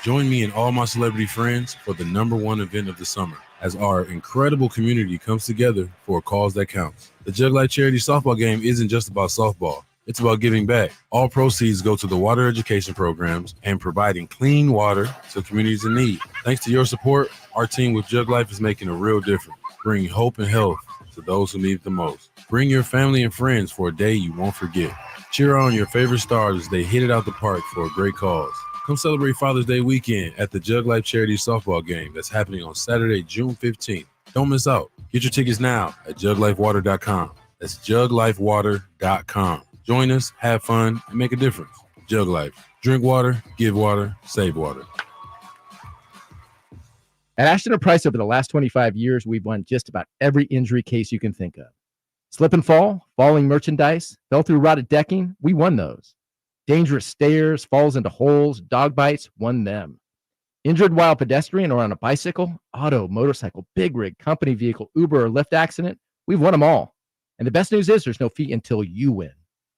Join me and all my celebrity friends for the #1 event of the summer as our incredible community comes together for a cause that counts. The Jug Life Charity Softball Game isn't just about softball. It's about giving back. All proceeds go to the water education programs and providing clean water to communities in need. Thanks to your support, our team with Jug Life is making a real difference, bringing hope and health to those who need it the most. Bring your family and friends for a day you won't forget. Cheer on your favorite stars as they hit it out the park for a great cause. Come celebrate Father's Day weekend at the Jug Life Charity Softball Game that's happening on Saturday, June 15th. Don't miss out. Get your tickets now at juglifewater.com. That's juglifewater.com. Join us, have fun, and make a difference. Jug Life. Drink water, give water, save water. At Ashton & Price, over the last 25 years, we've won just about every injury case you can think of. Slip and fall, falling merchandise, fell through rotted decking, we won those. Dangerous stairs, falls into holes, dog bites, won them. Injured while pedestrian or on a bicycle, auto, motorcycle, big rig, company vehicle, Uber, or Lyft accident, we've won them all. And the best news is there's no fee until you win.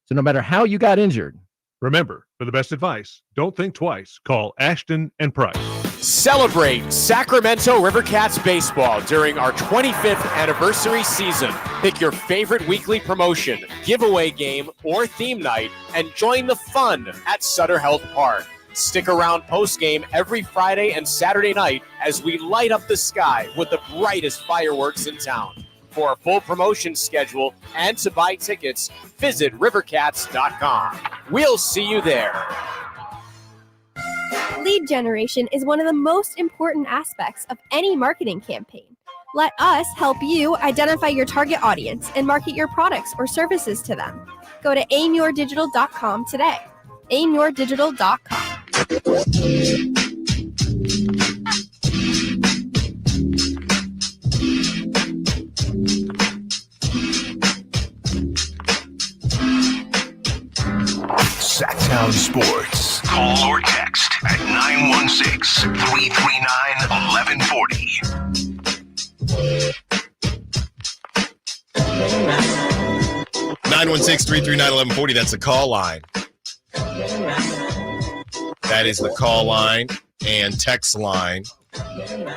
So no matter how you got injured, remember, for the best advice, don't think twice. Call Ashton & Price. Celebrate Sacramento Rivercats baseball during our 25th anniversary season. Pick your favorite weekly promotion, giveaway game, or theme night, and join the fun at Sutter Health Park. Stick around post-game every Friday and Saturday night as we light up the sky with the brightest fireworks in town. For a full promotion schedule and to buy tickets, visit rivercats.com. We'll see you there. Lead generation is one of the most important aspects of any marketing campaign. Let us help you identify your target audience and market your products or services to them. Go to aimyourdigital.com today. aimyourdigital.com. Sactown Sports. Call or text at 916-339-1140. 916-339-1140. That's the call line. That is the call line and text line.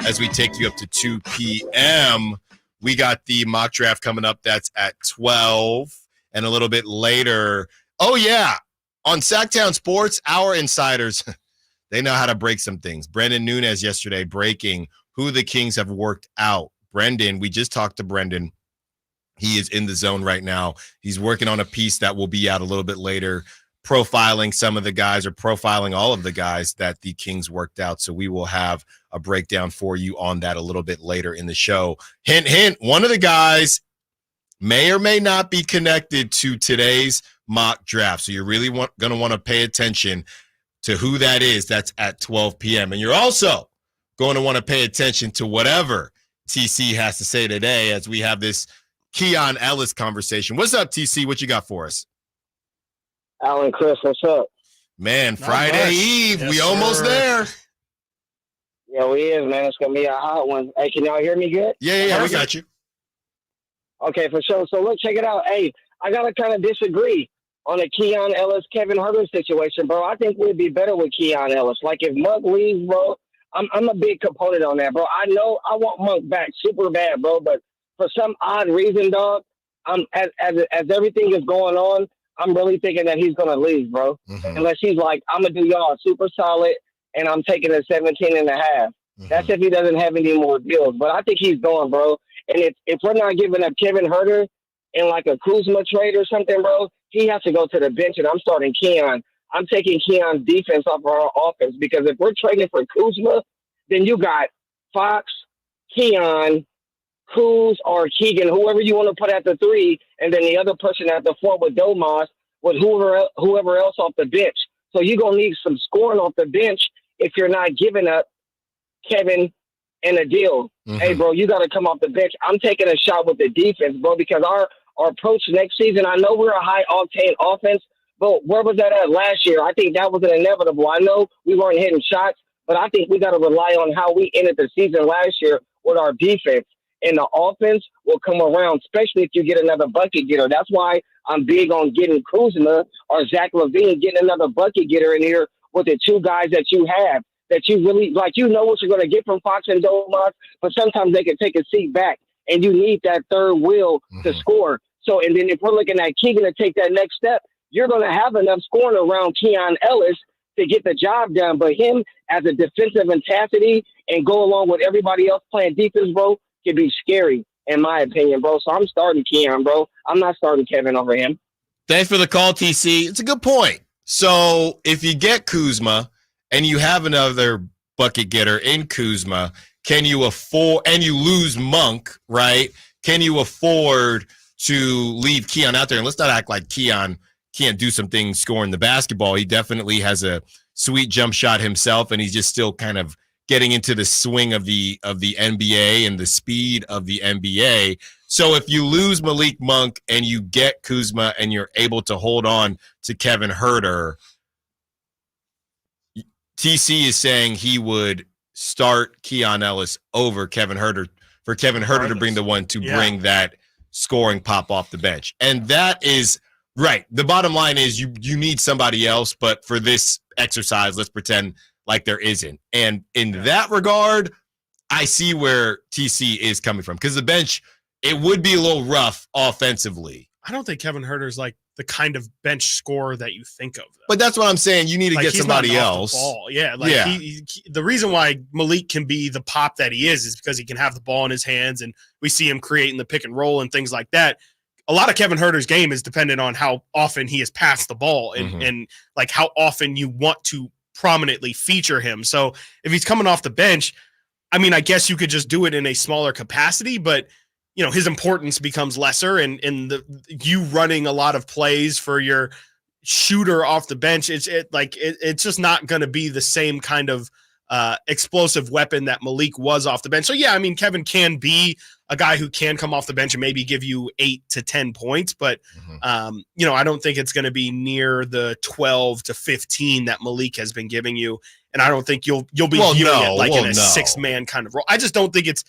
As we take you up to 2 p.m., we got the mock draft coming up. That's at 12. And a little bit later, oh, yeah, on Sactown Sports, our insiders, they know how to break some things. Brendan Nunez yesterday breaking who the Kings have worked out. Brendan, we just talked to Brendan. He is in the zone right now. He's working on a piece that will be out a little bit later, profiling some of the guys or profiling all of the guys that the Kings worked out. So we will have a breakdown for you on that a little bit later in the show. Hint, hint, one of the guys may or may not be connected to today's mock draft. So you're really going to want to pay attention. to who that is. That's at 12 p.m. And you're also going to want to pay attention to whatever TC has to say today as we have this Keon Ellis conversation. What's up, TC? What you got for us? Alan, Chris, what's up? Man, Friday Eve. Yes, we almost there. Yeah, we is, man. It's going to be a hot one. Hey, can y'all hear me good? Yeah, we got you. Okay, for sure. So, look, check it out. Hey, I got to kind of disagree on the Keon Ellis, Kevin Herter situation, bro. I think we'd be better with Keon Ellis. Like, if Monk leaves, bro, I'm a big component on that, bro. I know I want Monk back super bad, bro, but for some odd reason, dog, as everything is going on, I'm really thinking that he's going to leave, bro. Mm-hmm. Unless he's like, I'm going to do y'all super solid, and I'm taking a 17 and a half. Mm-hmm. That's if he doesn't have any more deals. But I think he's going, bro. And if we're not giving up Kevin Herter in like a Kuzma trade or something, bro, he has to go to the bench, and I'm starting Keon. I'm taking Keon's defense off our offense because if we're trading for Kuzma, then you got Fox, Keon, Kuz, or Keegan, whoever you want to put at the 3, and then the other person at the 4 with Domas, with whoever else off the bench. So you're going to need some scoring off the bench if you're not giving up Kevin and a deal. Mm-hmm. Hey, bro, you got to come off the bench. I'm taking a shot with the defense, bro, because our approach next season, I know we're a high-octane offense, but where was that at last year? I think that was an inevitable. I know we weren't hitting shots, but I think we got to rely on how we ended the season last year with our defense. And the offense will come around, especially if you get another bucket getter. That's why I'm big on getting Kuzma or Zach LaVine, getting another bucket getter in here with the 2 guys that you have, that you really, like, you know what you're going to get from Fox and Domas, but sometimes they can take a seat back, and you need that third wheel to score. So, and then if we're looking at Keegan to take that next step, you're going to have enough scoring around Keon Ellis to get the job done. But him as a defensive intensity and go along with everybody else playing defense, bro, could be scary, in my opinion, bro. So I'm starting Keon, bro. I'm not starting Kevin over him. Thanks for the call, TC. It's a good point. So if you get Kuzma and you have another bucket getter in Kuzma, can you afford, and you lose Monk, right? Can you afford to leave Keon out there? And let's not act like Keon can't do some things scoring the basketball. He definitely has a sweet jump shot himself, and he's just still kind of getting into the swing of the NBA and the speed of the NBA. So if you lose Malik Monk and you get Kuzma and you're able to hold on to Kevin Herter, TC is saying he would start Keon Ellis over Kevin Herter, for Kevin Herter to bring the one to bring that scoring pop off the bench. And that is right. The bottom line is you need somebody else, but for this exercise, let's pretend like there isn't. And in that regard, I see where TC is coming from, because the bench, it would be a little rough offensively. I don't think Kevin Herter's like the kind of bench scorer that you think of, though. But that's what I'm saying. You need to get somebody else. The reason why Malik can be the pop that he is because he can have the ball in his hands, and we see him creating the pick and roll and things like that. A lot of Kevin Herter's game is dependent on how often he has passed the ball and like how often you want to prominently feature him. So if he's coming off the bench, I mean, I guess you could just do it in a smaller capacity, but you know, his importance becomes lesser, and you running a lot of plays for your shooter off the bench, it's just not going to be the same kind of explosive weapon that Malik was off the bench. So yeah, I mean, Kevin can be a guy who can come off the bench and maybe give you 8 to 10 points, but you know, I don't think it's going to be near the 12 to 15 that Malik has been giving you, and I don't think you'll be viewing it like in a 6-man kind of role. I just don't think it's.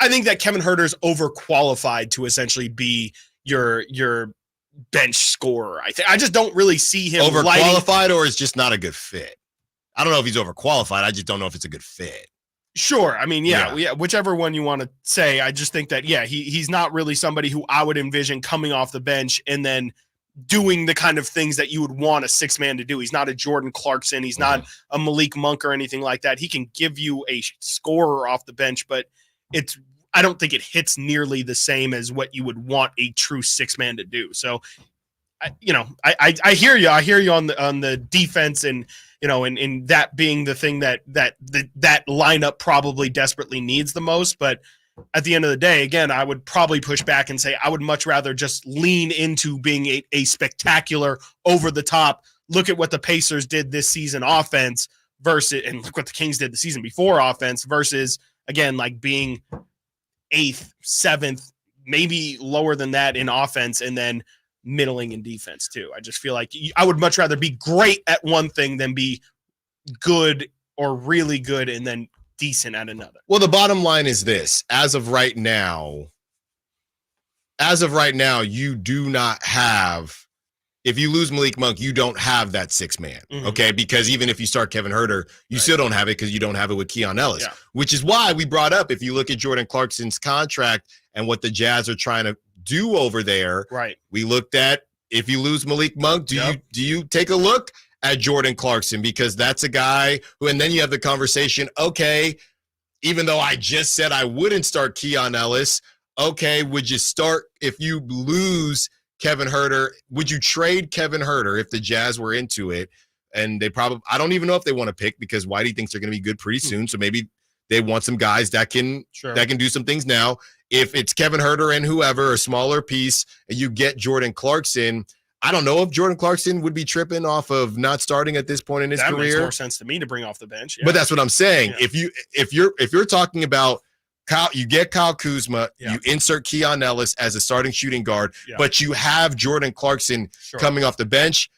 I think that Kevin Herter's overqualified to essentially be your bench scorer. I just don't really see him overqualified, or is just not a good fit. I don't know if he's overqualified. I just don't know if it's a good fit. Sure. I mean, yeah, whichever one you want to say. I just think that, he's not really somebody who I would envision coming off the bench and then doing the kind of things that you would want a 6-man to do. He's not a Jordan Clarkson. He's not a Malik Monk or anything like that. He can give you a scorer off the bench, but I don't think it hits nearly the same as what you would want a true 6-man to do. So, I hear you. I hear you on the defense, and and that being the thing that lineup probably desperately needs the most. But at the end of the day, again, I would probably push back and say I would much rather just lean into being a spectacular, over the top look at what the Pacers did this season offense versus, and look what the Kings did the season before offense versus, again, like being 8th, 7th, maybe lower than that in offense and then middling in defense too. I just feel like I would much rather be great at one thing than be good or really good and then decent at another. Well, the bottom line is this. As of right now, you do not have, if you lose Malik Monk, you don't have that 6-man, okay? Because even if you start Kevin Huerter, you still don't have it because you don't have it with Keon Ellis, which is why we brought up, if you look at Jordan Clarkson's contract and what the Jazz are trying to do over there, right? We looked at, if you lose Malik Monk, do you take a look at Jordan Clarkson? Because that's a guy who, and then you have the conversation, okay, even though I just said I wouldn't start Keon Ellis, okay, would you start if you lose Kevin Huerter? Would you trade Kevin Huerter if the Jazz were into it? And they probably, I don't even know if they want to pick because Whitey thinks they're going to be good pretty soon. So maybe they want some guys that can do some things now. If it's Kevin Huerter and whoever, a smaller piece, and you get Jordan Clarkson, I don't know if Jordan Clarkson would be tripping off of not starting at this point in his career. That makes more sense to me to bring off the bench. But that's what I'm saying. If you're talking about Kyle, you get Kyle Kuzma, you insert Keon Ellis as a starting shooting guard, but you have Jordan Clarkson coming off the bench,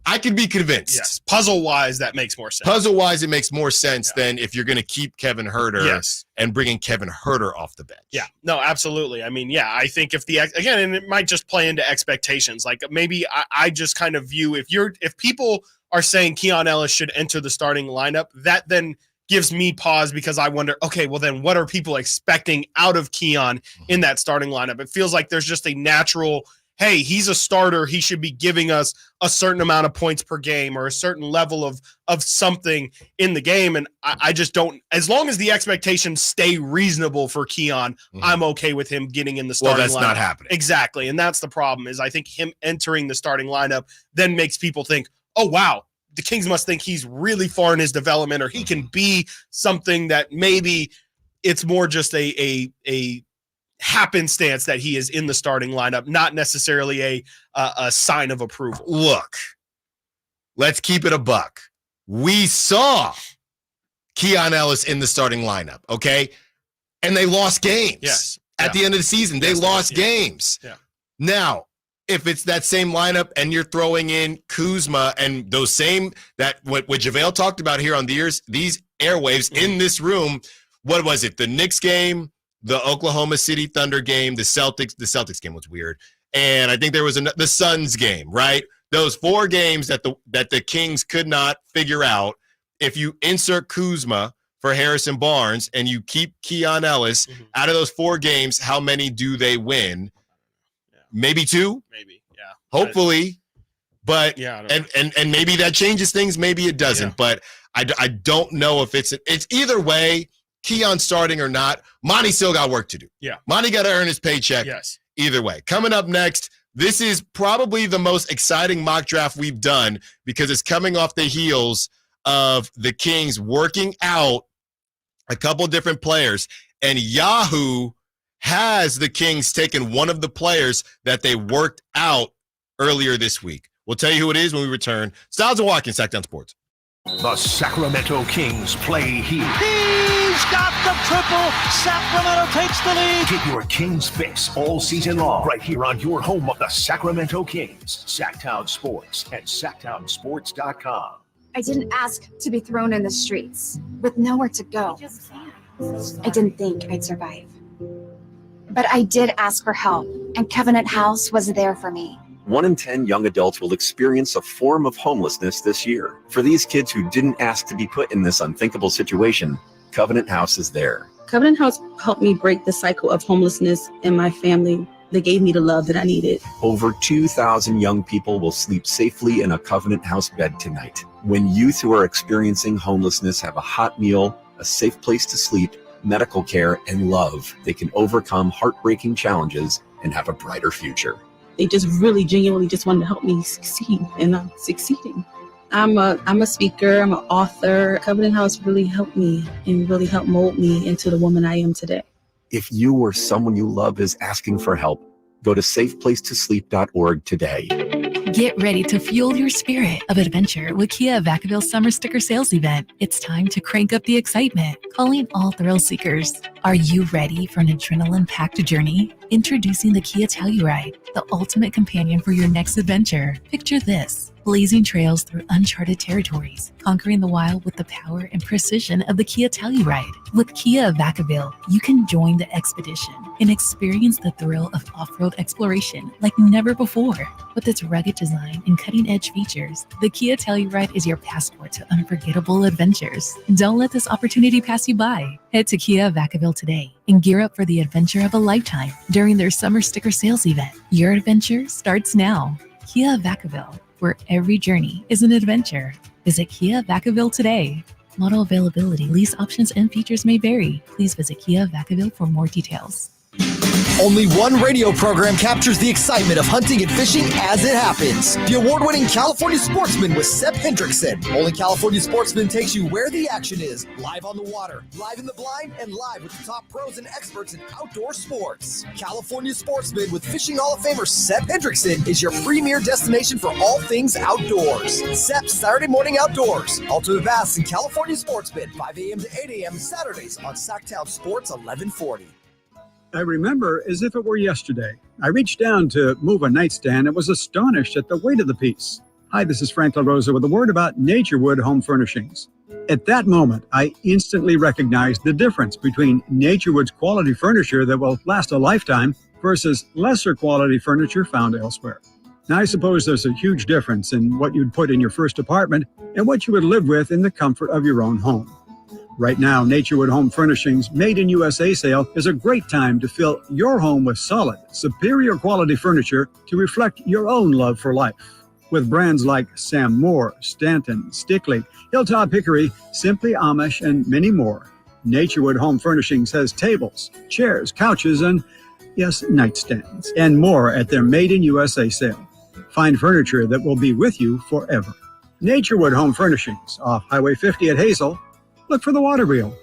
I could be convinced. Yes. Puzzle-wise, that makes more sense. Puzzle-wise, it makes more sense than if you're going to keep Kevin Huerter and bringing Kevin Huerter off the bench. Yeah, no, absolutely. I mean, I think if again, and it might just play into expectations. Like maybe I just kind of view if people are saying Keon Ellis should enter the starting lineup, that then gives me pause because I wonder, okay, well then what are people expecting out of Keon in that starting lineup? It feels like there's just a natural, hey, he's a starter. He should be giving us a certain amount of points per game or a certain level of something in the game. And I just don't, as long as the expectations stay reasonable for Keon, I'm okay with him getting in the starting lineup. Well, that's not happening. Exactly. And that's the problem is I think him entering the starting lineup then makes people think, oh, wow, the Kings must think he's really far in his development or he can be something that maybe it's more just a happenstance that he is in the starting lineup, not necessarily a sign of approval. Look, let's keep it a buck. We saw Keon Ellis in the starting lineup, okay? And they lost games. Yes. At the end of the season, they lost games. Yeah. Now, if it's that same lineup and you're throwing in Kuzma and those same, that what JaVale talked about here on these airwaves in this room, what was it? The Knicks game, the Oklahoma City Thunder game, the Celtics game was weird. And I think there was the Suns game, right? Those 4 games that the Kings could not figure out. If you insert Kuzma for Harrison Barnes and you keep Keon Ellis out of those 4 games, how many do they win? Maybe 2? Maybe, hopefully. But and maybe that changes things, maybe it doesn't. But I don't know if it's either way. Keon starting or not, Monty still got work to do. Yeah. Monty got to earn his paycheck. Yes. Either way. Coming up next, this is probably the most exciting mock draft we've done because it's coming off the heels of the Kings working out a couple different players. And Yahoo has the Kings taken one of the players that they worked out earlier this week. We'll tell you who it is when we return. Stiles and Watkins, Sactown Sports. The Sacramento Kings play here. He's got the triple. Sacramento takes the lead. Get your Kings fix all season long right here on your home of the Sacramento Kings, Sactown Sports and SactownSports.com. I didn't ask to be thrown in the streets with nowhere to go. I didn't think I'd survive. But I did ask for help, and Covenant House was there for me. 1 in 10 young adults will experience a form of homelessness this year. For these kids who didn't ask to be put in this unthinkable situation, Covenant House is there. Covenant House helped me break the cycle of homelessness in my family. They gave me the love that I needed. Over 2,000 young people will sleep safely in a Covenant House bed tonight. When youth who are experiencing homelessness have a hot meal, a safe place to sleep, medical care, and love, they can overcome heartbreaking challenges and have a brighter future. They just really genuinely just wanted to help me succeed, and I'm succeeding. I'm a speaker, I'm an author. Covenant House really helped me and really helped mold me into the woman I am today. If you or someone you love is asking for help, go to safeplacetosleep.org today. Get ready to fuel your spirit of adventure with Kia Vacaville Summer Sticker Sales Event. It's time to crank up the excitement, calling all thrill seekers. Are you ready for an adrenaline-packed journey? Introducing the Kia Telluride, the ultimate companion for your next adventure. Picture this: blazing trails through uncharted territories, conquering the wild with the power and precision of the Kia Telluride. With Kia Vacaville, you can join the expedition and experience the thrill of off-road exploration like never before. With its rugged design and cutting-edge features, the Kia Telluride is your passport to unforgettable adventures. Don't let this opportunity pass you by. Head to Kia Vacaville today and gear up for the adventure of a lifetime during their summer sticker sales event. Your adventure starts now. Kia Vacaville, where every journey is an adventure. Visit Kia Vacaville today. Model availability, lease options, and features may vary. Please visit Kia Vacaville for more details. Only one radio program captures the excitement of hunting and fishing as it happens. The award-winning California Sportsman with Sep Hendrickson. Only California Sportsman takes you where the action is. Live on the water, live in the blind, and live with the top pros and experts in outdoor sports. California Sportsman with Fishing Hall of Famer Sep Hendrickson is your premier destination for all things outdoors. Sep's Saturday Morning Outdoors. Ultimate Bass and California Sportsman, 5 a.m. to 8 a.m. Saturdays on Sactown Sports 1140. I remember as if it were yesterday. I reached down to move a nightstand and was astonished at the weight of the piece. Hi, this is Frank LaRosa with a word about Naturewood Home Furnishings. At that moment, I instantly recognized the difference between Naturewood's quality furniture that will last a lifetime versus lesser quality furniture found elsewhere. Now, I suppose there's a huge difference in what you'd put in your first apartment and what you would live with in the comfort of your own home. Right now, Naturewood Home Furnishings Made in USA sale is a great time to fill your home with solid, superior quality furniture to reflect your own love for life. With brands like Sam Moore, Stanton, Stickley, Hilltop Hickory, Simply Amish, and many more, Naturewood Home Furnishings has tables, chairs, couches, and, yes, nightstands, and more at their Made in USA sale. Find furniture that will be with you forever. Naturewood Home Furnishings, off Highway 50 at Hazel. Look for the water wheel.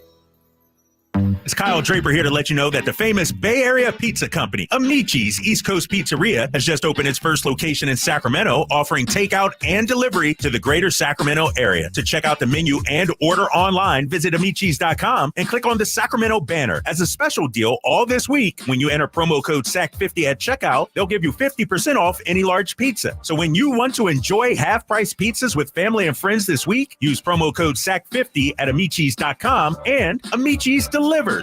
It's Kyle Draper here to let you know that the famous Bay Area pizza company, Amici's East Coast Pizzeria, has just opened its first location in Sacramento, offering takeout and delivery to the greater Sacramento area. To check out the menu and order online, visit amicis.com and click on the Sacramento banner. As a special deal, all this week, when you enter promo code SAC50 at checkout, they'll give you 50% off any large pizza. So when you want to enjoy half-price pizzas with family and friends this week, use promo code SAC50 at amicis.com and Amici's delivers.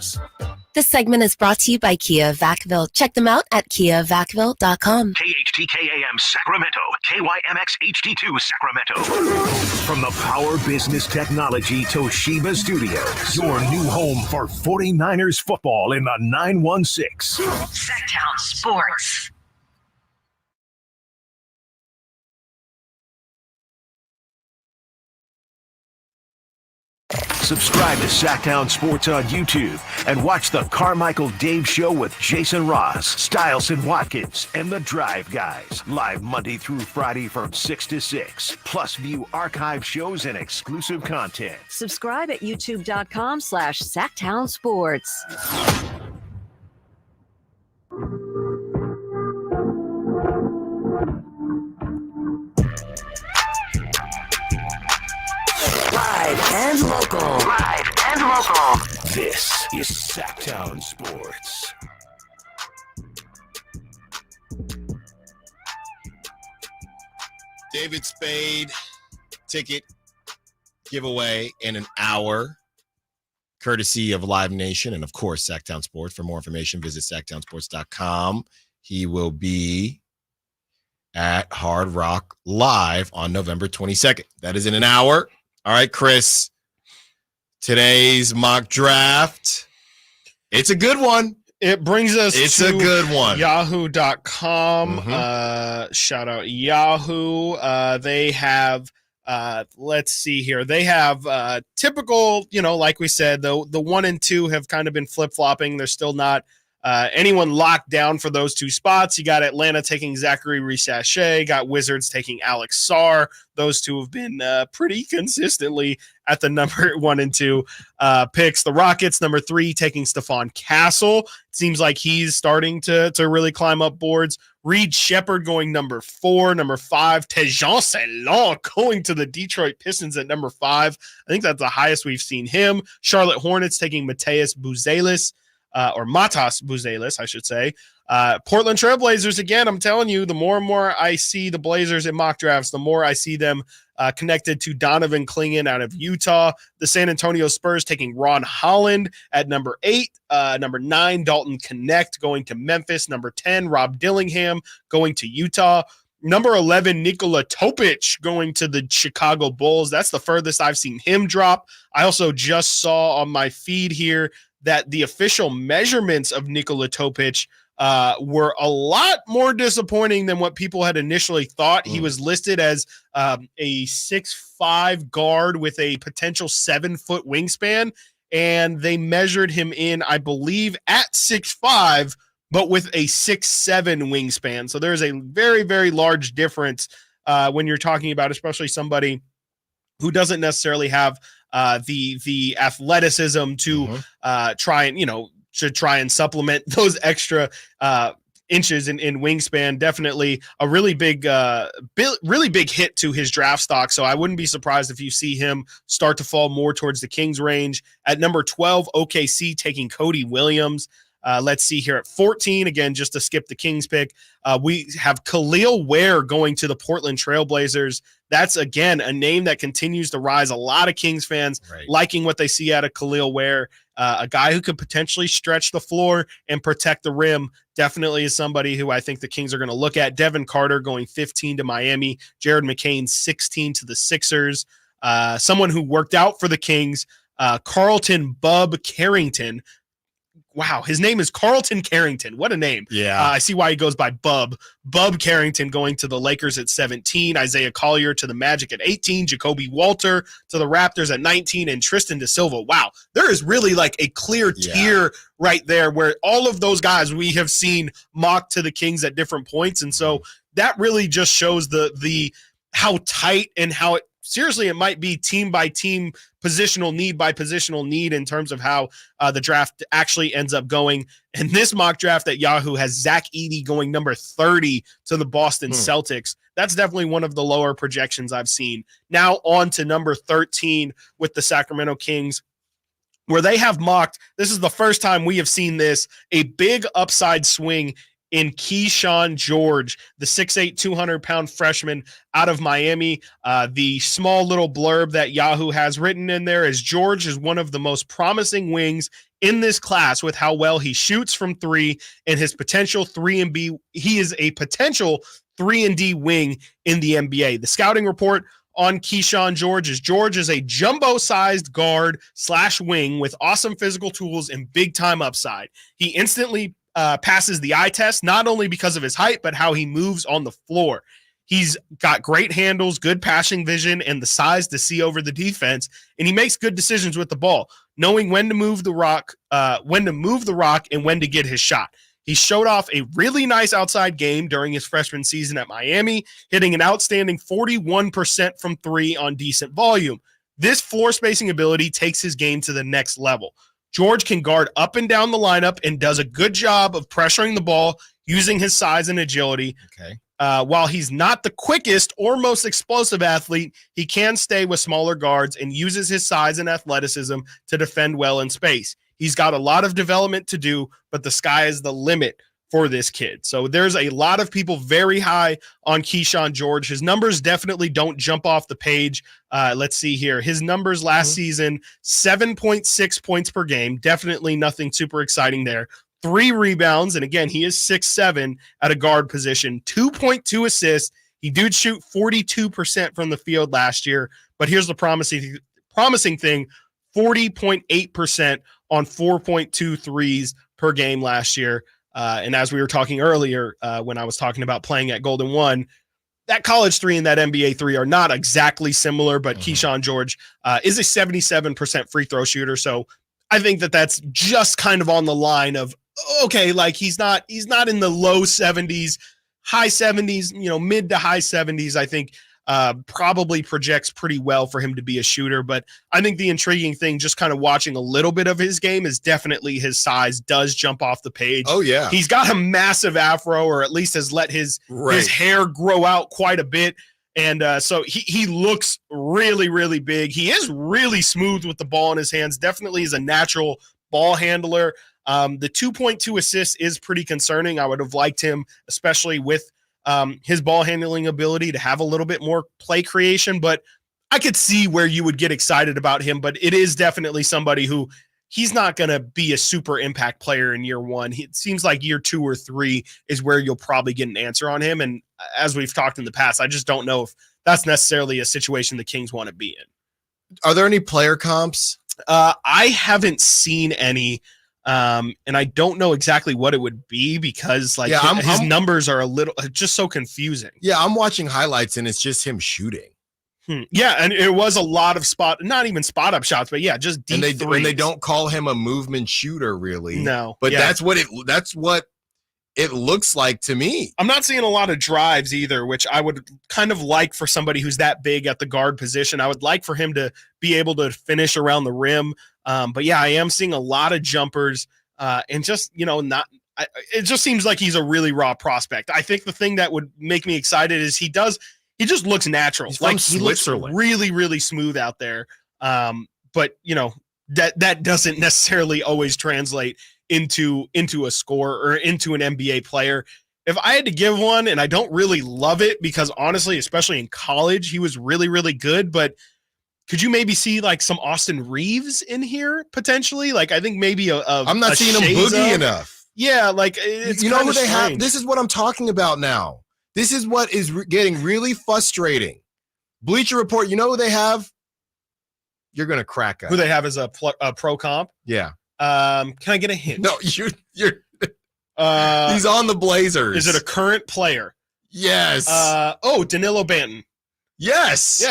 This segment is brought to you by Kia Vacaville. Check them out at KiaVacaville.com. KHTKAM Sacramento, KYMX HD2 Sacramento. From the Power Business Technology Toshiba Studios, your new home for 49ers football in the 916. Sactown Sports. Subscribe to Sactown Sports on YouTube and watch the Carmichael Dave Show with Jason Ross, Stiles and Watkins, and the Drive Guys. Live Monday through Friday from 6 to 6. Plus view archive shows and exclusive content. Subscribe at youtube.com/Sactown Sports. Live and local. Live and local. This is Sactown Sports. David Spade ticket giveaway in an hour, courtesy of Live Nation and, of course, Sactown Sports. For more information, visit SactownSports.com. He will be at Hard Rock Live on November 22nd. That is in an hour. All right, Chris, today's mock draft. It's a good one. It brings us to a good one. Yahoo.com. Shout out Yahoo. They have, let's see here. They have typical, like we said, the 1 and 2 have kind of been flip-flopping. They're still not anyone locked down for those two spots. You got Atlanta taking Zachary Reese-Sachet, got Wizards taking Alex Sarr. Those two have been pretty consistently at the number 1 and 2 picks. The Rockets, number 3, taking Stephon Castle. Seems like he's starting to really climb up boards. Reed Shepherd going number 4. Number 5, Tejan Salon going to the Detroit Pistons at number 5. I think that's the highest we've seen him. Charlotte Hornets taking Matas Buzelis. Or Matas Buzelis, I should say. Portland Trailblazers, again, I'm telling you, the more and more I see the Blazers in mock drafts, the more I see them connected to Donovan Clingan out of Utah. The San Antonio Spurs taking Ron Holland at number 8. Number 9, Dalton Connect going to Memphis. Number 10, Rob Dillingham going to Utah. Number 11, Nikola Topic going to the Chicago Bulls. That's the furthest I've seen him drop. I also just saw on my feed here that the official measurements of Nikola Topic were a lot more disappointing than what people had initially thought. He was listed as a 6'5" guard with a potential 7-foot wingspan, and they measured him in, I believe, at 6'5", but with a 6'7" wingspan. So there's a very, very large difference when you're talking about, especially somebody who doesn't necessarily have the athleticism to try and supplement those extra inches in wingspan. Definitely a really big hit to his draft stock. So I wouldn't be surprised if you see him start to fall more towards the Kings range. At number 12, OKC taking Cody Williams. Let's see here at 14, again, just to skip the Kings pick, we have Khalil Ware going to the Portland Trailblazers. That's, again, a name that continues to rise. A lot of Kings fans liking what they see out of Khalil Ware, a guy who could potentially stretch the floor and protect the rim. Definitely is somebody who I think the Kings are going to look at. Devin Carter going 15 to Miami. Jared McCain 16 to the Sixers. Someone who worked out for the Kings, Carlton Bub Carrington. Wow, his name is Carlton Carrington. What a name. Yeah. I see why he goes by Bub. Bub Carrington going to the Lakers at 17, Isaiah Collier to the Magic at 18, Jacoby Walter to the Raptors at 19, and Tristan da Silva. Wow, there is really like a clear tier right there where all of those guys we have seen mocked to the Kings at different points. And so that really just shows the how tight and how it might be team by team, positional need by positional need in terms of how the draft actually ends up going. And this mock draft at Yahoo has Zach Edey going number 30 to the Boston Celtics. That's definitely one of the lower projections I've seen. Now on to number 13 with the Sacramento Kings, where they have mocked, this is the first time we have seen this, a big upside swing in Keyshawn George, the 6'8", 200-pound freshman out of Miami. The small little blurb that Yahoo has written in there is George is one of the most promising wings in this class with how well he shoots from 3 and his potential 3-and-D. He is a potential 3-and-D wing in the NBA. The scouting report on Keyshawn George is a jumbo-sized guard / wing with awesome physical tools and big-time upside. He instantly passes the eye test, not only because of his height, but how he moves on the floor. He's got great handles, good passing vision, and the size to see over the defense, and he makes good decisions with the ball, knowing when to move the rock, and when to get his shot. He showed off a really nice outside game during his freshman season at Miami, hitting an outstanding 41% from 3 on decent volume. This floor spacing ability takes his game to the next level. George can guard up and down the lineup and does a good job of pressuring the ball using his size and agility. Okay. While he's not the quickest or most explosive athlete, he can stay with smaller guards and uses his size and athleticism to defend well in space. He's got a lot of development to do, but the sky is the limit for this kid. So there's a lot of people very high on Keyshawn George. His numbers definitely don't jump off the page. Let's see here. His numbers last season, 7.6 points per game. Definitely nothing super exciting there. 3 rebounds, and again, he is 6'7" at a guard position. 2.2 assists. He did shoot 42% from the field last year, but here's the promising thing, 40.8% on 4.2 threes per game last year. And as we were talking earlier, when I was talking about playing at Golden 1, that college 3 and that NBA 3 are not exactly similar, but Keyshawn George is a 77% free throw shooter. So I think that that's just kind of on the line of, okay, like he's not in the low 70s, high 70s, mid to high 70s. I think probably projects pretty well for him to be a shooter. But I think the intriguing thing, just kind of watching a little bit of his game, is definitely his size does jump off the page. Oh, yeah. He's got a massive afro, or at least has let his hair grow out quite a bit. And so he looks really, really big. He is really smooth with the ball in his hands. Definitely is a natural ball handler. The 2.2 assists is pretty concerning. I would have liked him, especially with his ball handling ability, to have a little bit more play creation. But I could see where you would get excited about him. But it is definitely somebody who he's not going to be a super impact player in year one. It seems like year 2 or 3 is where you'll probably get an answer on him. And as we've talked in the past, I just don't know if that's necessarily a situation the Kings want to be in. Are there any player comps? I haven't seen any. And I don't know exactly what it would be, because his numbers are just so confusing. Yeah, I'm watching highlights and it's just him shooting. Yeah, and it was a lot of not even spot up shots, but yeah, just deep threes. And they don't call him a movement shooter, really. No, but that's what it looks like to me. I'm not seeing a lot of drives either, which I would kind of like for somebody who's that big at the guard position. I would like for him to be able to finish around the rim. But yeah, I am seeing a lot of jumpers, and just, it just seems like he's a really raw prospect. I think the thing that would make me excited is he just looks natural. He's from Switzerland. He looks really, really smooth out there. But that doesn't necessarily always translate into a score or into an NBA player. If I had to give one, and I don't really love it, because honestly, especially in college, he was really, really good, but could you maybe see like some Austin Reeves in here potentially? Like, I think maybe I'm not seeing him boogie enough. Yeah, like it's who they have. This is what I'm talking about now. This is what is getting really frustrating. Bleacher Report, you know who they have? You're gonna crack up. Who they have is a pro comp. Yeah. Can I get a hint? No, you're. He's on the Blazers. Is it a current player? Yes. Danilo Banton. Yes.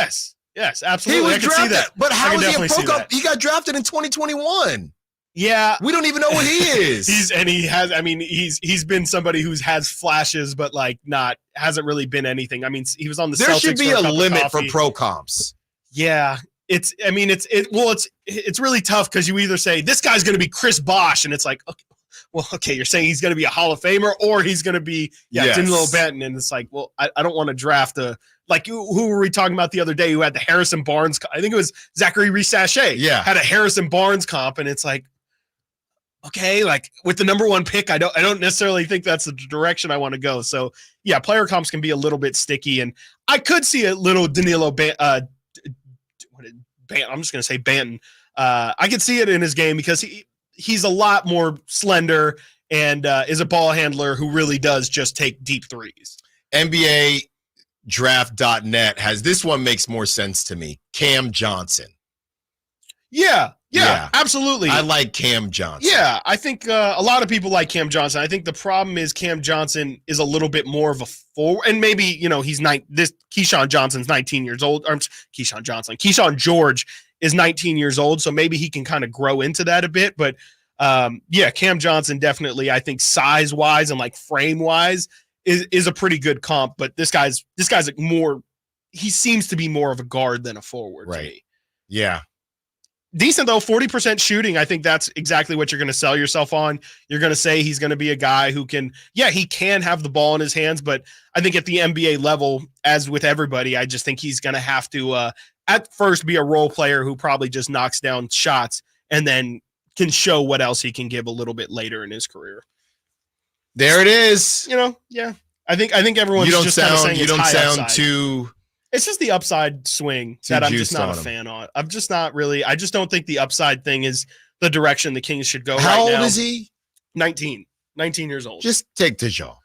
Yes, absolutely. He was I can drafted, see that. but how is he a pro comp? comp? He got drafted in 2021. Yeah, we don't even know what he is. He's been somebody who's has flashes, but hasn't really been anything. I mean, he was on the Celtics. There should be a limit for pro comps. Yeah, it's really tough, because you either say this guy's going to be Chris Bosh, and it's like, okay, you're saying he's going to be a Hall of Famer, or he's going to be Danilo Banton, and it's like, well, I don't want to draft who were we talking about the other day who had the Harrison Barnes? I think it was Zachary Reese-Sachet. Yeah, had a Harrison Barnes comp, and it's like, okay, like with the number 1 pick, I don't necessarily think that's the direction I want to go. So yeah, player comps can be a little bit sticky, and I could see a little Danilo I'm just going to say Banton. I could see it in his game, because he's a lot more slender and is a ball handler who really does just take deep threes. NBA Draft.net has this one, makes more sense to me. Cam Johnson. Yeah, absolutely. I like Cam Johnson. Yeah, I think a lot of people like Cam Johnson. I think the problem is Cam Johnson is a little bit more of a forward, and maybe Keyshawn Johnson's 19 years old. Keyshawn George is 19 years old, so maybe he can kind of grow into that a bit. But Cam Johnson definitely, I think, size wise and like frame wise is a pretty good comp. But this guy's more. He seems to be more of a guard than a forward. Right. To me. Yeah. Decent though, 40% shooting. I think that's exactly what you're going to sell yourself on. You're going to say he's going to be a guy who he can have the ball in his hands, but I think at the NBA level, as with everybody, I just think he's going to have to at first be a role player who probably just knocks down shots and then can show what else he can give a little bit later in his career. There it is. Yeah. I think everyone's just saying you don't sound too. It's just the upside swing that I'm just not a fan on. I'm just not really. I just don't think the upside thing is the direction the Kings should go. How old is he? 19 years old. Just take Tejon.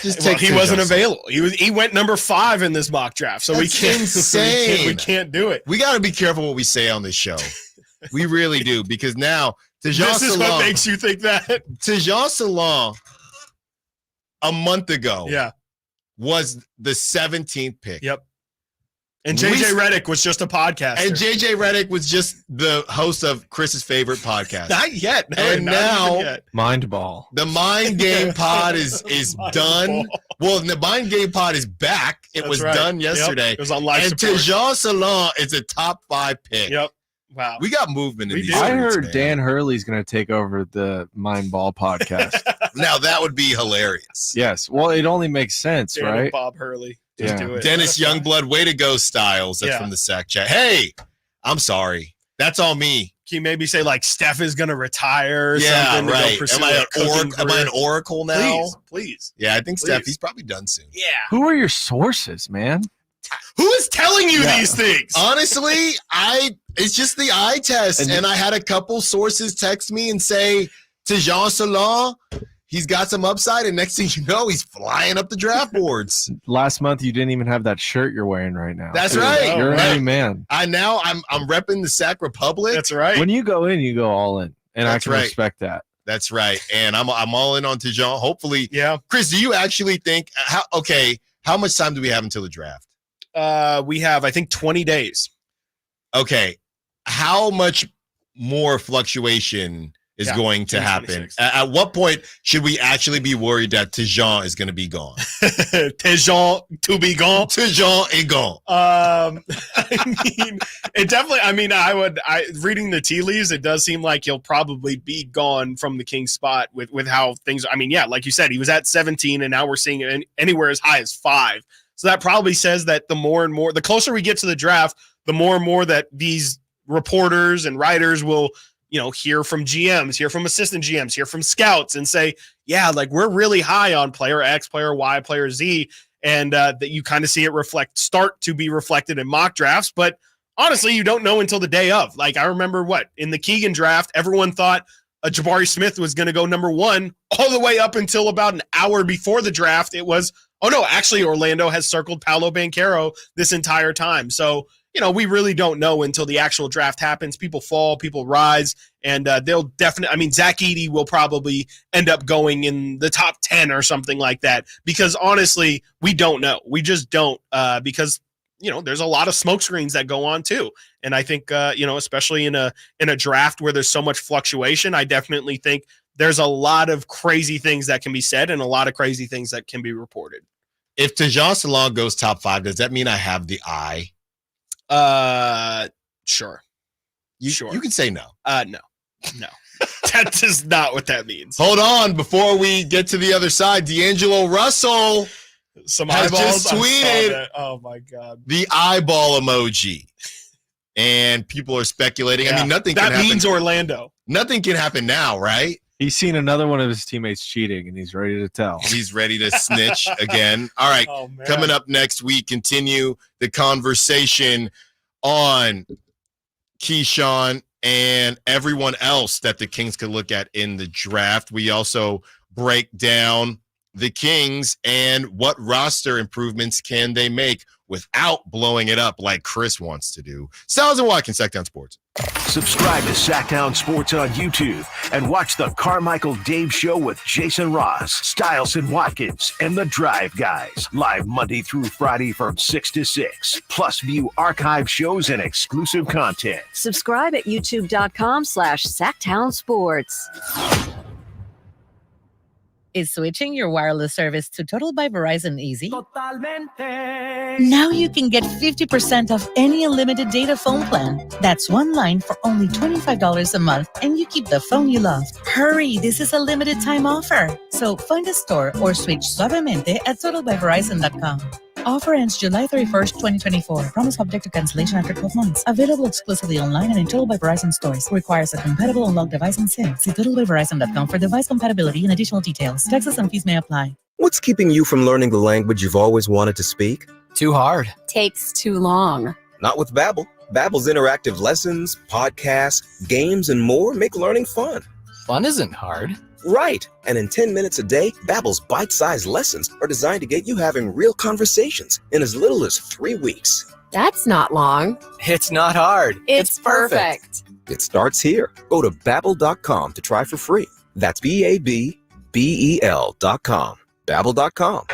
He wasn't available. He went number 5 in this mock draft, so That's insane. we can't do it. We got to be careful what we say on this show. We really do, because now Tejon this is Salon, what makes you think that Tejon Salon a month ago, yeah, was the 17th pick. Yep. And JJ Redick was just a podcaster. And JJ Redick was just the host of Chris's favorite podcast. Not yet. No, and now yet. Mind Ball. The Mind Game Pod is done. Well, the Mind Game Pod is back. It was done yesterday. It was on live and support. Tejan Salon is a top 5 pick. Yep. Wow. We got movement in these I streets, heard man. Dan Hurley's going to take over the Mind Ball podcast. Now that would be hilarious. Yes. Well, it only makes sense, Dan right? and Bob Hurley. Just do it. Dennis Youngblood, way to go, Stiles. That's from the Sac Chat. Hey, I'm sorry. That's all me. Can you maybe say like Steph is going to retire? Or Yeah, something right. To go Am I an oracle now? Please. Yeah, I think Steph, he's probably done soon. Yeah. Who are your sources, man? Who is telling you these things? Honestly, it's just the eye test. And I had a couple sources text me and say, Tejan Salon, he's got some upside, and next thing you know, he's flying up the draft boards. Last month, you didn't even have that shirt you're wearing right now. That's right. You're Right. a new man. I'm repping the Sac Republic. That's right. When you go in, you go all in, and That's I can right. respect that. That's right. And I'm all in on Tejan. Hopefully, yeah. Chris, do you actually think how much time do we have until the draft? We have, I think, 20 days. Okay. How much more fluctuation is going to happen? At what point should we actually be worried that Tejan is going to be gone? Tejan to be gone. Tejan est gone. I mean, it definitely. I mean, reading the tea leaves, it does seem like he'll probably be gone from the Kings spot with how things. I mean, yeah, like you said, he was at 17, and now we're seeing it anywhere as high as 5. So that probably says that the closer we get to the draft, the more and more that these reporters and writers will, hear from GMs, hear from assistant GMs, hear from scouts, and say, yeah, like we're really high on player X, player Y, player Z, and that you kind of see it start to be reflected in mock drafts. But honestly, you don't know until the day of. Like I remember in the Keegan draft, everyone thought Jabari Smith was going to go number 1 all the way up until about an hour before the draft. It was, oh no, actually Orlando has circled Paolo Banchero this entire time. So, we really don't know until the actual draft happens. People fall, people rise, and they'll definitely, I mean, Zach Edey will probably end up going in the top 10 or something like that, because honestly, we don't know. We just don't, because there's a lot of smoke screens that go on too. And I think, especially in a draft where there's so much fluctuation, I definitely think there's a lot of crazy things that can be said and a lot of crazy things that can be reported. If Tejan Salon goes top 5, does that mean I have the eye? Sure. You can say no. No. That is not what that means. Hold on. Before we get to the other side, D'Angelo Russell has eyeballs. just tweeted Oh my God. the eyeball emoji. And people are speculating. Yeah. I mean, nothing can that happen. means Orlando. Nothing can happen now, right? He's seen another one of his teammates cheating, and he's ready to tell. He's ready to snitch again. All right. Oh, man. Coming up next, we continue the conversation on Keyshawn and everyone else that the Kings could look at in the draft. We also break down the Kings and what roster improvements can they make without blowing it up like Chris wants to do. Stiles and Watkins, Sactown Sports. Subscribe to Sactown Sports on YouTube and watch the Carmichael Dave Show with Jason Ross, Stiles and Watkins, and the Drive Guys. Live Monday through Friday from 6 to 6. Plus view archive shows and exclusive content. Subscribe at youtube.com/Sactown Sports. Is switching your wireless service to Total by Verizon easy? Now you can get 50% off any unlimited data phone plan. That's one line for only $25 a month, and you keep the phone you love. Hurry, this is a limited time offer. So find a store or switch suavemente at totalbyverizon.com. Offer ends July 31st, 2024. Promise subject to cancellation after 12 months. Available exclusively online and in Total by Verizon stores. Requires a compatible unlocked device and SIM. See totalbyverizon.com for device compatibility and additional details. Taxes and fees may apply. What's keeping you from learning the language you've always wanted to speak? Too hard. Takes too long. Not with Babbel. Babbel's interactive lessons, podcasts, games, and more make learning fun. Fun isn't hard. Right. And in 10 minutes a day, Babbel's bite-sized lessons are designed to get you having real conversations in as little as 3 weeks. That's not long. It's not hard. It's perfect. It starts here. Go to Babbel.com to try for free. That's Babbel.com. Babbel.com.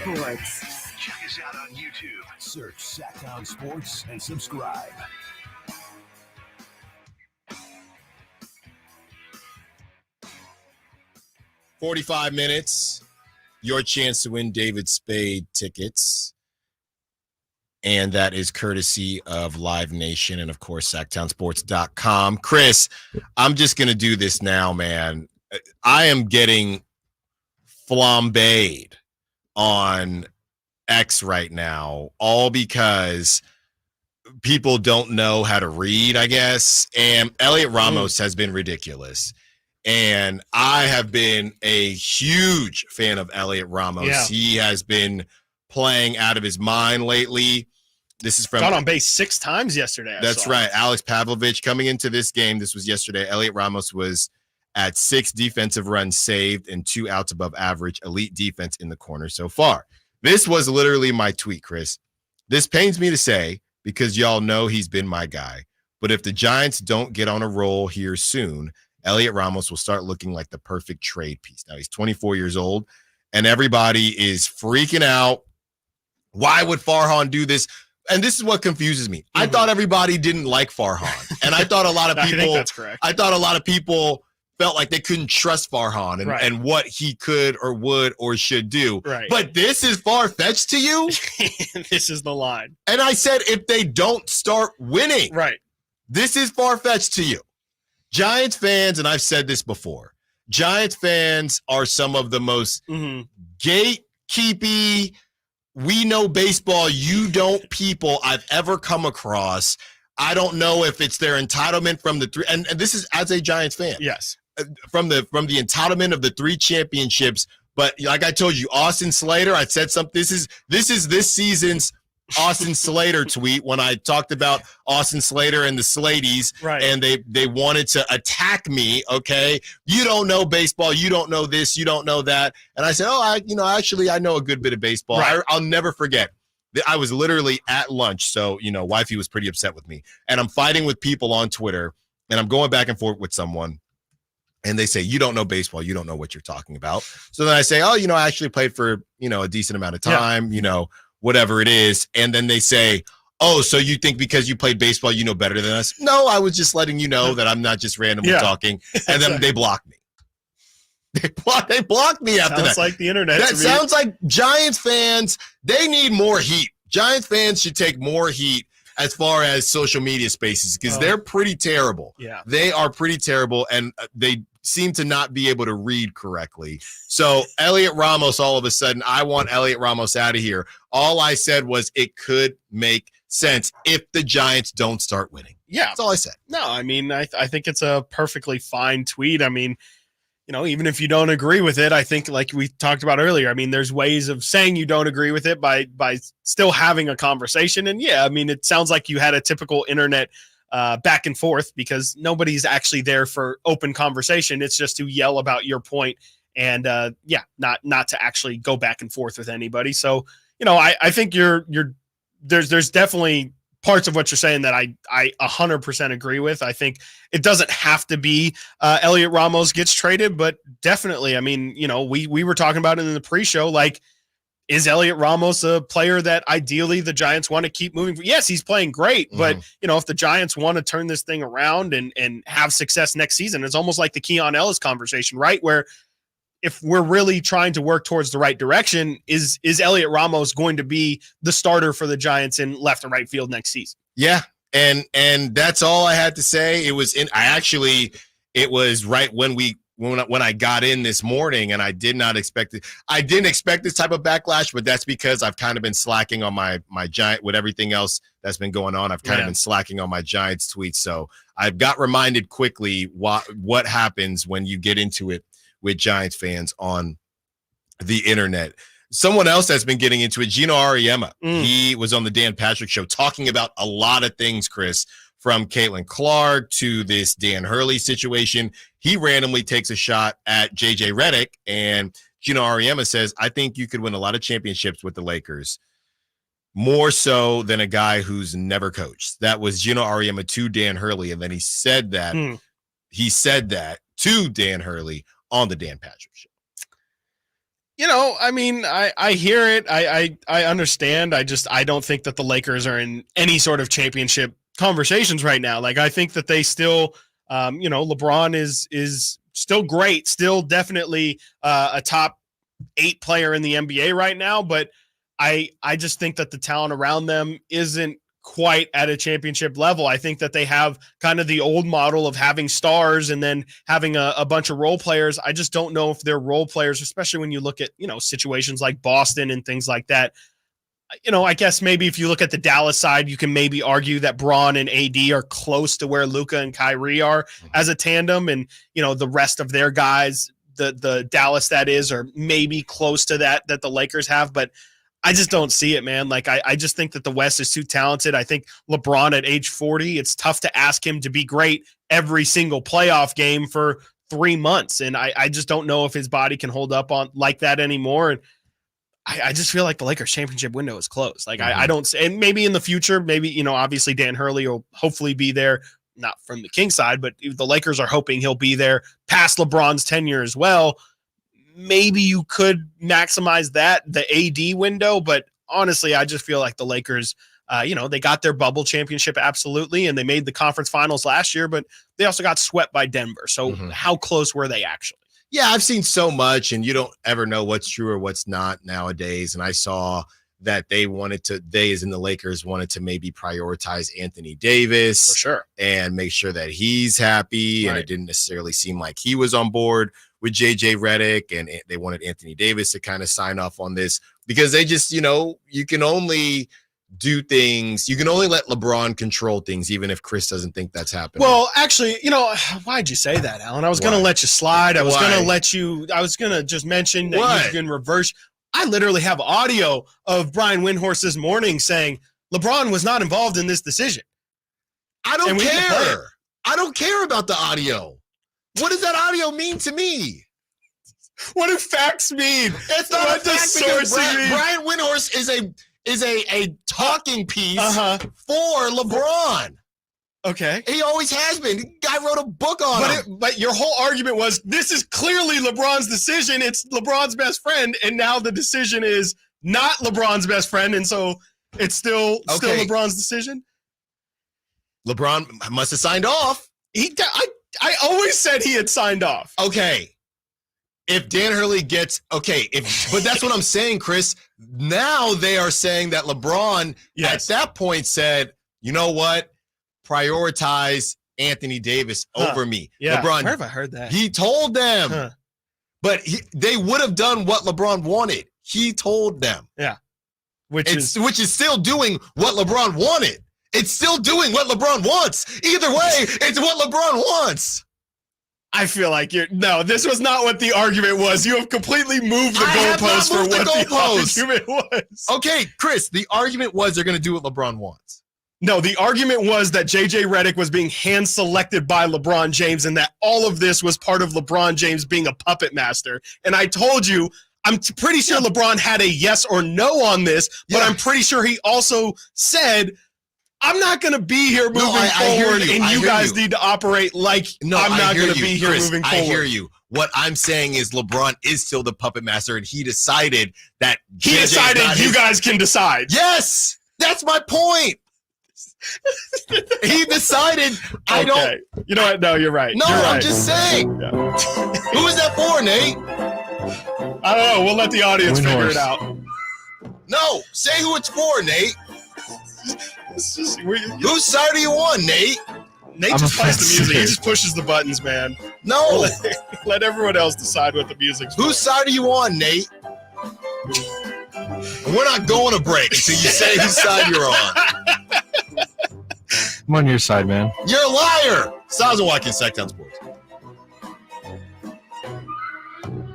Sports. Check us out on YouTube. Search Sactown Sports and subscribe. $45 minutes. Your chance to win David Spade tickets. And that is courtesy of Live Nation and, of course, SactownSports.com. Chris, I'm just going to do this now, man. I am getting flambéed on X right now, all because people don't know how to read, I guess. And Elliot Ramos has been ridiculous. And I have been a huge fan of Elliot Ramos. Yeah. He has been playing out of his mind lately. This is from got on base 6 times yesterday. That's right. Alex Pavlovich coming into this game. This was yesterday. Elliot Ramos was at 6 defensive runs saved and 2 outs above average. Elite defense in the corner so far. This was literally my tweet, Chris. This pains me to say because y'all know he's been my guy. But if the Giants don't get on a roll here soon, Elliot Ramos will start looking like the perfect trade piece. Now, he's 24 years old, and everybody is freaking out. Why would Farhan do this? And this is what confuses me. I thought everybody didn't like Farhan, and I thought a lot of people. I think that's correct. I thought a lot of people felt like they couldn't trust Farhan and what he could or would or should do. Right. But this is far-fetched to you? This is the line. And I said if they don't start winning. Right. This is far-fetched to you. Giants fans, and I've said this before, Giants fans are some of the most gatekeepy, we know baseball, you don't people I've ever come across. I don't know if it's their entitlement from the 3, and this is as a Giants fan. Yes. From the entitlement of the 3 championships. But like I told you, Austin Slater, I said something. This is this season's Austin Slater tweet when I talked about Austin Slater and the Slaties, and they wanted to attack me. Okay, you don't know baseball, you don't know this, you don't know that, and I said, actually, I know a good bit of baseball. I'll never forget. I was literally at lunch, so wifey was pretty upset with me, and I'm fighting with people on Twitter, and I'm going back and forth with someone. And they say, you don't know baseball. You don't know what you're talking about. So then I say, I actually played for, a decent amount of time, whatever it is. And then they say, oh, so you think because you played baseball, you know better than us? No, I was just letting you know that I'm not just randomly talking. And then they blocked me. They blocked me after that. Sounds like the internet. That sounds like Giants fans, they need more heat. Giants fans should take more heat as far as social media spaces, because they're pretty terrible. Yeah. They are pretty terrible, and they seem to not be able to read correctly. So Elliot Ramos, all of a sudden, I want Elliot Ramos out of here. All I said was it could make sense if the Giants don't start winning. Yeah. That's all I said. No, I mean, I think it's a perfectly fine tweet. I mean, even if you don't agree with it, I think like we talked about earlier, I mean, there's ways of saying you don't agree with it by still having a conversation. And yeah, I mean, it sounds like you had a typical internet back and forth, because nobody's actually there for open conversation. It's just to yell about your point and not to actually go back and forth with anybody. So, I think there's definitely parts of what you're saying that I 100% agree with. I think it doesn't have to be Elliot Ramos gets traded, but definitely, I mean, we were talking about it in the pre-show, like, is Elliot Ramos a player that ideally the Giants want to keep moving? Yes, he's playing great, but if the Giants want to turn this thing around and have success next season, it's almost like the Keon Ellis conversation, right? Where if we're really trying to work towards the right direction, is Elliot Ramos going to be the starter for the Giants in left and right field next season? Yeah. And that's all I had to say. It was right when I got in this morning, and I did not expect it. I didn't expect this type of backlash, but that's because I've kind of been slacking on my Giant with everything else that's been going on. I've kind of been slacking on my Giants tweets. So I've got reminded quickly what happens when you get into it with Giants fans on the internet. Someone else that's been getting into it, Gino Auriemma. He was on the Dan Patrick Show talking about a lot of things, Chris, from Caitlin Clark to this Dan Hurley situation. He randomly takes a shot at JJ Redick, and Gino Auriemma says, I think you could win a lot of championships with the Lakers, more so than a guy who's never coached. That was Gino Auriemma to Dan Hurley, and then he said that to Dan Hurley on the Dan Patrick Show. I mean, I hear it. I understand. I don't think that the Lakers are in any sort of championship conversations right now. Like, I think that they still, LeBron is still great, still definitely a top 8 player in the NBA right now. But I just think that the talent around them isn't quite at a championship level. I think that they have kind of the old model of having stars and then having a bunch of role players. I just don't know if they're role players, especially when you look at, situations like Boston and things like that. I guess maybe if you look at the Dallas side, you can maybe argue that Braun and AD are close to where Luka and Kyrie are as a tandem. And, the rest of their guys, the Dallas that is, are maybe close to that the Lakers have. But I just don't see it, man. Like, I just think that the West is too talented. I think LeBron at age 40, it's tough to ask him to be great every single playoff game for 3 months. And I just don't know if his body can hold up on like that anymore. And I just feel like the Lakers championship window is closed. Like, I don't – and maybe in the future, maybe, obviously Dan Hurley will hopefully be there, not from the Kings side, but the Lakers are hoping he'll be there past LeBron's tenure as well. Maybe you could maximize the AD window, but honestly, I just feel like the Lakers, they got their bubble championship, absolutely, and they made the conference finals last year, but they also got swept by Denver. So how close were they actually? Yeah, I've seen so much, and you don't ever know what's true or what's not nowadays. And I saw that they as in the Lakers wanted to maybe prioritize Anthony Davis for sure and make sure that he's happy. Right. And it didn't necessarily seem like he was on board with JJ Redick, and they wanted Anthony Davis to kind of sign off on this because they just, you can only do things. You can only let LeBron control things, even if Chris doesn't think that's happening. Well, actually, why'd you say that, Alan? I was going to let you slide. I was going to just mention that you can reverse. I literally have audio of Brian Windhorst this morning saying LeBron was not involved in this decision. I don't care. I don't care about the audio. What does that audio mean to me? What do facts mean? It's not a fact because Brian Windhorst is a talking piece for LeBron. Okay. He always has been. The guy wrote a book on him. But your whole argument was this is clearly LeBron's decision. It's LeBron's best friend, and now the decision is not LeBron's best friend, and so it's still LeBron's decision? LeBron must have signed off. I always said he had signed off. Okay. If Dan Hurley gets but that's what I'm saying, Chris. Now they are saying that LeBron at that point said, you know what? Prioritize Anthony Davis over me. Yeah. LeBron, where have I heard that? He told them. But they would have done what LeBron wanted. He told them. Yeah. Which is still doing what LeBron wanted. It's still doing what LeBron wants. Either way, it's what LeBron wants. I feel like this was not what the argument was. You have completely moved the goalpost for what the argument was. Okay, Chris, the argument was they're going to do what LeBron wants. No, the argument was that JJ Redick was being hand-selected by LeBron James and that all of this was part of LeBron James being a puppet master. And I told you, I'm pretty sure LeBron had a yes or no on this, but I'm pretty sure he also said, I'm not going to be here moving forward, and you guys need to operate like I'm not going to be here moving forward. I hear you. What I'm saying is LeBron is still the puppet master, and he decided that you guys can decide. Yes, that's my point. He decided I don't. You know what? No, you're right. No, I'm just saying. Yeah. Who is that for, Nate? I don't know. We'll let the audience figure it out. No, say who it's for, Nate. Whose side are you on, Nate? Nate just plays the music. He just pushes the buttons, man. No. Let everyone else decide what the music's for. Whose side are you on, Nate? We're not going to break until you say whose side you're on. I'm on your side, man. You're a liar. Stiles and Watkins, Sactown Sports.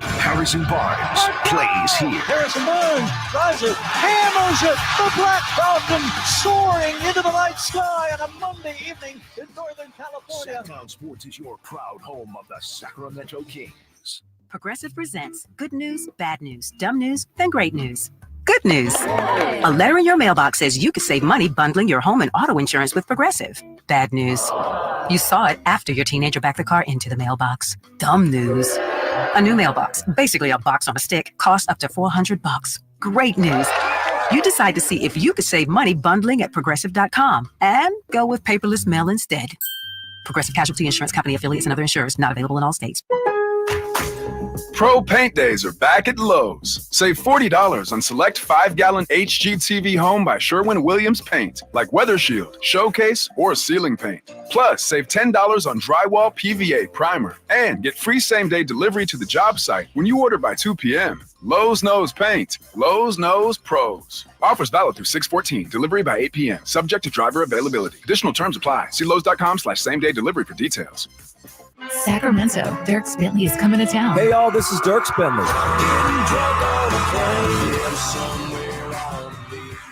Harrison Barnes plays here. Harrison Barnes drives it, hammers it. The Black Falcon soaring into the night sky on a Monday evening in Northern California. Sactown Sports is your proud home of the Sacramento Kings. Progressive presents good news, bad news, dumb news, then great news. Good news. A letter in your mailbox says you could save money bundling your home and auto insurance with Progressive. Bad news. You saw it after your teenager backed the car into the mailbox. Dumb news. A new mailbox, basically a box on a stick, costs up to $400. Great news. You decide to see if you could save money bundling at Progressive.com and go with paperless mail instead. Progressive Casualty Insurance Company affiliates and other insurers not available in all states. Pro Paint Days are back at Lowe's. Save $40 on select 5-gallon HGTV Home by Sherwin-Williams paint, like Weather Shield, Showcase, or ceiling paint. Plus, save $10 on drywall PVA primer and get free same-day delivery to the job site when you order by 2 p.m. Lowe's knows paint. Lowe's knows pros. Offers valid through 6/14. Delivery by 8 p.m. Subject to driver availability. Additional terms apply. See Lowe's.com/same-day delivery for details. Sacramento, Dirk Bentley is coming to town. Hey y'all, this is Dirk Bentley.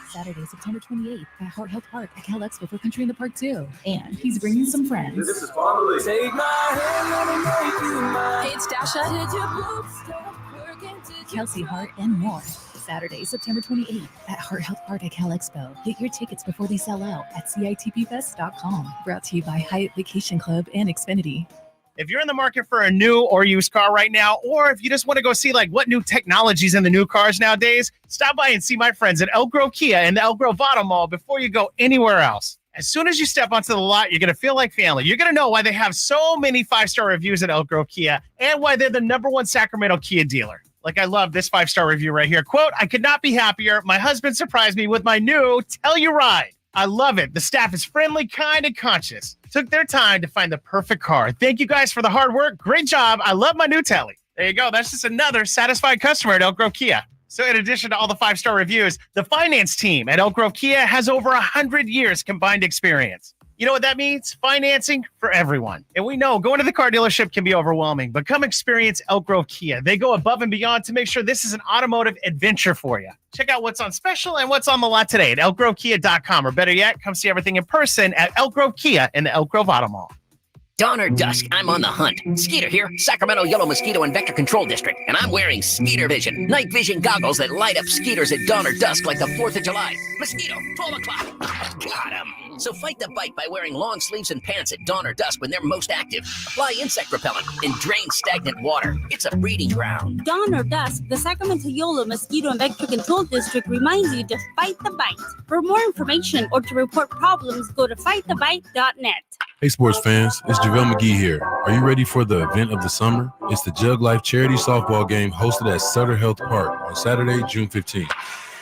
Saturday, September 28th at Heart Health Park at Cal Expo for Country in the Park 2. And he's bringing some friends. This is Fondly. Take my hand, let me make you mine. It's Dasha, Kelsey Hart, and more. Saturday, September 28th at Heart Health Park at Cal Expo. Get your tickets before they sell out at CITPFest.com. Brought to you by Hyatt Vacation Club and Xfinity. If you're in the market for a new or used car right now, or if you just want to go see like what new technologies in the new cars nowadays, stop by and see my friends at Elk Grove Kia in the Elk Grove Auto Mall before you go anywhere else. As soon as you step onto the lot, you're going to feel like family. You're going to know why they have so many 5-star reviews at Elk Grove Kia and why they're the #1 Sacramento Kia dealer. Like, I love this 5-star review right here. Quote, I could not be happier. My husband surprised me with my new Telluride. I love it. The staff is friendly, kind, and conscious. Took their time to find the perfect car. Thank you guys for the hard work. Great job. I love my new Telly. There you go. That's just another satisfied customer at Elk Grove Kia. So in addition to all the 5-star reviews, the finance team at Elk Grove Kia has over 100 years combined experience. You know what that means? Financing for everyone. And we know going to the car dealership can be overwhelming, but come experience Elk Grove Kia. They go above and beyond to make sure this is an automotive adventure for you. Check out what's on special and what's on the lot today at elkgrovekia.com, or better yet, come see everything in person at Elk Grove Kia in the Elk Grove Auto Mall. Dawn or dusk, I'm on the hunt. Skeeter here, Sacramento Yellow Mosquito and Vector Control District, and I'm wearing Skeeter Vision, night vision goggles that light up skeeters at dawn or dusk like the 4th of July. Mosquito, 12 o'clock. Got him. So fight the bite by wearing long sleeves and pants at dawn or dusk when they're most active. Apply insect repellent and drain stagnant water. It's a breeding ground. Dawn or dusk, the Sacramento Yellow Mosquito and Vector Control District reminds you to fight the bite. For more information or to report problems, go to fightthebite.net. Hey sports fans, it's JaVale McGee here. Are you ready for the event of the summer? It's the Jug Life Charity Softball Game hosted at Sutter Health Park on Saturday, June 15th.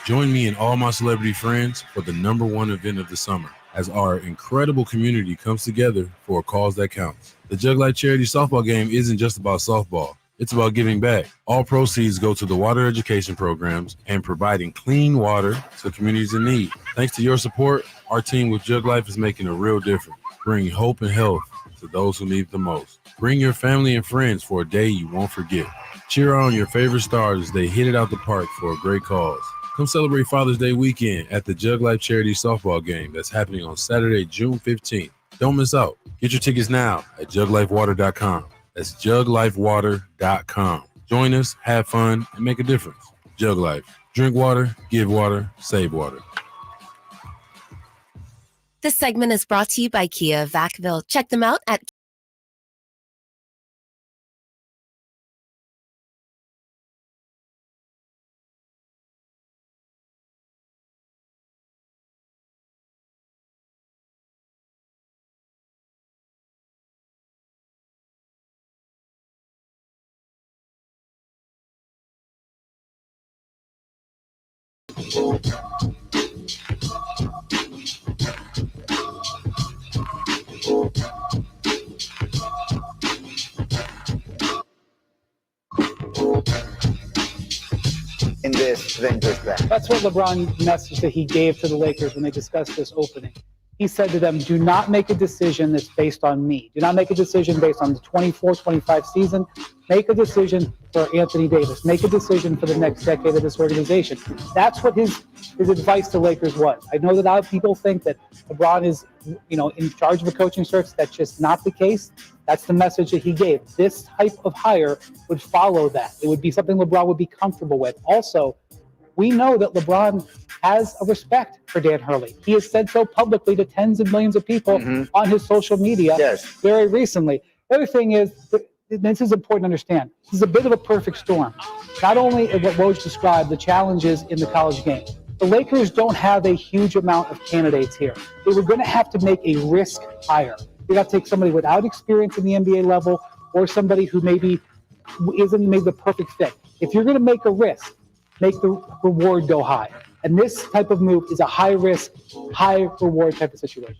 Join me and all my celebrity friends for the #1 event of the summer as our incredible community comes together for a cause that counts. The Jug Life Charity Softball Game isn't just about softball. It's about giving back. All proceeds go to the water education programs and providing clean water to communities in need. Thanks to your support, our team with Jug Life is making a real difference, bringing hope and health to those who need it the most. Bring your family and friends for a day you won't forget. Cheer on your favorite stars as they hit it out the park for a great cause. Come celebrate Father's Day weekend at the Jug Life Charity Softball Game that's happening on Saturday, June 15th. Don't miss out. Get your tickets now at juglifewater.com. That's juglifewater.com. Join us, have fun, and make a difference. Jug Life. Drink water, give water, save water. This segment is brought to you by Kia of Vacaville. Check them out at in this than just that. That's what LeBron message that he gave to the Lakers when they discussed this opening. He said to them, do not make a decision that's based on me. Do not make a decision based on the 24-25 season. Make a decision for Anthony Davis. Make a decision for the next decade of this organization. That's what his advice to Lakers was. I know that a lot of people think that LeBron is, in charge of a coaching search. That's just not the case. That's the message that he gave. This type of hire would follow that. It would be something LeBron would be comfortable with. Also, we know that LeBron has a respect for Dan Hurley. He has said so publicly to tens of millions of people on his social media very recently. The other thing is, this is important to understand. This is a bit of a perfect storm. Not only in what Woj described, the challenges in the college game. The Lakers don't have a huge amount of candidates here. They were going to have to make a risk hire. They got to take somebody without experience in the NBA level or somebody who maybe isn't maybe the perfect fit. If you're going to make a risk, make the reward go high. And this type of move is a high risk, high reward type of situation.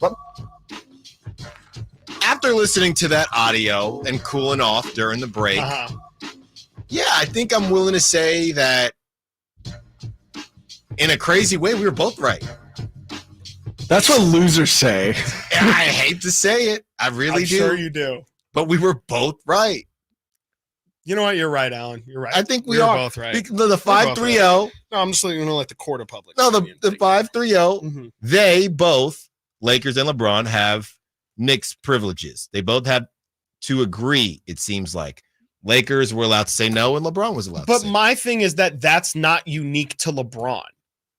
After listening to that audio and cooling off during the break, yeah, I think I'm willing to say that in a crazy way, we were both right. That's what losers say. I hate to say it. I really do. Sure you do. But we were both right. You know what? You're right, Alan. You're right. I think we are both right. The 5-3-0. No, I'm just going to let the court of public. No, the 5-3-0. They both, Lakers and LeBron, have mixed privileges. They both have to agree, it seems like. Lakers were allowed to say no, and LeBron was allowed to say no. But my thing is that that's not unique to LeBron.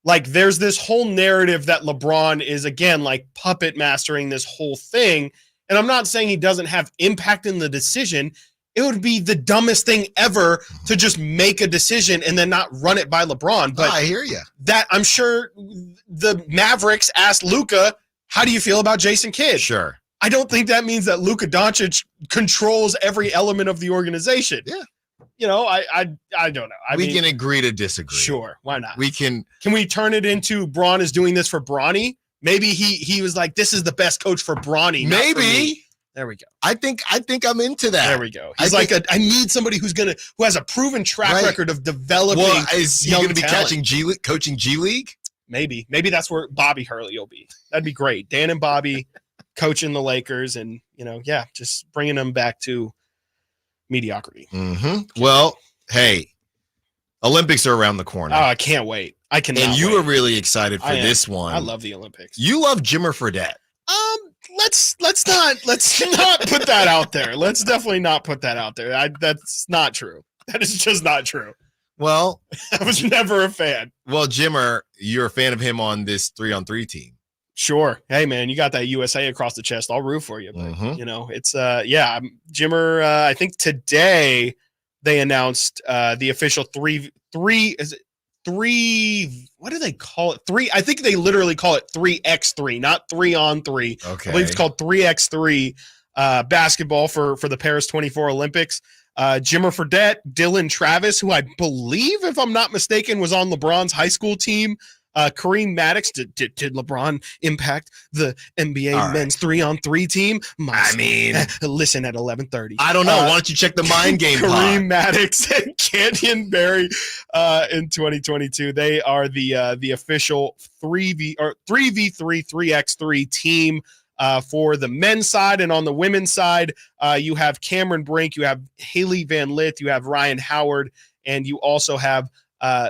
Like, there's this whole narrative that LeBron is, again, like puppet mastering this whole thing. And I'm not saying he doesn't have impact in the decision. It would be the dumbest thing ever to just make a decision and then not run it by LeBron. But I hear you. That I'm sure the Mavericks asked Luka, how do you feel about Jason Kidd? Sure. I don't think that means that Luka Doncic controls every element of the organization. Yeah. You know, I don't know. We can agree to disagree. Sure. Why not? Can we turn it into Braun is doing this for Bronny? Maybe he was like, this is the best coach for Bronny. Maybe. There we go. I think I'm into that. There we go. He's I need somebody who has a proven track record of developing. Well, is he going to be coaching G League? Maybe that's where Bobby Hurley will be. That'd be great. Dan and Bobby coaching the Lakers, and just bringing them back to mediocrity. Mm-hmm. Well, hey, Olympics are around the corner. Oh, I can't wait. I cannot. And you wait. are really excited for this one. I love the Olympics. You love Jimmer Fredette. Let's not put that out there. Let's definitely not put that out there. That's not true. That is just not true. Well, I was never a fan. Well, Jimmer, you're a fan of him on this 3-on-3 team. Sure. Hey, man, you got that USA across the chest. I'll root for you. But, it's, Jimmer, I think today they announced the official three, what do they call it? I think they literally call it 3x3, not 3-on-3. Okay. I believe it's called 3x3 basketball for the Paris 24 Olympics. Jimmer Fredette, Dylan Travis, who I believe, if I'm not mistaken, was on LeBron's high school team. Kareem Maddox, did LeBron impact the NBA men's 3-on-3 team? Listen at 11:30. I don't know. Why don't you check the mind game? Kareem Maddox and Canyon Berry in 2022. They are the official 3v3 3x3 team for the men's side, and on the women's side, you have Cameron Brink, you have Haley Van Lith, you have Ryan Howard, and you also have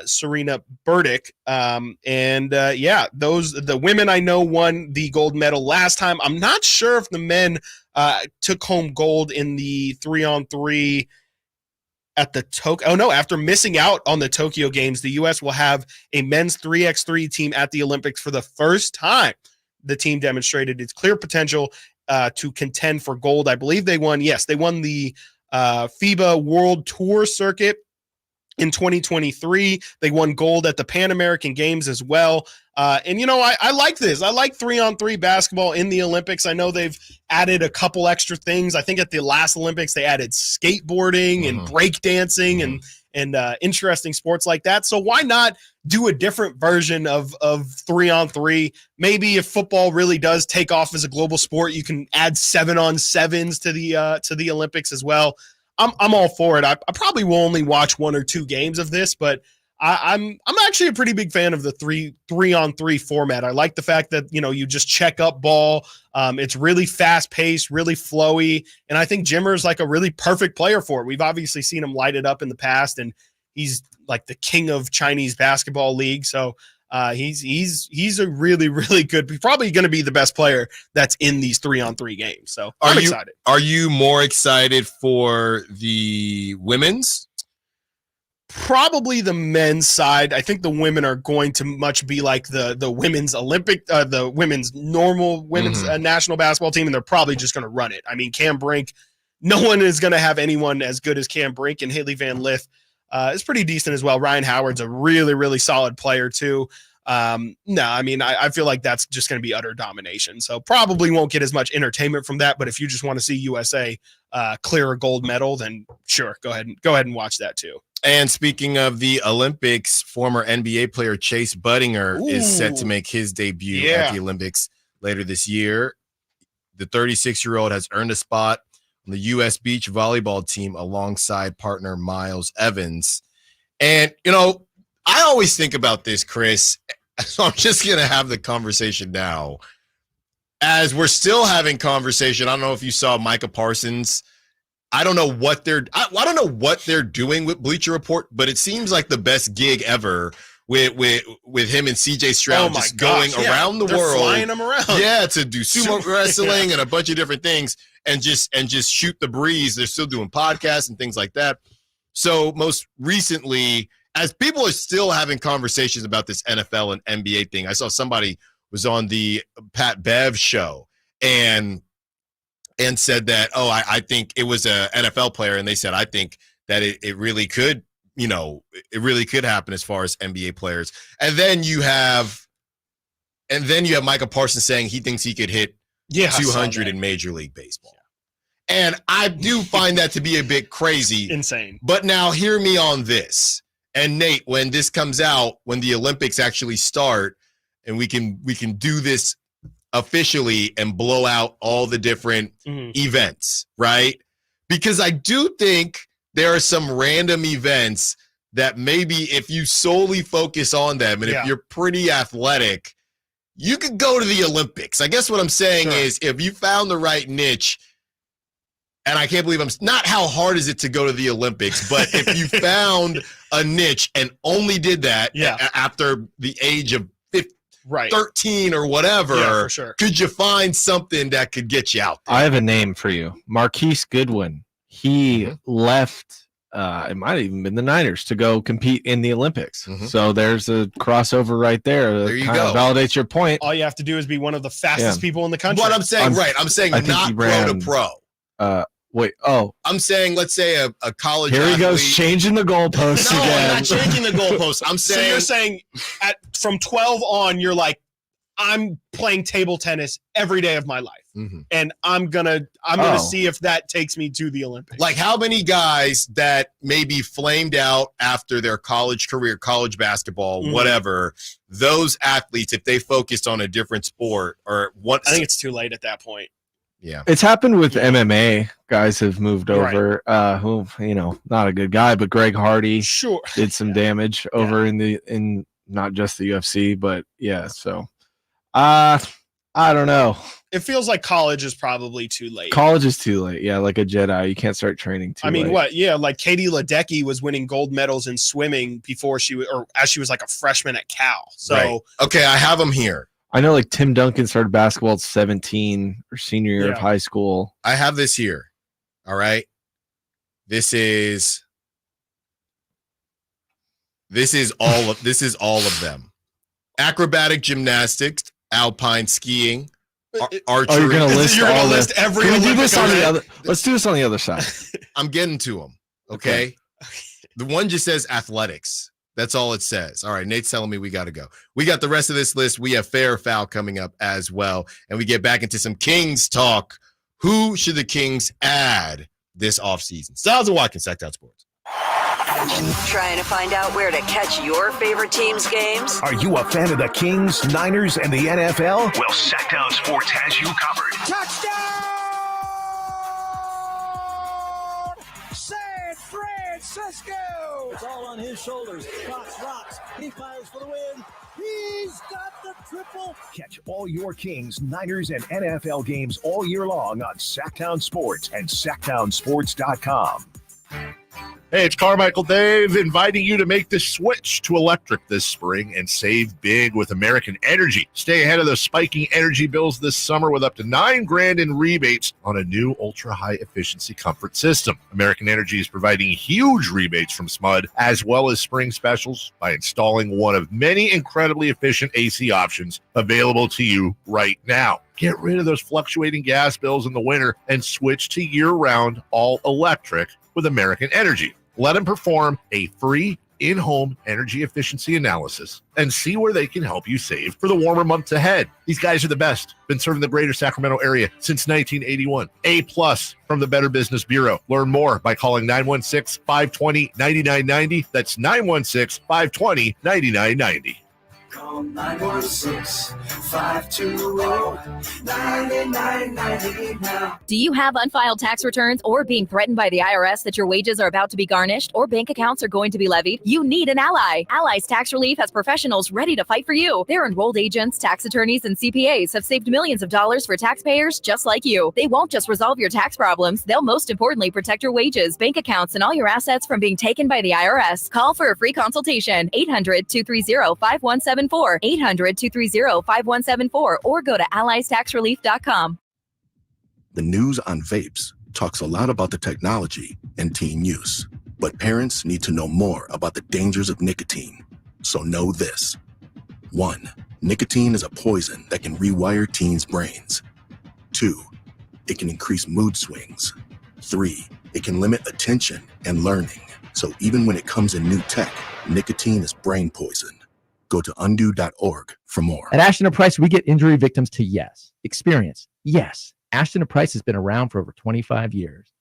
Serena Burdick. The women I know won the gold medal last time. I'm not sure if the men took home gold in the 3-on-3 at the Tokyo. Oh no, after missing out on the Tokyo Games, the US will have a men's 3x3 team at the Olympics for the first time. The team demonstrated its clear potential to contend for gold. I believe they won the FIBA World Tour circuit in 2023. They won gold at the Pan American Games as well. I like this. I like 3-on-3 basketball in the Olympics. I know they've added a couple extra things. I think at the last Olympics, they added skateboarding and breakdancing and interesting sports like that. So why not do a different version of 3-on-3? Maybe if football really does take off as a global sport, you can add 7-on-7s to the Olympics as well. I'm all for it. I probably will only watch 1 or 2 games of this, but I'm actually a pretty big fan of the 3-on-3 format. I like the fact that you just check up ball. It's really fast paced, really flowy, and I think Jimmer is like a really perfect player for it. We've obviously seen him light it up in the past, and he's like the king of Chinese basketball league. So he's a really, really good. He's probably going to be the best player that's in these 3-on-3 games. So I'm excited. Are you more excited for the women's? Probably the men's side. I think the women are going to much be like the women's Olympic, the women's normal women's national basketball team, and they're probably just going to run it. I mean, Cam Brink, no one is going to have anyone as good as Cam Brink, and Haley Van Lith is pretty decent as well. Ryan Howard's a really, really solid player too. No, I mean, I feel like that's just going to be utter domination. So probably won't get as much entertainment from that. But if you just want to see USA clear a gold medal, then sure, go ahead and watch that too. And speaking of the Olympics, former NBA player Chase Budinger is set to make his debut at the Olympics later this year. The 36-year-old has earned a spot on the U.S. beach volleyball team alongside partner Miles Evans. And, you know, I always think about this, Chris, so I'm just going to have the conversation now. As we're still having conversation, I don't know if you saw Micah Parsons. I don't know what they're doing with Bleacher Report, but it seems like the best gig ever with him and CJ Stroud going around the world, flying them around. Yeah, to do sumo wrestling and a bunch of different things and just shoot the breeze. They're still doing podcasts and things like that. So most recently, as people are still having conversations about this NFL and NBA thing, I saw somebody was on the Pat Bev show and said that, I think it was a NFL player, and they said, I think that it really could, it really could happen as far as NBA players. And then you have Micah Parsons saying he thinks he could hit 200 in Major League Baseball. And I do find that to be a bit crazy. Insane. But now hear me on this. And Nate, when this comes out, when the Olympics actually start, and we can do this officially and blow out all the different events, right? Because I do think there are some random events that maybe if you solely focus on them and if you're pretty athletic, you could go to the Olympics. I guess what I'm saying is if you found the right niche, and I can't believe not how hard is it to go to the Olympics, but if you found a niche and only did that after the age of 13 or whatever, for sure. Could you find something that could get you out there? I have a name for you. Marquise Goodwin. He left, it might have even been the Niners, to go compete in the Olympics. So there's a crossover right there. There you kind go. of validates your point. All you have to do is be one of the fastest people in the country. What I'm saying, I'm saying not pro to pro. I'm saying, let's say a college Here he athlete. goes, changing the goalposts No, again. I'm not changing the goalposts. I'm saying. So you're saying from 12 on, you're like, I'm playing table tennis every day of my life, and I'm gonna see if that takes me to the Olympics. Like how many guys that maybe flamed out after their college career, college basketball, whatever, those athletes, if they focused on a different sport or what? I think it's too late at that point. Yeah. It's happened with MMA. Guys have moved over. Who, not a good guy, but Greg Hardy did some damage over in not just the UFC, but so I don't know. It feels like college is probably too late. College is too late. Yeah, like a Jedi. You can't start training too late. What? Yeah, like Katie Ledecky was winning gold medals in swimming before as she was like a freshman at Cal. So okay, I have them here. I know like Tim Duncan started basketball at 17 or senior year of high school. I have this here. All right. This is all of them. Acrobatic gymnastics, alpine skiing, archery. You're going to list You're going to list every Can we do Olympic this on the event? other? Let's do this on the other side. I'm getting to them. Okay. The one just says athletics. That's all it says. All right, Nate's telling me we got to go. We got the rest of this list. We have fair or foul coming up as well. And we get back into some Kings talk. Who should the Kings add this offseason? Stiles and Watkins, Sactown Sports. Trying to find out where to catch your favorite team's games? Are you a fan of the Kings, Niners, and the NFL? Well, Sactown Sports has you covered. Touchdown! San Francisco! It's all on his shoulders. Fox rocks. He fires for the win. He's got the triple. Catch all your Kings, Niners, and NFL games all year long on Sactown Sports and SactownSports.com. Hey, it's Carmichael Dave inviting you to make the switch to electric this spring and save big with American Energy. Stay ahead of the spiking energy bills this summer with up to $9,000 in rebates on a new ultra-high efficiency comfort system. American Energy is providing huge rebates from SMUD as well as spring specials by installing one of many incredibly efficient AC options available to you right now. Get rid of those fluctuating gas bills in the winter and switch to year-round all-electric with American Energy. Let them perform a free in-home energy efficiency analysis and see where they can help you save for the warmer months ahead. These guys are the best. Been serving the greater Sacramento area since 1981. A+ from the Better Business Bureau. Learn more by calling 916-520-9990. That's 916-520-9990. Call 916-520-9990 now. Do you have unfiled tax returns or being threatened by the IRS that your wages are about to be garnished or bank accounts are going to be levied? You need an ally. Allies Tax Relief has professionals ready to fight for you. Their enrolled agents, tax attorneys, and CPAs have saved millions of dollars for taxpayers just like you. They won't just resolve your tax problems. They'll most importantly protect your wages, bank accounts, and all your assets from being taken by the IRS. Call for a free consultation. 800-230-5174. 800-230-5174 or go to alliestaxrelief.com. The news on vapes talks a lot about the technology and teen use, but parents need to know more about the dangers of nicotine. So know this. 1. Nicotine is a poison that can rewire teens' brains. 2. It can increase mood swings. 3. It can limit attention and learning. So even when it comes in new tech, nicotine is brain poison. Go to undo.org for more. At Ashton & Price, we get injury victims to yes. Experience, yes. Ashton & Price has been around for over 25 years.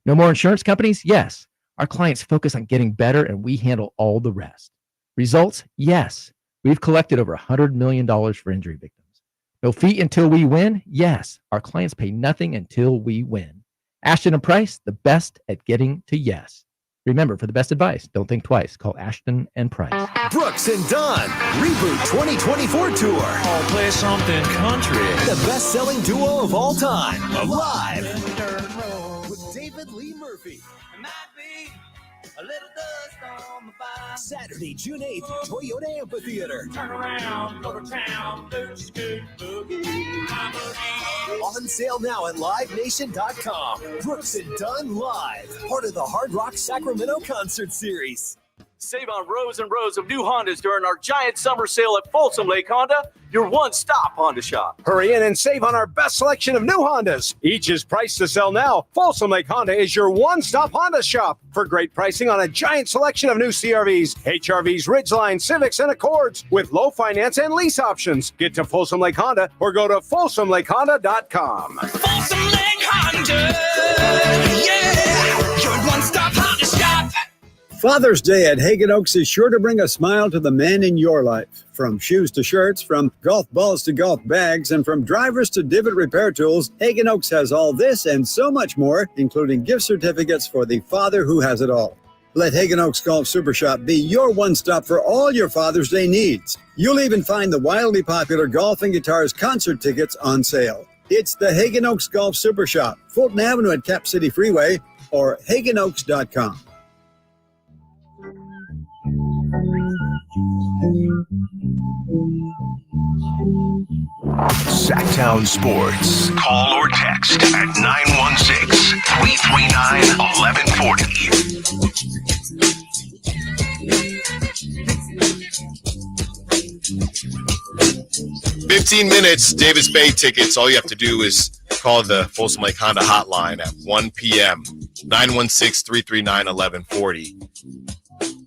No more insurance companies? Yes. Our clients focus on getting better and we handle all the rest. Results? Yes. We've collected over $100 million for injury victims. No fee until we win? Yes. Our clients pay nothing until we win. Ashton & Price, the best at getting to yes. Remember, for the best advice, don't think twice. Call Ashton & Price. Brooks and Dunn, Reboot 2024 Tour. I'll play something country. The best-selling duo of all time, live. With David Lee Murphy. A little dust on the bike. Saturday, June 8th, Toyota Amphitheater. Turn around, go to town, do scoot boogie. On sale now at livenation.com. Brooks and Dunn Live, part of the Hard Rock Sacramento Concert Series. Save on rows and rows of new Hondas during our giant summer sale at Folsom Lake Honda, your one-stop Honda shop. Hurry in and save on our best selection of new Hondas. Each is priced to sell now. Folsom Lake Honda is your one-stop Honda shop for great pricing on a giant selection of new CRVs, HRVs, Ridgeline, Civics, and Accords with low finance and lease options. Get to Folsom Lake Honda or go to folsomlakehonda.com. Folsom Lake Honda, yeah, your one-stop Honda shop. Father's Day at Hagen Oaks is sure to bring a smile to the men in your life. From shoes to shirts, from golf balls to golf bags, and from drivers to divot repair tools, Hagen Oaks has all this and so much more, including gift certificates for the father who has it all. Let Hagen Oaks Golf Super Shop be your one-stop for all your Father's Day needs. You'll even find the wildly popular Golf and Guitars concert tickets on sale. It's the Hagen Oaks Golf Super Shop, Fulton Avenue at Cap City Freeway, or hagenoaks.com. Sactown Sports. Call or text at 916-339-1140. 15 minutes, Davis Bay tickets. All you have to do is call the Folsom Lake Honda hotline at 1 p.m. 916-339-1140.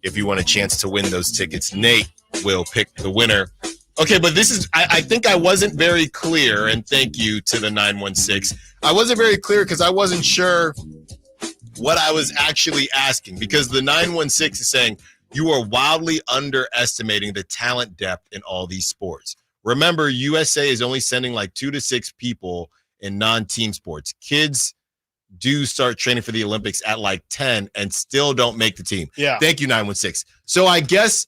If you want a chance to win those tickets, Nate will pick the winner. Okay, but this is, I think I wasn't very clear, and thank you to the 916. I wasn't very clear because I wasn't sure what I was actually asking, because the 916 is saying you are wildly underestimating the talent depth in all these sports. Remember, USA is only sending like 2 to 6 people in non-team sports. Kids do start training for the Olympics at like 10 and still don't make the team. Yeah. Thank you, 916. So I guess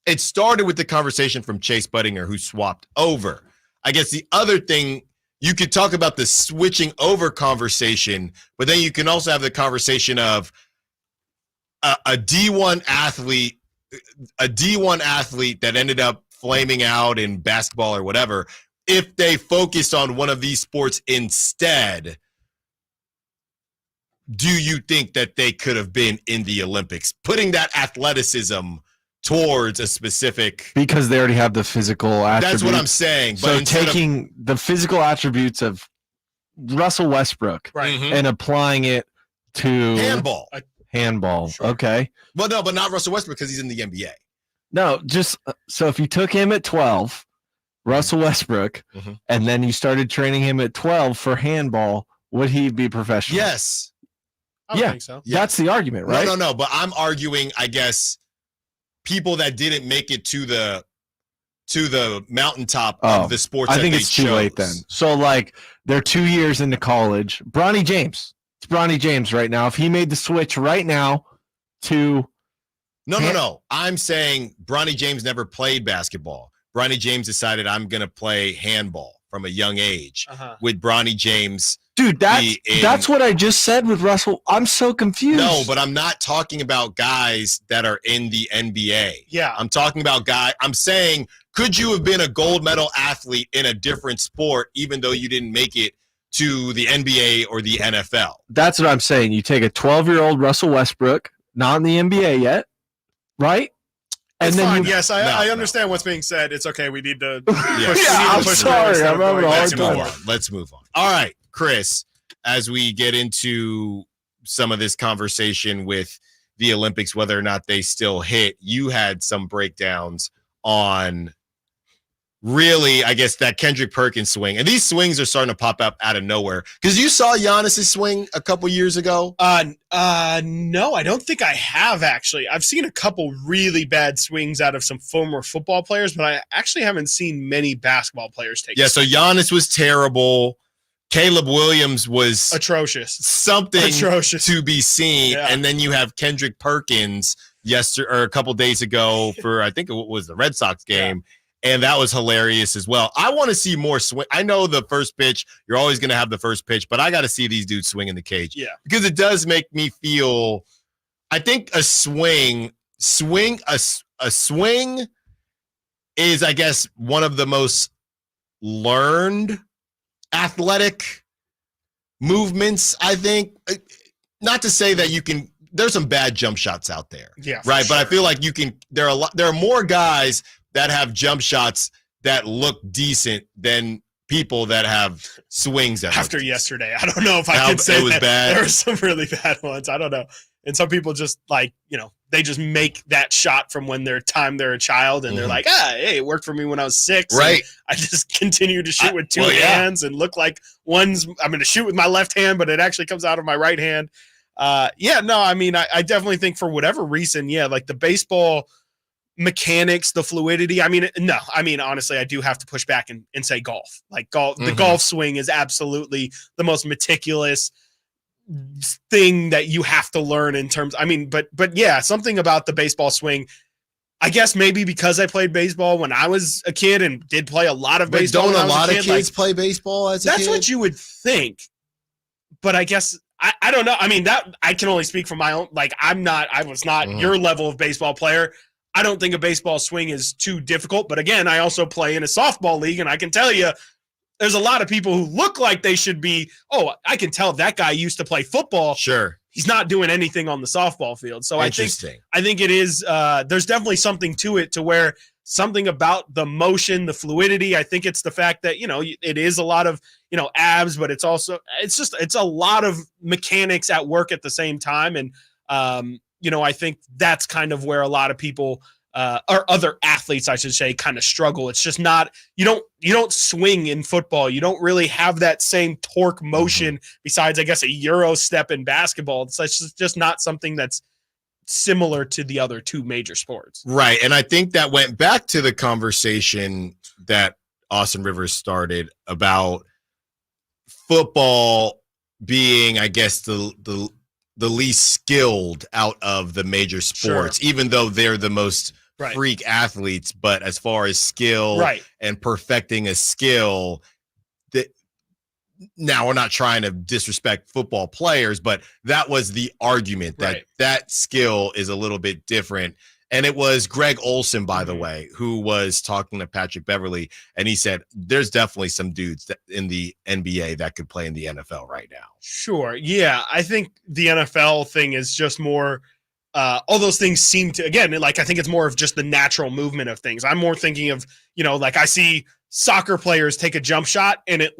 it started with the conversation from Chase Budinger, who swapped over. I guess the other thing, you could talk about the switching over conversation, but then you can also have the conversation of a D1 athlete that ended up flaming out in basketball or whatever, if they focused on one of these sports instead, do you think that they could have been in the Olympics? Putting that athleticism towards a specific... Because they already have the physical attributes. That's what I'm saying. So taking the physical attributes of Russell Westbrook and applying it to... Handball. Sure. Okay. Well, no, but not Russell Westbrook because he's in the NBA. No, just so if you took him at 12, Russell Westbrook, and then you started training him at 12 for handball, would he be professional? Yes. I don't think so. That's the argument, right? No. But I'm arguing, I guess, people that didn't make it to the mountaintop of the sports. I think it's too late then. So, like, they're 2 years into college. Bronny James. It's Bronny James right now. If he made the switch right now to... No. I'm saying Bronny James never played basketball. Bronny James decided I'm going to play handball from a young age. With Bronny James... Dude, that's what I just said with Russell. I'm so confused. No, but I'm not talking about guys that are in the NBA. Yeah. I'm talking about I'm saying, could you have been a gold medal athlete in a different sport even though you didn't make it to the NBA or the NFL? That's what I'm saying. You take a 12-year-old Russell Westbrook, not in the NBA yet, right? And then fine. Yes, I understand what's being said. It's okay. We need to. I'm sorry. I'm having a hard time. Let's move on. All right, Chris. As we get into some of this conversation with the Olympics, whether or not they still hit, you had some breakdowns on really, I guess, that Kendrick Perkins swing. And these swings are starting to pop up out of nowhere. Because you saw Giannis's swing a couple years ago? No, I don't think I have, actually. I've seen a couple really bad swings out of some former football players, but I actually haven't seen many basketball players take so Giannis was terrible. Caleb Williams was atrocious. Something to be seen. Yeah. And then you have Kendrick Perkins a couple days ago for, I think it was the Red Sox game. Yeah. And that was hilarious as well. I want to see more swing. I know the first pitch, you're always going to have the first pitch, but I got to see these dudes swing in the cage. Yeah. Because it does make me feel, I think a swing is, I guess, one of the most learned athletic movements, I think. Not to say that there's some bad jump shots out there. Yeah. Right. But I feel like there are more guys that have jump shots that look decent than people that have swings that after yesterday. I don't know if I can say it was bad. There were some really bad ones. I don't know. And some people just they just make that shot from when they're a child and they're like, hey, it worked for me when I was 6. Right. I just continue to shoot with two hands and look like I'm going to shoot with my left hand, but it actually comes out of my right hand. I definitely think for whatever reason, like the baseball mechanics, the fluidity. Honestly, I do have to push back and say golf. Like golf, the golf swing is absolutely the most meticulous thing that you have to learn in terms. But something about the baseball swing. I guess maybe because I played baseball when I was a kid and did play a lot of baseball. Don't a lot of kids play baseball as a kid? That's what you would think. But I guess I don't know. That I can only speak from my own. Like I was not your level of baseball player. I don't think a baseball swing is too difficult. But again, I also play in a softball league, and I can tell you there's a lot of people who look like they should be, I can tell that guy used to play football. Sure. He's not doing anything on the softball field. So I think it is, there's definitely something to it to where something about the motion, the fluidity. I think it's the fact that, it is a lot of, abs, but it's a lot of mechanics at work at the same time. And, I think that's kind of where a lot of people or other athletes, I should say, kind of struggle. It's just not, you don't swing in football. You don't really have that same torque motion besides, I guess, a Euro step in basketball. It's just not something that's similar to the other two major sports. Right. And I think that went back to the conversation that Austin Rivers started about football being, I guess, the least skilled out of the major sports, even though they're the most freak athletes. But as far as skill and perfecting a skill, now we're not trying to disrespect football players, but that was the argument that that skill is a little bit different. And it was Greg Olson, by the way, who was talking to Patrick Beverly, and he said there's definitely some dudes that in the NBA that could play in the NFL right now. Sure. Yeah. I think the NFL thing is just more all those things seem to, again, like I think it's more of just the natural movement of things. I'm more thinking of, like I see soccer players take a jump shot and it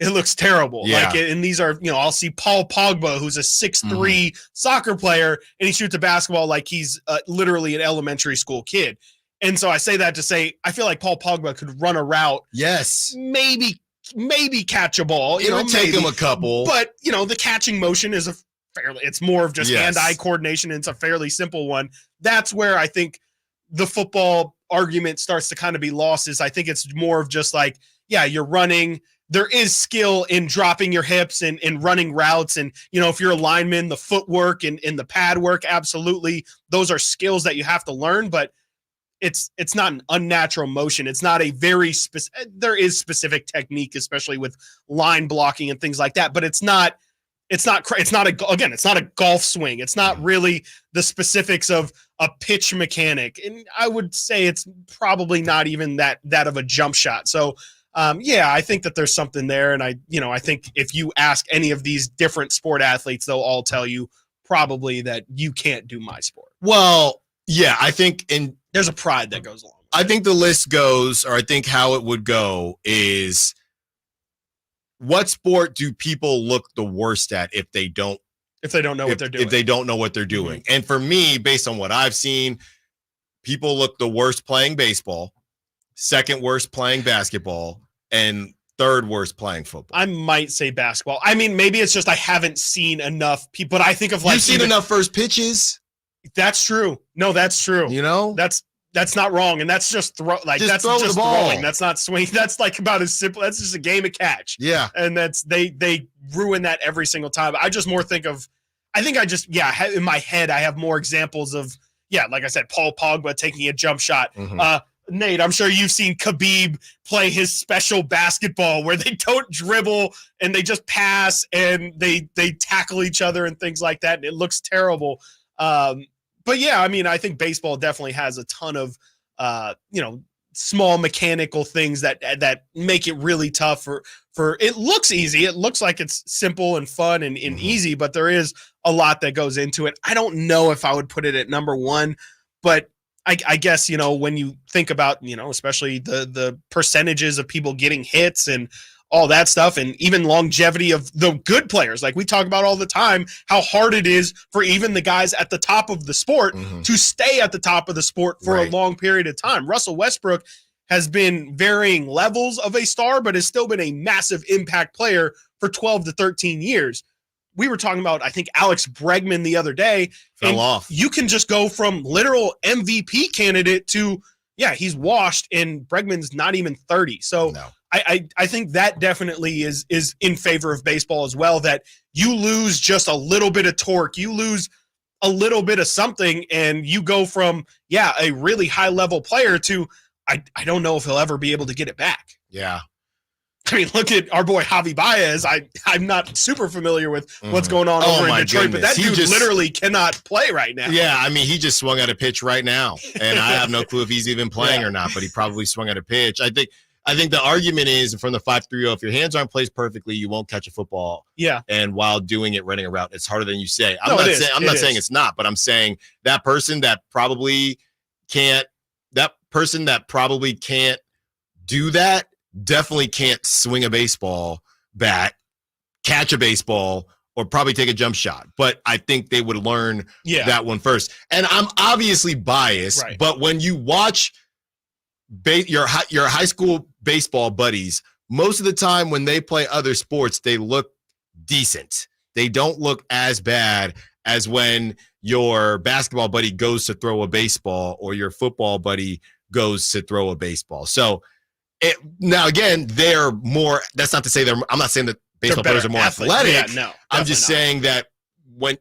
looks terrible. Yeah. Like, and these are, I'll see Paul Pogba, who's a 6'3" soccer player, and he shoots a basketball like he's literally an elementary school kid. And so I say that to say, I feel like Paul Pogba could run a route. Yes. Maybe catch a ball. It would take him a couple. But, the catching motion is it's more of just hand-eye coordination, and it's a fairly simple one. That's where I think the football argument starts to kind of be lost. Is I think it's more of just like, you're running. There is skill in dropping your hips and running routes. And, if you're a lineman, the footwork and the pad work, absolutely. Those are skills that you have to learn, but it's not an unnatural motion. It's not a very specific, there is specific technique, especially with line blocking and things like that, but it's not a golf swing. It's not really the specifics of a pitch mechanic. And I would say it's probably not even that of a jump shot. So, I think that there's something there. And I think if you ask any of these different sport athletes, they'll all tell you probably that you can't do my sport. Well, yeah, I think there's a pride that goes along. I think the list goes, or I think how it would go is, what sport do people look the worst at if they don't know what they're doing? If they don't know what they're doing. And for me, based on what I've seen, people look the worst playing baseball, second worst playing basketball, and third worst playing football. I might say basketball. I mean, maybe it's just I haven't seen enough people, but I think of like you've seen enough first pitches. That's true. No, that's true. That's not wrong, and that's just throw. Like just that's throw just the ball. Throwing. That's not swing. That's like about as simple. That's just a game of catch. Yeah, and that's they ruin that every single time. I just more think of. I think I just in my head I have more examples of like I said, Paul Pogba taking a jump shot. Nate, I'm sure you've seen Khabib play his special basketball where they don't dribble and they just pass and they tackle each other and things like that, and it looks terrible. But I mean, I think baseball definitely has a ton of, small mechanical things that make it really tough for it looks easy. It looks like it's simple and fun and easy, but there is a lot that goes into it. I don't know if I would put it at number one, but I guess, when you think about, especially the percentages of people getting hits and all that stuff, and even longevity of the good players. Like we talk about all the time, how hard it is for even the guys at the top of the sport to stay at the top of the sport for a long period of time. Russell Westbrook has been varying levels of a star, but has still been a massive impact player for 12 to 13 years. We were talking about, I think, Alex Bregman the other day. Fell off. You can just go from literal MVP candidate to, he's washed, and Bregman's not even 30. So no. I think that definitely is in favor of baseball as well, that you lose just a little bit of torque, you lose a little bit of something, and you go from, a really high level player to, I don't know if he'll ever be able to get it back. Yeah. I mean, look at our boy Javi Baez. I'm not super familiar with what's going on over in Detroit, but that dude literally cannot play right now. Yeah, I mean, he just swung at a pitch right now, and I have no clue if he's even playing or not, but he probably swung at a pitch. I think the argument is from the 5-3-0, if your hands aren't placed perfectly, you won't catch a football. Yeah. And while doing it, running a route, it's harder than you say. I'm not saying it's not, but I'm saying that person that probably can't do that definitely can't swing a baseball bat, catch a baseball, or probably take a jump shot. But I think they would learn that one first. And I'm obviously biased, but when you watch your high school baseball buddies, most of the time when they play other sports, they look decent. They don't look as bad as when your basketball buddy goes to throw a baseball or your football buddy goes to throw a baseball. So now again, they're more, that's not to say I'm not saying that baseball players are more athletic. Yeah, no, I'm just saying that when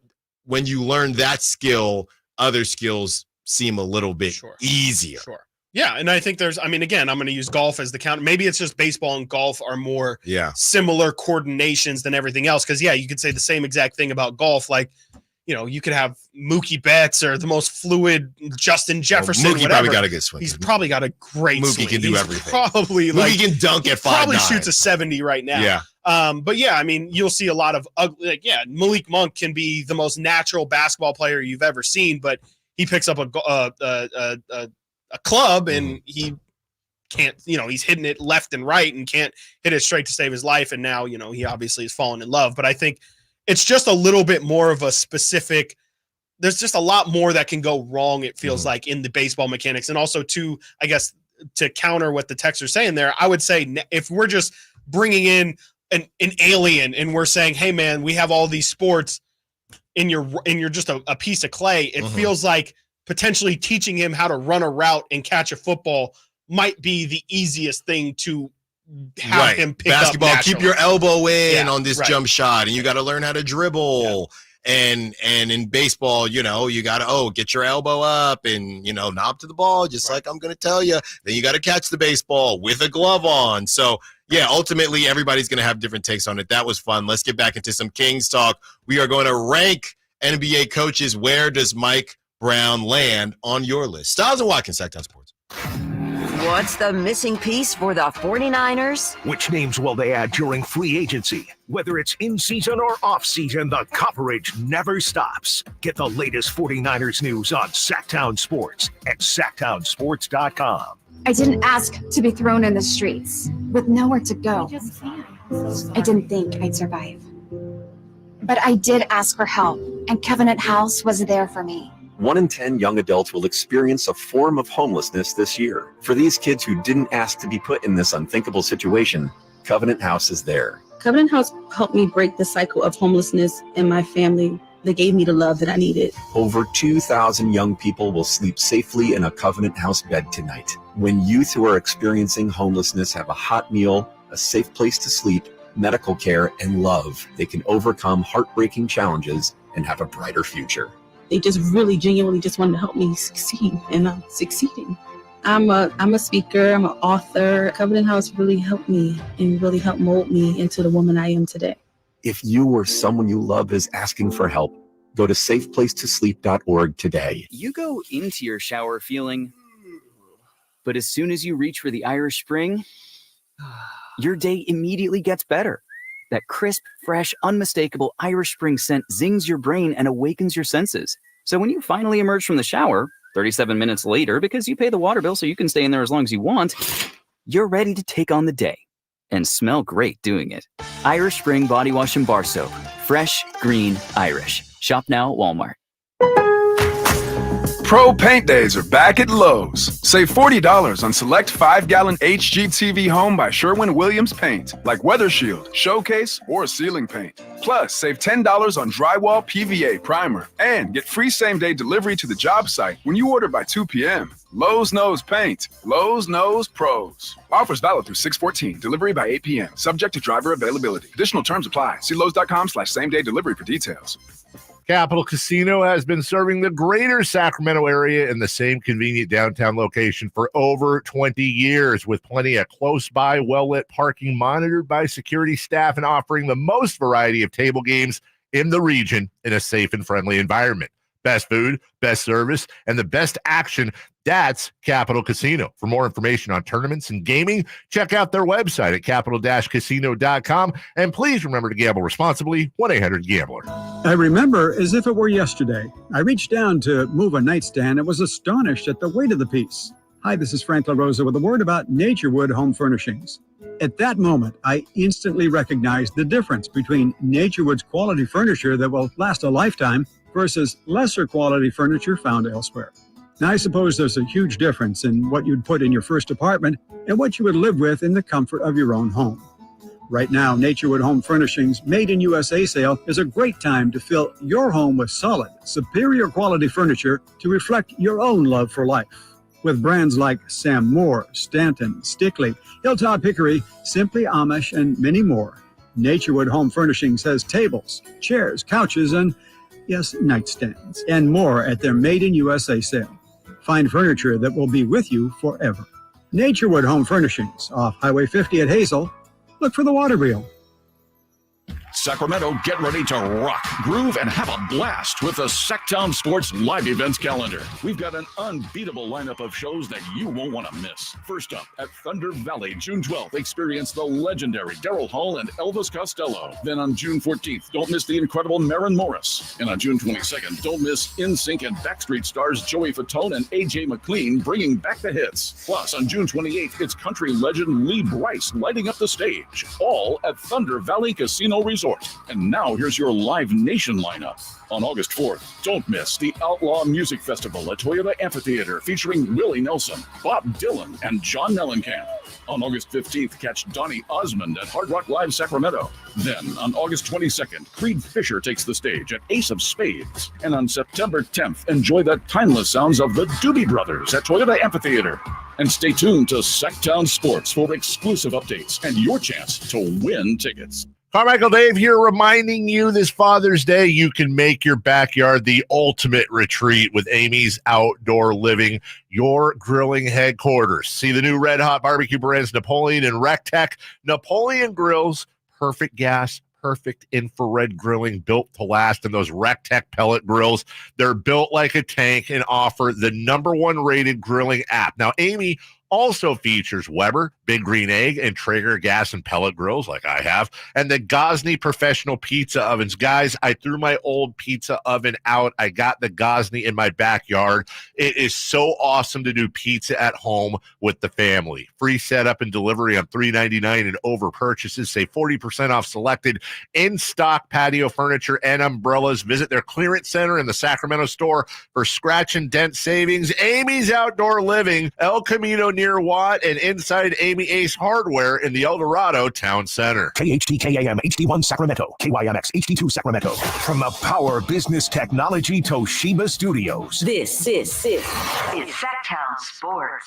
you learn that skill, other skills seem a little bit easier. Sure. Yeah, and I think again, I'm going to use golf as the counter. Maybe it's just baseball and golf are more similar coordinations than everything else. Because, you could say the same exact thing about golf. Like, you could have Mookie Betts or the most fluid Justin Jefferson. Mookie probably got a good swing. He's probably got a great swing. Mookie can do everything. Probably Mookie can dunk at 5'9". Probably shoots a 70 right now. Yeah. But you'll see a lot of ugly. Malik Monk can be the most natural basketball player you've ever seen, but he picks up a club and he can't, he's hitting it left and right and can't hit it straight to save his life. And now, he obviously has fallen in love. But I think it's just a little bit more of a specific. There's just a lot more that can go wrong, it feels like, in the baseball mechanics. And also, to counter what the texts are saying there, I would say if we're just bringing in an alien and we're saying, hey, man, we have all these sports and you're just a piece of clay, it feels like potentially teaching him how to run a route and catch a football might be the easiest thing to have him pick basketball, up keep your elbow in on this jump shot, and you got to learn how to dribble. And in baseball, you got to get your elbow up and knob to the ball, just like I'm going to tell you. Then you got to catch the baseball with a glove on. So ultimately everybody's going to have different takes on it. That was fun. Let's get back into some Kings talk. We are going to rank NBA coaches. Where does Mike Brown land on your list? Stiles and Watkins, Sactown Sports. What's the missing piece for the 49ers? Which names will they add during free agency? Whether it's in season or off season, the coverage never stops. Get the latest 49ers news on Sactown Sports at Sactownsports.com. I didn't ask to be thrown in the streets with nowhere to go. I didn't think I'd survive. But I did ask for help, and Covenant House was there for me. 1 in 10 young adults will experience a form of homelessness this year. For these kids who didn't ask to be put in this unthinkable situation, Covenant House is there. Covenant House helped me break the cycle of homelessness in my family. They gave me the love that I needed. Over 2,000 young people will sleep safely in a Covenant House bed tonight. When youth who are experiencing homelessness have a hot meal, a safe place to sleep, medical care, and love, they can overcome heartbreaking challenges and have a brighter future. They just really genuinely just wanted to help me succeed, and I'm succeeding. I'm a speaker, I'm an author. Covenant House really helped me and really helped mold me into the woman I am today. If you or someone you love is asking for help, go to safeplacetosleep.org today. You go into your shower feeling, but as soon as you reach for the Irish Spring, your day immediately gets better. That crisp, fresh, unmistakable Irish Spring scent zings your brain and awakens your senses. So when you finally emerge from the shower, 37 minutes later, because you pay the water bill so you can stay in there as long as you want, you're ready to take on the day and smell great doing it. Irish Spring Body Wash and Bar Soap. Fresh, green, Irish. Shop now at Walmart. Pro Paint Days are back at Lowe's. Save $40 on select 5-gallon HGTV Home by Sherwin-Williams paint, like Weather Shield, Showcase, or ceiling paint. Plus, save $10 on drywall PVA primer and get free same-day delivery to the job site when you order by 2 p.m. Lowe's knows paint. Lowe's knows pros. Offers valid through 6/14. Delivery by 8 p.m. Subject to driver availability. Additional terms apply. See Lowe's.com/same-day delivery for details. Capital Casino has been serving the greater Sacramento area in the same convenient downtown location for over 20 years, with plenty of close-by, well-lit parking monitored by security staff and offering the most variety of table games in the region in a safe and friendly environment. Best food, best service, and the best action. That's Capital Casino. For more information on tournaments and gaming, check out their website at capital-casino.com. And please remember to gamble responsibly. 1-800-GAMBLER. I remember as if it were yesterday. I reached down to move a nightstand and was astonished at the weight of the piece. Hi, this is Frank LaRosa with a word about Naturewood Home Furnishings. At that moment, I instantly recognized the difference between Naturewood's quality furniture that will last a lifetime versus lesser quality furniture found elsewhere. Now, I suppose there's a huge difference in what you'd put in your first apartment and what you would live with in the comfort of your own home. Right now, Naturewood Home Furnishings Made in USA sale is a great time to fill your home with solid, superior quality furniture to reflect your own love for life. With brands like Sam Moore, Stanton, Stickley, Hilltop Hickory, Simply Amish, and many more, Naturewood Home Furnishings has tables, chairs, couches, and yes, nightstands, and more at their Made in USA sale. Find furniture that will be with you forever. Naturewood Home Furnishings off Highway 50 at Hazel. Look for the water wheel. Sacramento, get ready to rock, groove, and have a blast with the Sactown Sports live events calendar. We've got an unbeatable lineup of shows that you won't want to miss. First up, at Thunder Valley, June 12th, experience the legendary Daryl Hall and Elvis Costello. Then on June 14th, don't miss the incredible Maren Morris. And on June 22nd, don't miss NSYNC and Backstreet stars Joey Fatone and AJ McLean bringing back the hits. Plus, on June 28th, it's country legend Lee Brice lighting up the stage. All at Thunder Valley Casino Resort. And now here's your Live Nation lineup. On August 4th, don't miss the Outlaw Music Festival at Toyota Amphitheater featuring Willie Nelson, Bob Dylan, and John Mellencamp. On August 15th, catch Donny Osmond at Hard Rock Live Sacramento. Then, on August 22nd, Creed Fisher takes the stage at Ace of Spades. And on September 10th, enjoy the timeless sounds of the Doobie Brothers at Toyota Amphitheater. And stay tuned to Sactown Sports for exclusive updates and your chance to win tickets. Carmichael Dave here, reminding you this Father's Day, you can make your backyard the ultimate retreat with Amy's Outdoor Living, your grilling headquarters. See the new Red Hot barbecue brands Napoleon and Rectech. Napoleon grills, perfect gas, perfect infrared grilling, built to last. And those Rectech pellet grills, they're built like a tank and offer the #1 rated grilling app. Now, Amy also features Weber, Big Green Egg, and Traeger gas and pellet grills like I have, and the Gosney professional pizza ovens. Guys, I threw my old pizza oven out. I got the Gosney in my backyard. It is so awesome to do pizza at home with the family. Free setup and delivery on $3.99 and over purchases. Save 40% off selected in-stock patio furniture and umbrellas. Visit their clearance center in the Sacramento store for scratch and dent savings. Amy's Outdoor Living, El Camino near Watt, and inside Amy Ace Hardware in the El Dorado Town Center. KHTKAM HD1 Sacramento, KYMX HD2 Sacramento. From the Power Business Technology Toshiba Studios. This is Sactown Sports.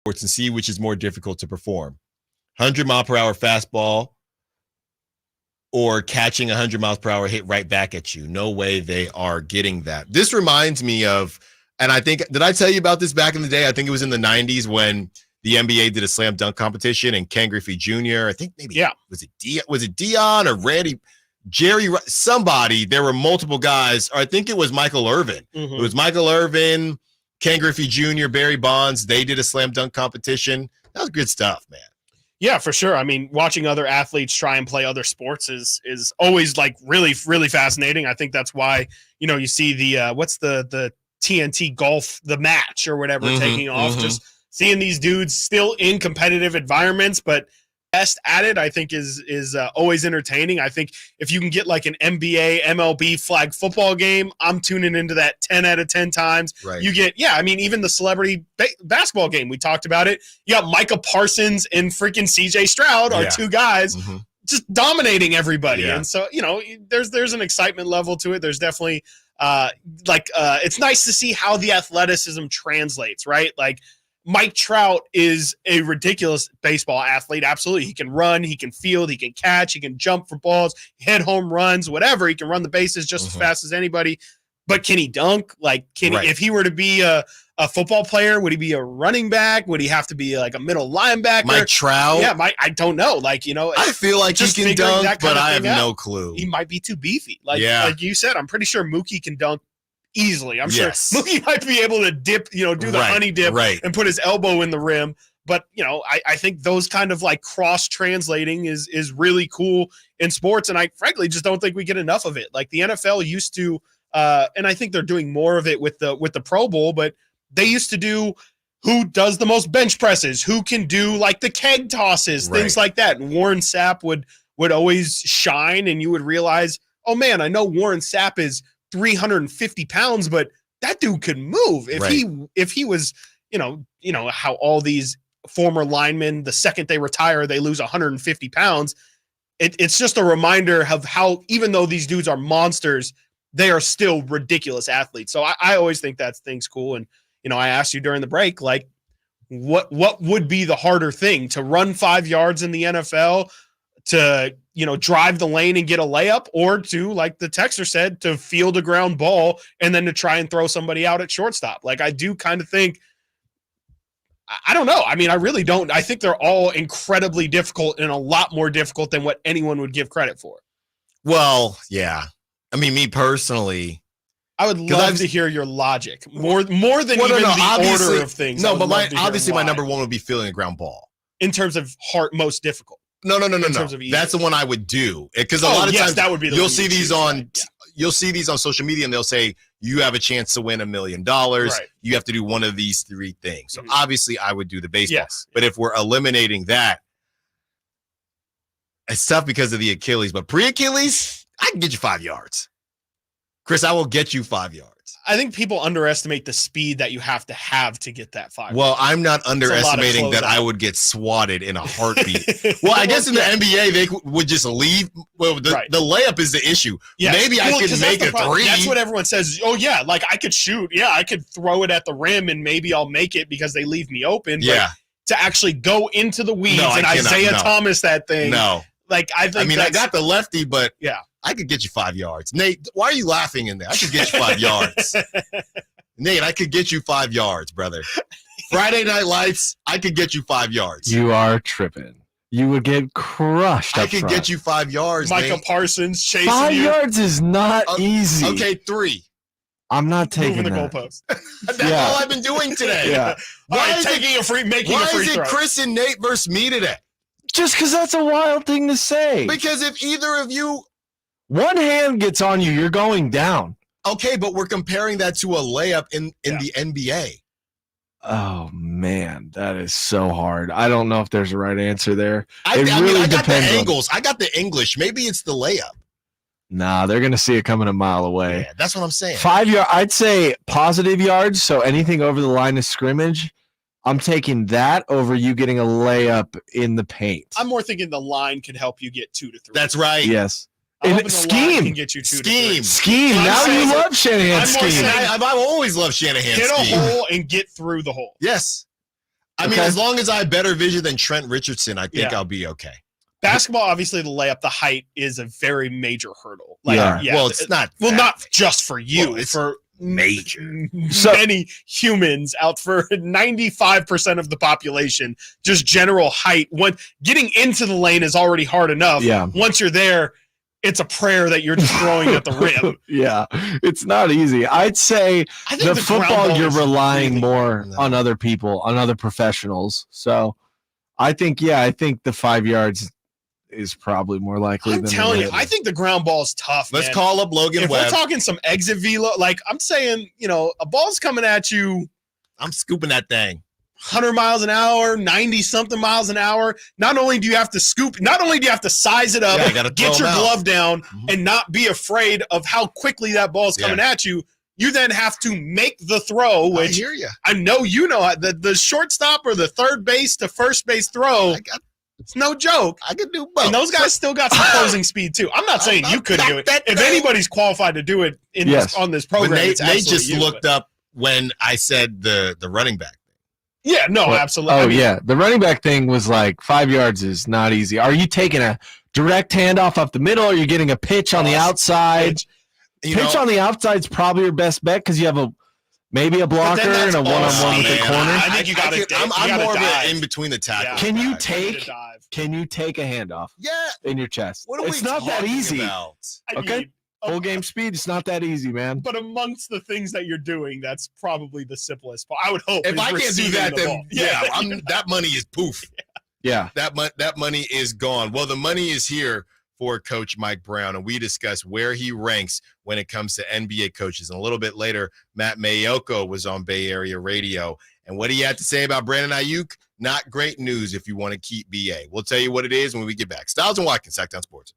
And see which is more difficult to perform. 100-mile-per-hour fastball or catching 100 miles per hour hit right back at you. No way they are getting that. This reminds me of, and I think, did I tell you about this back in the day? I think it was in the 90s when the NBA did a slam dunk competition and Ken Griffey Jr., I think maybe, was it Dion or Randy? there were multiple guys, or I think it was Michael Irvin. Mm-hmm. It was Michael Irvin, Ken Griffey Jr., Barry Bonds. They did a slam dunk competition. That was good stuff, man. Yeah, for sure. I mean, watching other athletes try and play other sports is always like really, really fascinating. I think that's why, you see the what's the TNT golf, the match or whatever taking off, just seeing these dudes still in competitive environments, but best at it, I think is always entertaining. I think if you can get like an NBA, MLB flag football game, I'm tuning into that 10 out of 10 times. Right. You get, even the celebrity basketball game, we talked about it. You got Micah Parsons and freaking CJ Stroud are two guys just dominating everybody. Yeah. And so, there's an excitement level to it. There's definitely it's nice to see how the athleticism translates, right? Like, Mike Trout is a ridiculous baseball athlete. Absolutely. He can run, he can field, he can catch, he can jump for balls, hit home runs, whatever. He can run the bases just as fast as anybody. But can he dunk? Like, he, if he were to be a football player, would he be a running back? Would he have to be like a middle linebacker? Mike Trout? Yeah, I don't know. Like, I feel like he can dunk, but I have no clue. He might be too beefy. Like you said, I'm pretty sure Mookie can dunk easily. I'm sure Mookie might be able to dip, do the honey dip and put his elbow in the rim. But, I think those kind of like cross translating is really cool in sports. And I frankly just don't think we get enough of it. Like the NFL used to, and I think they're doing more of it with the Pro Bowl, but they used to do who does the most bench presses, who can do like the keg tosses, things like that. And Warren Sapp would always shine, and you would realize, oh man, I know Warren Sapp is 350 pounds, but that dude could move. If he was, how all these former linemen, the second they retire, they lose 150 pounds. It's just a reminder of how, even though these dudes are monsters, they are still ridiculous athletes. So I always think that thing's cool. And, I asked you during the break, like, what would be the harder thing, to run 5 yards in the NFL, to, drive the lane and get a layup, or to, like the texter said, to field a ground ball and then to try and throw somebody out at shortstop? Like, I do kind of think, I don't know. I mean, I really don't. I think they're all incredibly difficult, and a lot more difficult than what anyone would give credit for. Well, yeah. I mean, me personally, I would love to hear your logic more than the order of things. No, but my number one would be fielding a ground ball in terms of most difficult. No. That's the one I would do, because a lot of times that would be you'll see these on social media, and they'll say you have a chance to win $1 million. Right. You have to do one of these 3 things. So obviously, I would do the baseball. Yes. But if we're eliminating that, it's tough because of the Achilles. But pre-Achilles, I can get you 5 yards. Chris, I will get you 5 yards. I think people underestimate the speed that you have to get that 5 yards. Well, I'm not underestimating that I would get swatted in a heartbeat. Well, I guess in the NBA, they would just leave. Well, the layup is the issue. Yes. Maybe I could make a 3. That's what everyone says. Oh, yeah, like I could shoot. Yeah, I could throw it at the rim, and maybe I'll make it because they leave me open. Yeah. But to actually go into the weeds Isaiah Thomas that thing. No. Like, I got the lefty, but I could get you 5 yards. Nate, why are you laughing in there? I could get you 5 yards. Nate, I could get you 5 yards, brother. Friday Night Lights, I could get you 5 yards. You are tripping. You would get crushed. I could get you 5 yards. Micah Parsons chasing 5 you. yards is not easy. Okay, 3. I'm not taking the that. goalpost. That's all I've been doing today. Yeah. Why is it Chris and Nate versus me today? Just because that's a wild thing to say. Because if either of you, one hand gets on you, you're going down. Okay, but we're comparing that to a layup in the NBA. Oh man, that is so hard. I don't know if there's a right answer there. I got the angles. I got the English. Maybe it's the layup. Nah, they're gonna see it coming a mile away. Yeah, that's what I'm saying. 5 yards. I'd say positive yards. So anything over the line of scrimmage, I'm taking that over you getting a layup in the paint. I'm more thinking the line could help you get 2 to 3. That's right. Yes. And scheme. Can get you 2 scheme. to 3. Scheme. Now you love Shanahan's scheme. I've always loved Shanahan's scheme. Hit a hole and get through the hole. Yes. I mean, as long as I have better vision than Trent Richardson, I think I'll be okay. Basketball, obviously, the layup, the height is a very major hurdle. Well, it's not. Well, not just for you. Well, it's for major. Many humans out for 95% of the population. Just general height. When getting into the lane is already hard enough. Yeah. Once you're there, it's a prayer that you're just throwing at the rim. Yeah, it's not easy. I'd say I think the the football, ground ball you're is relying really more on other people, on other professionals. So I think the 5 yards is probably more likely. I'm than telling the you, I think the ground ball is tough. Let's man. call up Logan If Webb. we're talking some exit velo, like I'm saying, a ball's coming at you. I'm scooping that thing. 100 miles an hour, 90 something miles an hour. Not only do you have to scoop, not only do you have to size it up, Yeah, you gotta get throw your 'em out. glove down, and not be afraid of how quickly that ball's coming at you. You then have to make the throw, which I hear you. I know the shortstop or the third base to first base throw. It's no joke. I could do both. And those guys still got some closing speed too. I'm not saying you couldn't do it. If anybody's qualified to do it on this program, But it's they absolutely just you, looked up when I said the running back. Yeah, no, absolutely. Oh, yeah. The running back thing was like 5 yards is not easy. Are you taking a direct handoff up the middle? Or are you getting a pitch on the outside? Pitch on the outside is probably your best bet because you have maybe a blocker and a one-on-one with the corner. I think you got to. I'm more of an in between the tackle. Can you take a handoff? Yeah. In your chest? What are It's we not that talking easy. about? Okay. Full game speed. It's not that easy, man. But amongst the things that you're doing, that's probably the simplest. But I would hope If is I can't do receiving that, the then ball. that money is poof. Yeah. That money is gone. Well, the money is here for Coach Mike Brown, and we discuss where he ranks when it comes to NBA coaches. And a little bit later, Matt Mayoko was on Bay Area Radio, and what he had to say about Brandon Ayuk, not great news if you want to keep BA. We'll tell you what it is when we get back. Stiles and Watkins, Sactown Sports.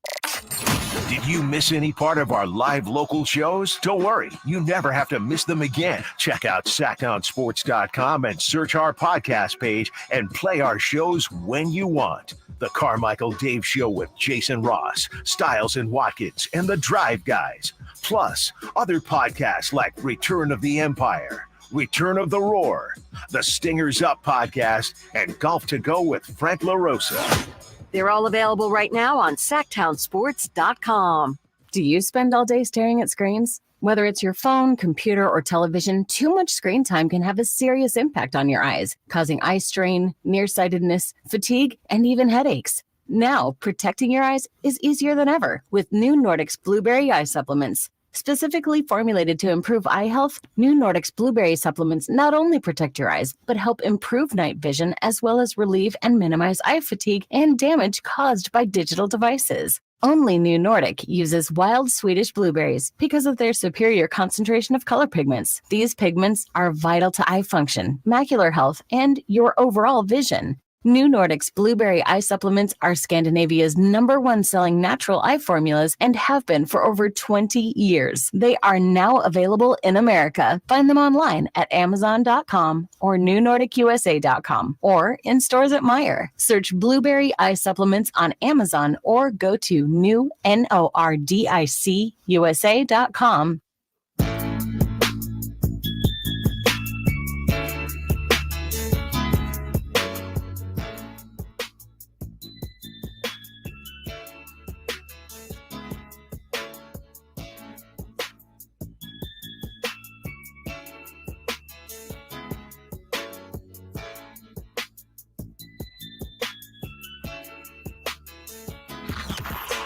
Did you miss any part of our live local shows? Don't worry, you never have to miss them again. Check out SactownSports.com and search our podcast page and play our shows when you want. The Carmichael Dave Show with Jason Ross, Stiles and Watkins, and the Drive Guys. Plus, other podcasts like Return of the Empire, Return of the Roar, the Stingers Up podcast, and Golf to Go with Frank LaRosa. They're all available right now on SactownSports.com. Do you spend all day staring at screens? Whether it's your phone, computer, or television, too much screen time can have a serious impact on your eyes, causing eye strain, nearsightedness, fatigue, and even headaches. Now, protecting your eyes is easier than ever with new Nordics Blueberry Eye Supplements. Specifically formulated to improve eye health, new Nordics Blueberry Supplements not only protect your eyes, but help improve night vision as well as relieve and minimize eye fatigue and damage caused by digital devices. Only New Nordic uses wild Swedish blueberries because of their superior concentration of color pigments. These pigments are vital to eye function, macular health, and your overall vision. New Nordic's Blueberry Eye Supplements are Scandinavia's #1 selling natural eye formulas and have been for over 20 years. They are now available in America. Find them online at Amazon.com or NewNordicUSA.com or in stores at Meijer. Search Blueberry Eye Supplements on Amazon or go to NordicUSA.com.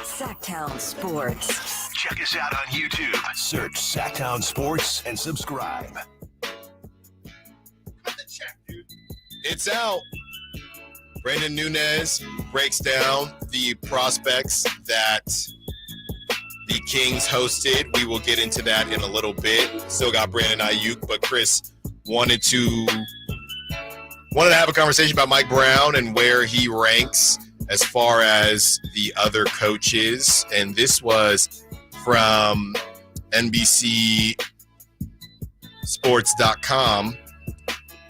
Sactown Sports. Check us out on YouTube. Search Sactown Sports and subscribe. It's out. Brandon Nunez breaks down the prospects that the Kings hosted. We will get into that in a little bit. Still got Brandon Ayuk, but Chris wanted to have a conversation about Mike Brown and where he ranks as far as the other coaches. And this was from NBCSports.com.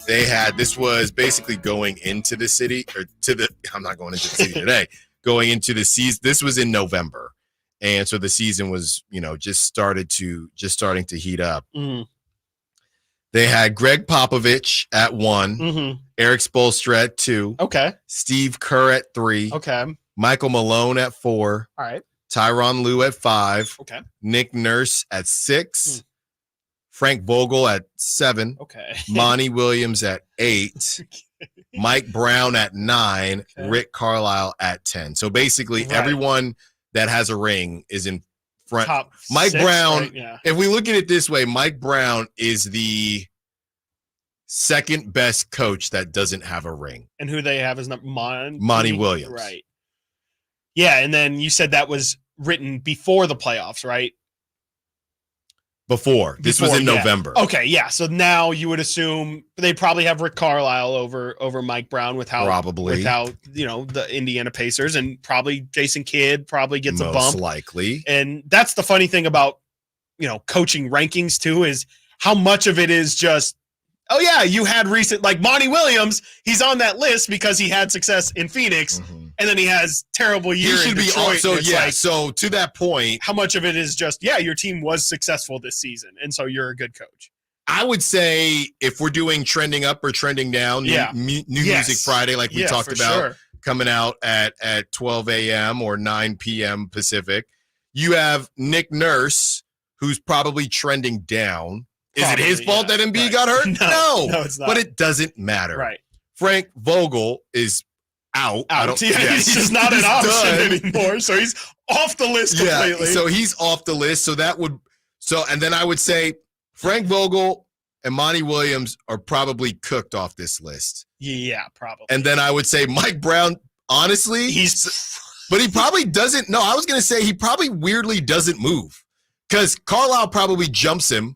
This was basically going into the city, I'm not going into the city today, going into the season. This was in November. And so the season was, just starting to heat up. Mm-hmm. They had Greg Popovich at 1, Mm-hmm. Eric Spoelstra at 2, Okay. Steve Kerr at 3, Okay. Michael Malone at 4, All right. Tyronn Lue at 5, Okay. Nick Nurse at 6, Frank Vogel at 7, Okay. Monty Williams at 8, Mike Brown at 9, Rick Carlisle at 10. So basically everyone that has a ring is in front. Top Mike 6, Brown. right? Yeah. If we look at it this way, Mike Brown is the second best coach that doesn't have a ring. And who they have is not Monty Williams. Right. Yeah, and then you said that was written before the playoffs, right? This was in November. Okay, yeah. So now you would assume they probably have Rick Carlisle over Mike Brown without the Indiana Pacers, and probably Jason Kidd probably gets a bump. Most likely. And that's the funny thing about coaching rankings too, is how much of it is just, oh yeah, you had recent, like Monty Williams, he's on that list because he had success in Phoenix. And then he has terrible year. He should in be Detroit, also, and it's yeah. like, So to that point, how much of it is just, yeah, your team was successful this season, and so you're a good coach. I would say if we're doing trending up or trending down, new Music Friday, like we talked about, coming out at 12 a.m. or 9 p.m. Pacific, you have Nick Nurse, who's probably trending down. Is it his fault that Embiid got hurt? No, it's not. But it doesn't matter. Right. Frank Vogel is out. He's just not an option anymore. So he's off the list completely. So he's off the list. And then I would say Frank Vogel and Monty Williams are probably cooked off this list. Yeah, probably. And then I would say Mike Brown, honestly, but he probably doesn't. No, I was going to say he probably weirdly doesn't move because Carlisle probably jumps him.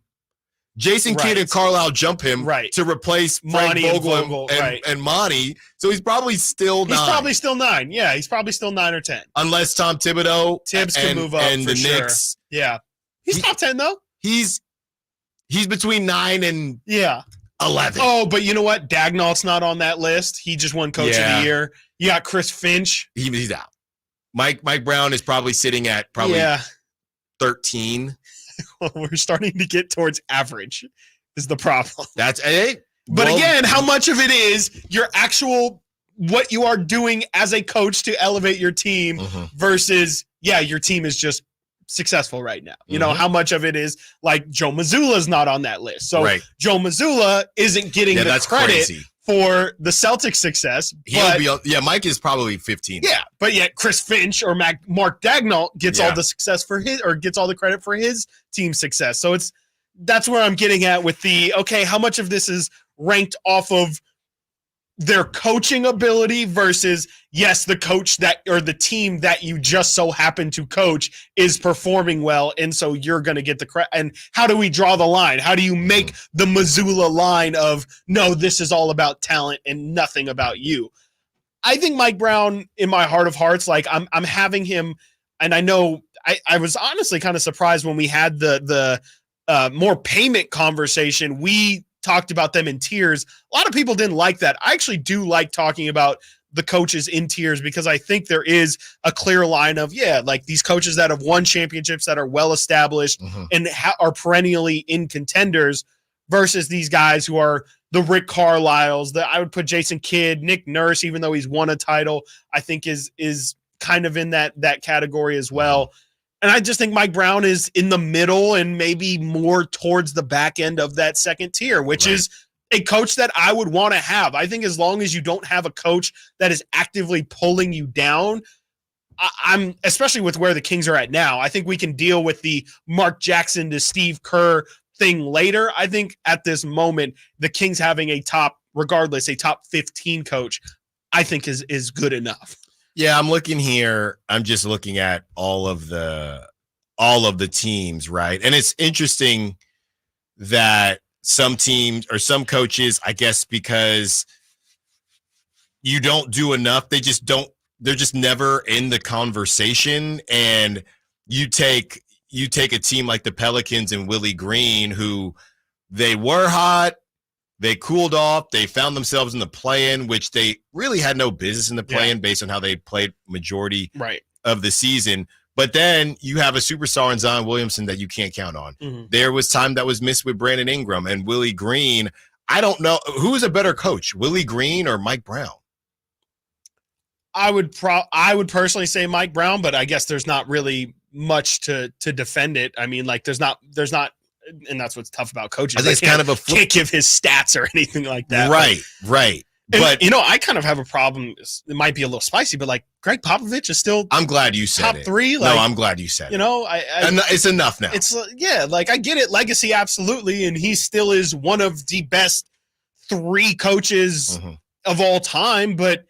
Jason Kidd and Carlisle jump him to replace Frank Vogel and Monty. So he's probably still 9. He's probably still 9. Yeah, he's probably still 9 or 10. Unless Tom Thibodeau can move up and for the sure. Knicks. Yeah. He's top 10 though. He's between 9 and 11. Oh, but you know what? Dagnall's not on that list. He just won Coach of the Year. You got Chris Finch. He's out. Mike Brown is probably sitting at 13. We're starting to get towards average is the problem. That's it. But again, how much of it is your actual what you are doing as a coach to elevate your team versus your team is just successful right now. You know, how much of it is like Joe Mazzulla's not on that list. So Joe Mazzulla isn't getting the credit for the Celtics success. Mike is probably 15. Yeah, but yet Chris Finch or Mark Dagnall gets all the success for gets all the credit for his team's success. So that's where I'm getting at with how much of this is ranked off of their coaching ability versus the coach or the team that you just so happen to coach is performing well, and so you're going to get the credit. And how do we draw the line? How do you make the Mazzulla line of no, this is all about talent and nothing about you? I think Mike Brown, in my heart of hearts, like I'm having him, and I know I was honestly kind of surprised when we had the more payment conversation. We talked about them in tiers. A lot of people didn't like that. I actually do like talking about the coaches in tiers because I think there is a clear line of, like these coaches that have won championships that are well established and are perennially in contenders versus these guys who are the Rick Carlisles. That I would put Jason Kidd, Nick Nurse, even though he's won a title, I think is kind of in that category as well. And I just think Mike Brown is in the middle and maybe more towards the back end of that second tier, which is a coach that I would want to have. I think as long as you don't have a coach that is actively pulling you down, I'm especially with where the Kings are at now, I think we can deal with the Mark Jackson to Steve Kerr thing later. I think at this moment, the Kings having a top 15 coach, I think is good enough. Yeah, I'm looking here. I'm just looking at all of the teams, right? And it's interesting that some teams or some coaches, I guess, because you don't do enough, they're just never in the conversation. And you take a team like the Pelicans and Willie Green, who they were hot. They cooled off. They found themselves in the play-in, which they really had no business in the play-in based on how they played majority of the season. But then you have a superstar in Zion Williamson that you can't count on. There was time that was missed with Brandon Ingram and Willie Green. I don't know. Who is a better coach, Willie Green or Mike Brown? I would personally say Mike Brown, but I guess there's not really much to defend it. I mean, like there's not, and that's what's tough about coaches. It's kind of a can't give his stats or anything like that. Right. But I kind of have a problem. It might be a little spicy, but like Greg Popovich is still. I'm glad you said top it. 3. No, I'm glad you said it. It's enough now. It's like I get it, legacy absolutely, and he still is one of the best 3 coaches of all time. But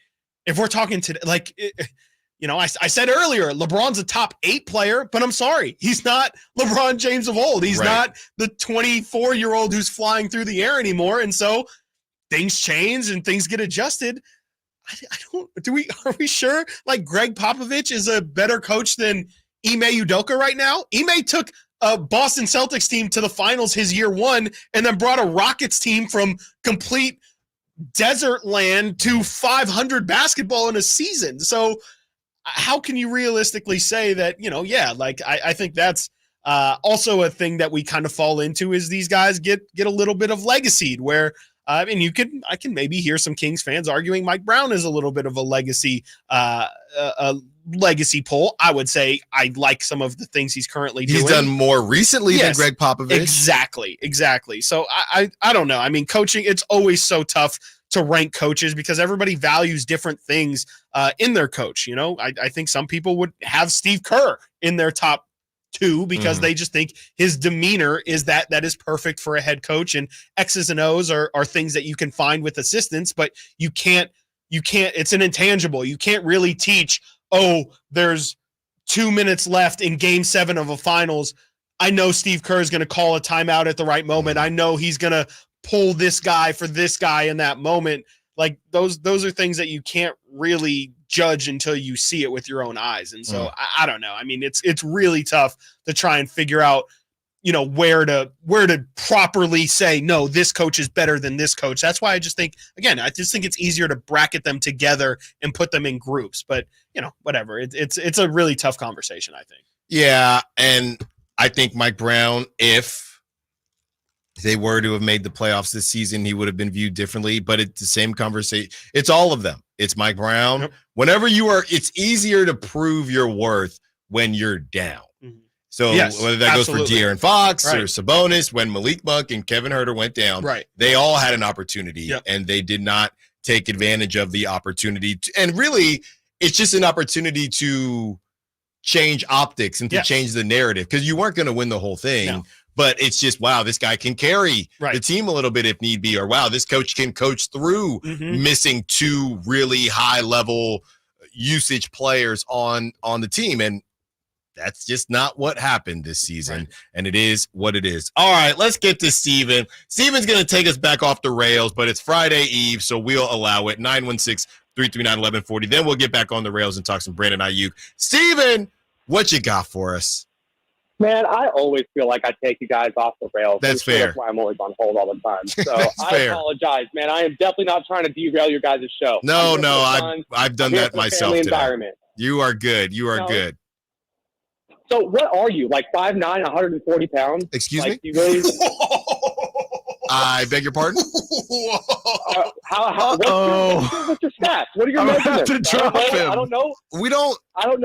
if we're talking today, I said earlier, LeBron's a top 8 player, but I'm sorry, he's not LeBron James of old. He's not the 24-year-old who's flying through the air anymore, and so. Things change and things get adjusted. Are we sure like Greg Popovich is a better coach than Ime Udoka right now? Ime took a Boston Celtics team to the finals his year 1 and then brought a Rockets team from complete desert land to 500 basketball in a season. So how can you realistically say that, I think that's also a thing that we kind of fall into is these guys get a little bit of legacy where I can maybe hear some Kings fans arguing Mike Brown is a little bit of a legacy pull. I would say I like some of the things he's currently doing. He's done more recently than Greg Popovich. Exactly. So I don't know. I mean, coaching, it's always so tough to rank coaches because everybody values different things in their coach. I think some people would have Steve Kerr in their top 2 because they just think his demeanor is that is perfect for a head coach, and X's and O's are things that you can find with assistants, but you can't, it's an intangible. You can't really teach, there's 2 minutes left in game 7 of a finals. I know Steve Kerr is going to call a timeout at the right moment. I know he's going to pull this guy for this guy in that moment. Like those are things that you can't really judge until you see it with your own eyes. And so I don't know. I mean, it's really tough to try and figure out, where to properly say, no, this coach is better than this coach. That's why I just think it's easier to bracket them together and put them in groups, but whatever. It's a really tough conversation, I think. Yeah. And I think Mike Brown, if they were to have made the playoffs this season, he would have been viewed differently, but it's the same conversation. It's all of them. It's Mike Brown. Yep. Whenever it's easier to prove your worth when you're down. So whether that goes for De'Aaron Fox or Sabonis, when Malik Monk and Kevin Huerter went down, they all had an opportunity and they did not take advantage of the opportunity. And really, it's just an opportunity to change optics and to change the narrative because you weren't going to win the whole thing. No. But it's just, wow, this guy can carry the team a little bit if need be, or wow, this coach can coach through missing 2 really high-level usage players on the team. And that's just not what happened this season, and it is what it is. All right, let's get to Steven. Steven's going to take us back off the rails, but it's Friday Eve, so we'll allow it. 916-339-1140. Then we'll get back on the rails and talk some Brandon Ayuk. Steven, what you got for us? Man, I always feel like I take you guys off the rails. That's fair. That's why I'm always on hold all the time. So I apologize, man. I am definitely not trying to derail your guys' show. No, I've done that myself today. Environment. You are good. You are good. So what are you, like 5'9", 140 pounds? Excuse me? You really... I beg your pardon? What's your stats? What are your measurements? I don't know. We don't play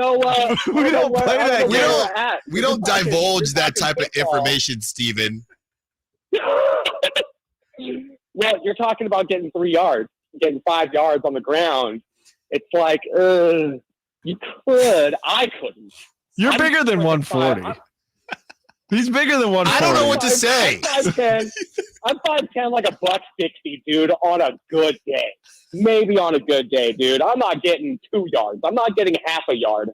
that. We don't divulge that type of information, Steven. Well, you're talking about getting 3 yards, getting 5 yards on the ground. It's like, you could. I couldn't. You're bigger than 140. He's bigger than 140. I don't know what to say. I'm 5'10", like $160, dude, on a good day. Maybe on a good day, dude. I'm not getting 2 yards. I'm not getting half a yard.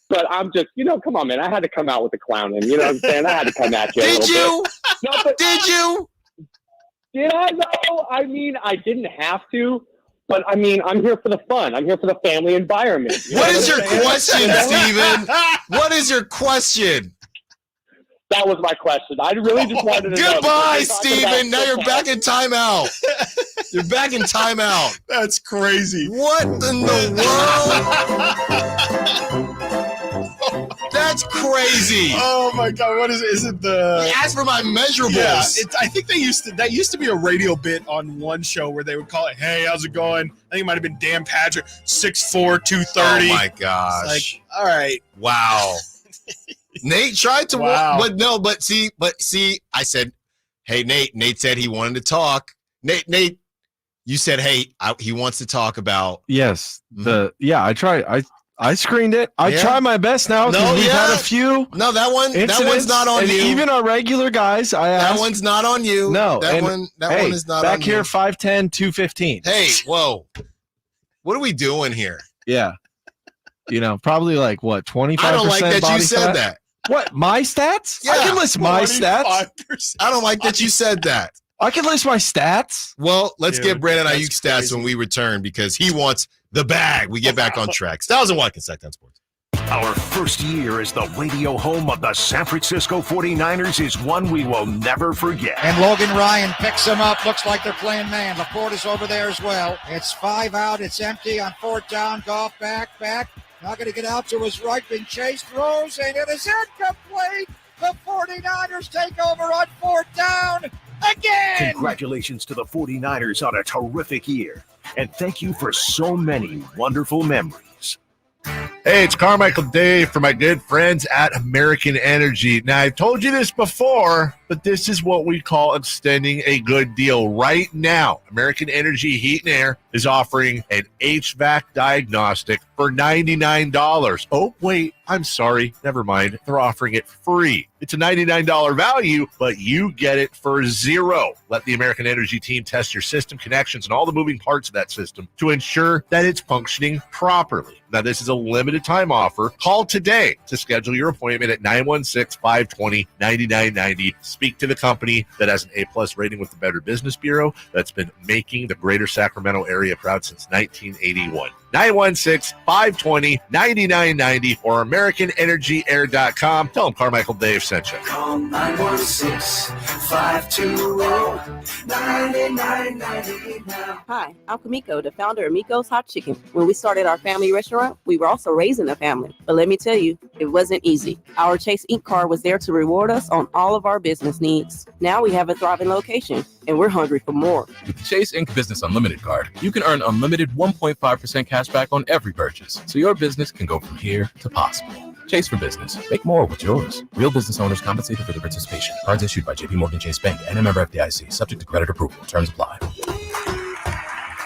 But I'm just, come on, man. I had to come out with the clowning. You know what I'm saying? I had to come at you. Did you? Did you? Did I? No. I mean, I didn't have to. But, I mean, I'm here for the fun. I'm here for the family environment. What is your question, Steven? What is your question? That was my question. I really just wanted to know. Goodbye, Steven. Now you're back in timeout. You're back in timeout. That's crazy. What in the world? That's crazy. Oh my God! What is it? Is it the? As for my measurables, yeah, I think that used to be a radio bit on one show where they would call it, "Hey, how's it going?" I think it might have been Dan Patrick, 6'4", 230. Oh my gosh! It's like, all right, wow. Nate tried to walk, but see, I said, "Hey, Nate." Nate said he wanted to talk. Nate, You said, hey, he wants to talk about. Yes. I screened it. I try my best now because we've had a few. No, that one's not on you. Even our regular guys, I asked. That one's not on you. No, that one is not on you. Back here, 5'10", 215. Hey, whoa. What are we doing here? Yeah. Probably like what, 25%? I don't like that you said fat? that. What, my stats? Yeah. I can list my stats. I don't like that you said that. I can list my stats. Well, let's get Brandon Ayuk stats when we return because he wants the bag. We get back on track. Stiles and Watkins, Sactown Sports. Our first year as the radio home of the San Francisco 49ers is one we will never forget. And Logan Ryan picks him up. Looks like they're playing man. Laporta's over there as well. It's 5 out. It's empty on 4th down. Goff back. Not going to get out to his right. Being chased. Throws, and it is incomplete. The 49ers take over on 4th down. Again! Congratulations to the 49ers on a terrific year. And thank you for so many wonderful memories. Hey, it's Carmichael Dave for my good friends at American Energy. Now, I've told you this before, but this is what we call extending a good deal. Right now, American Energy Heat and Air is offering an HVAC diagnostic for $99. Oh, wait, I'm sorry. Never mind. They're offering it free. It's a $99 value, but you get it for $0. Let the American Energy team test your system connections and all the moving parts of that system to ensure that it's functioning properly. Now, this is a limited time offer. Call today to schedule your appointment at 916-520-9990. Speak to the company that has an A+ rating with the Better Business Bureau that's been making the greater Sacramento area proud since 1981. 916-520-9990 or AmericanEnergyAir.com. Tell them Carmichael Dave sent you. Call 916-520-9990 now. Hi, I'm Kamiko, the founder of Miko's Hot Chicken. When we started our family restaurant, we were also raising a family. But let me tell you, it wasn't easy. Our Chase Inc. card was there to reward us on all of our business needs. Now we have a thriving location, and we're hungry for more. With the Chase Inc. Business Unlimited card, you can earn unlimited 1.5% cash back on every purchase, so your business can go from here to possible. Chase for Business. Make more with yours. Real business owners compensated for their participation. Cards issued by J.P. Morgan Chase Bank and a member FDIC. Subject to credit approval. Terms apply.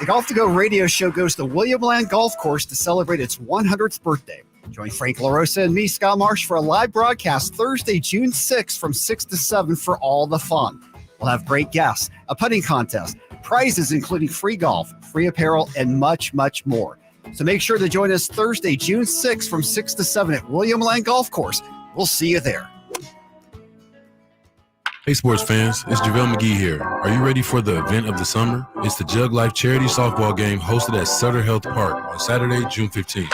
The Golf to Go radio show goes to William Land Golf Course to celebrate its 100th birthday. Join Frank LaRosa and me, Scott Marsh, for a live broadcast Thursday, June 6th from 6 to 7 for all the fun. We'll have great guests, a putting contest, prizes including free golf, free apparel, and much, much more. So make sure to join us Thursday, June 6th from 6 to 7 at William Land Golf Course. We'll see you there. Hey sports fans, it's JaVale McGee here. Are you ready for the event of the summer? It's the Jug Life Charity Softball Game hosted at Sutter Health Park on Saturday, June 15th.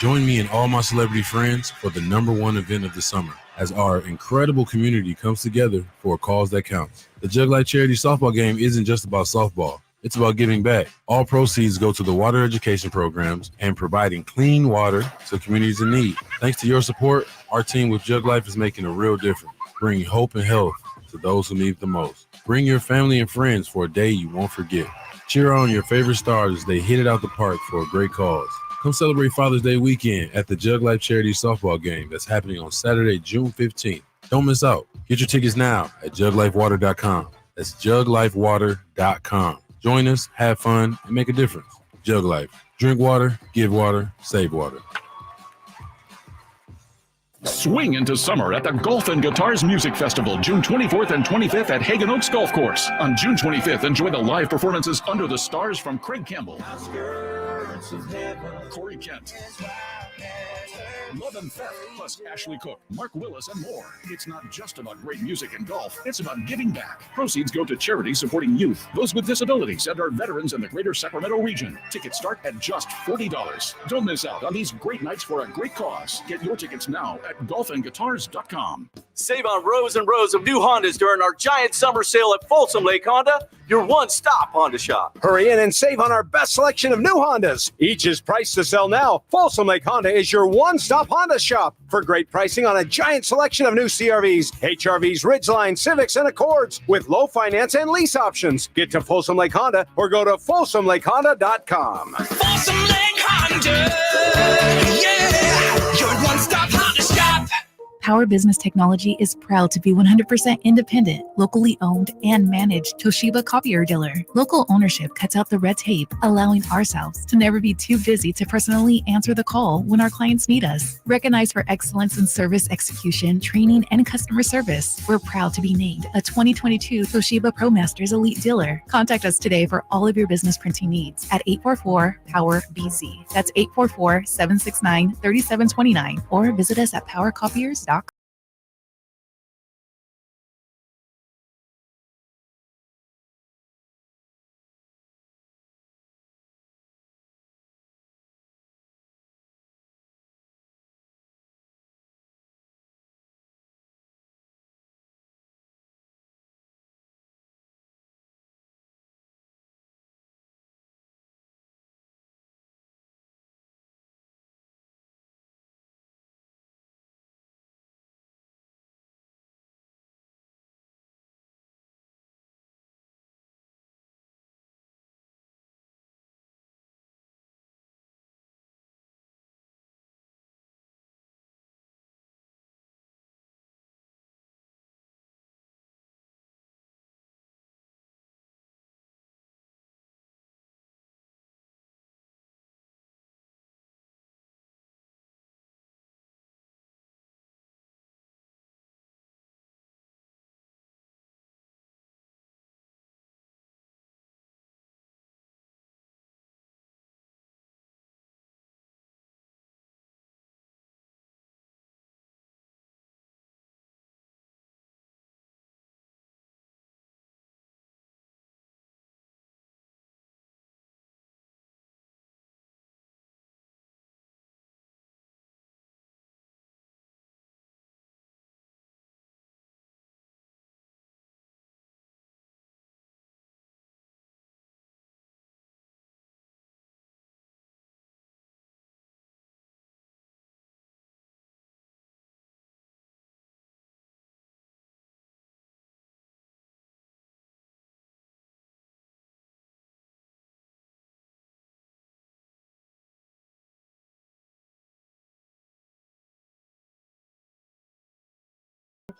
Join me and all my celebrity friends for the #1 event of the summer as our incredible community comes together for a cause that counts. The Jug Life Charity Softball Game isn't just about softball. It's about giving back. All proceeds go to the water education programs and providing clean water to communities in need. Thanks to your support, our team with Jug Life is making a real difference, bringing hope and health to those who need it the most. Bring your family and friends for a day you won't forget. Cheer on your favorite stars as they hit it out the park for a great cause. Come celebrate Father's Day weekend at the Jug Life Charity Softball Game that's happening on Saturday, June 15th. Don't miss out. Get your tickets now at juglifewater.com. That's juglifewater.com. Join us, have fun, and make a difference. Jug Life. Drink water, give water, save water. Swing into summer at the Golf and Guitars Music Festival, June 24th and 25th at Hagen Oaks Golf Course. On June 25th, enjoy the live performances Under the Stars from Craig Campbell, Corey Kent, Love and Theft, plus Ashley Cook, Mark Willis, and more. It's not just about great music and golf. It's about giving back. Proceeds go to charities supporting youth, those with disabilities, and our veterans in the greater Sacramento region. Tickets start at just $40. Don't miss out on these great nights for a great cause. Get your tickets now at golfandguitars.com. Save on rows and rows of new Hondas during our giant summer sale at Folsom Lake Honda, your one-stop Honda shop. Hurry in and save on our best selection of new Hondas. Each is priced to sell now. Folsom Lake Honda is your one-stop Honda shop for great pricing on a giant selection of new CRVs, HRVs, Ridgeline, Civics, and Accords with low finance and lease options. Get to Folsom Lake Honda or go to folsomlakehonda.com. Folsom Lake Honda, yeah, your one-stop Honda shop. Power Business Technology is proud to be 100% independent, locally owned, and managed Toshiba copier dealer. Local ownership cuts out the red tape, allowing ourselves to never be too busy to personally answer the call when our clients need us. Recognized for excellence in service execution, training, and customer service, we're proud to be named a 2022 Toshiba ProMasters Elite Dealer. Contact us today for all of your business printing needs at 844-POWER-BZ. That's 844-769-3729, or visit us at powercopiers.com.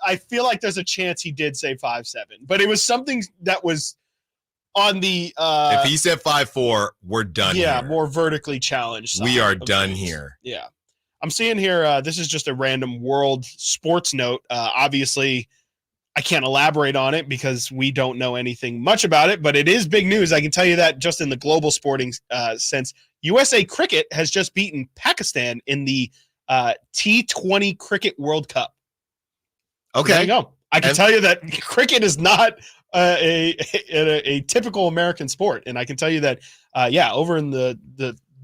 I feel like there's a chance he did say 5'7", but it was something that was on the if he said 5'4", we're done. Yeah, here. more vertically challenged. We are done here. Yeah. I'm seeing here, this is just a random world sports note. Obviously, I can't elaborate on it because we don't know anything much about it, but it is big news. I can tell you that just in the global sporting sense. USA Cricket has just beaten Pakistan in the T20 Cricket World Cup. Okay. There you go. I can tell you that cricket is not a typical American sport, and I can tell you that, over in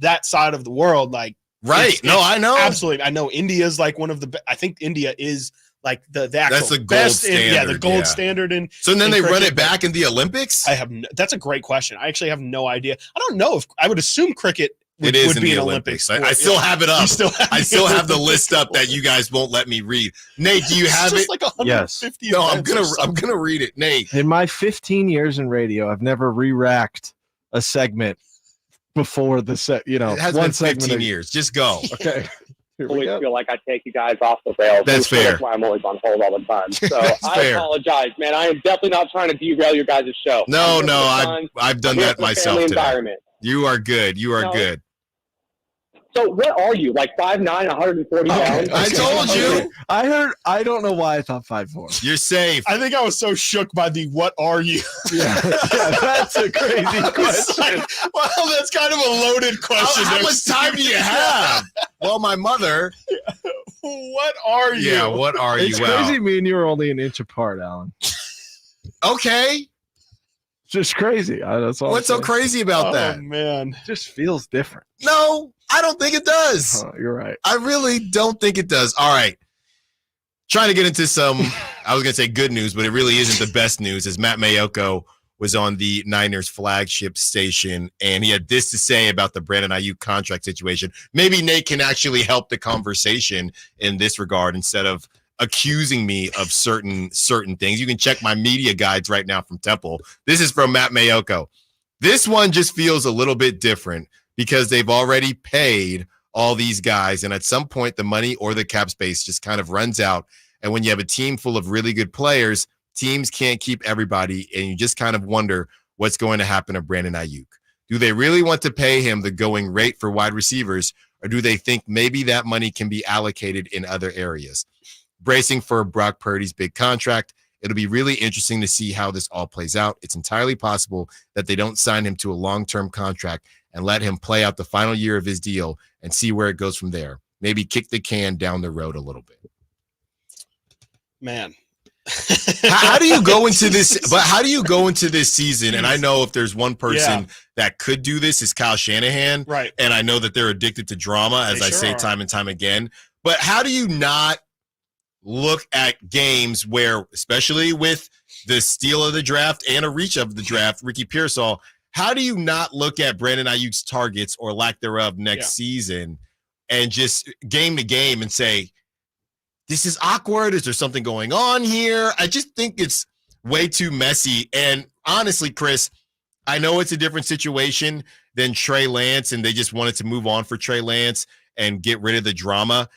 that side of the world, like right. I know absolutely. I know India's like one of the. I think India is like the actual that's the gold best standard. the gold standard. And so then they run it back in the Olympics. That's a great question. I actually have no idea. I don't know if I would assume cricket. It is in the Olympics. I still have it up. I still have the list up that you guys won't let me read. Nate, do you have it? Like 150 No, I'm gonna read it. Nate, in my 15 years in radio, I've never re-racked a segment before the set. It has been 15 years. Just go. Okay. I always feel like I take you guys off the rails. That's fair. That's why I'm always on hold all the time. So I apologize, man. I am definitely not trying to derail your guys' show. No, I've done that myself today. Environment. You are good. You are good. So what are you, like 5'9", 140 pounds? I told you. I don't know why I thought 5'4". You're safe. I think I was so shook by the "what are you?" Yeah, that's a crazy question. Like, well, that's kind of a loaded question. How much time do you have? Well, my mother. What are you? Yeah, what are you? It's crazy. Me and you are only an inch apart, Alan. Okay. Just crazy. That's all. What's so crazy about that? Oh man, it just feels different. No, I don't think it does. Oh, you're right. I really don't think it does. All right. Trying to get into some, I was going to say good news, but it really isn't the best news, as Matt Mayoko was on the Niners flagship station, and he had this to say about the Brandon Ayuk contract situation. Maybe Nate can actually help the conversation in this regard instead of accusing me of certain things. You can check my media guides right now from Temple. This is from Matt Mayoko. This one just feels a little bit different because they've already paid all these guys. And at some point, the money or the cap space just kind of runs out. And when you have a team full of really good players, teams can't keep everybody. And you just kind of wonder what's going to happen to Brandon Ayuk. Do they really want to pay him the going rate for wide receivers, or do they think maybe that money can be allocated in other areas? Bracing for Brock Purdy's big contract. It'll be really interesting to see how this all plays out. It's entirely possible that they don't sign him to a long-term contract and let him play out the final year of his deal and see where it goes from there. Maybe kick the can down the road a little bit. Man. How do you go into this? But how do you go into this season? And I know if there's one person that could do this is Kyle Shanahan. Right. And I know that they're addicted to drama, as I say time and time again. But how do you not look at games where, especially with the steal of the draft and a reach of the draft, Ricky Pearsall, how do you not look at Brandon Ayuk's targets or lack thereof next season and just game to game and say, this is awkward? Is there something going on here? I just think it's way too messy. And honestly, Chris, I know it's a different situation than Trey Lance, and they just wanted to move on for Trey Lance and get rid of the drama.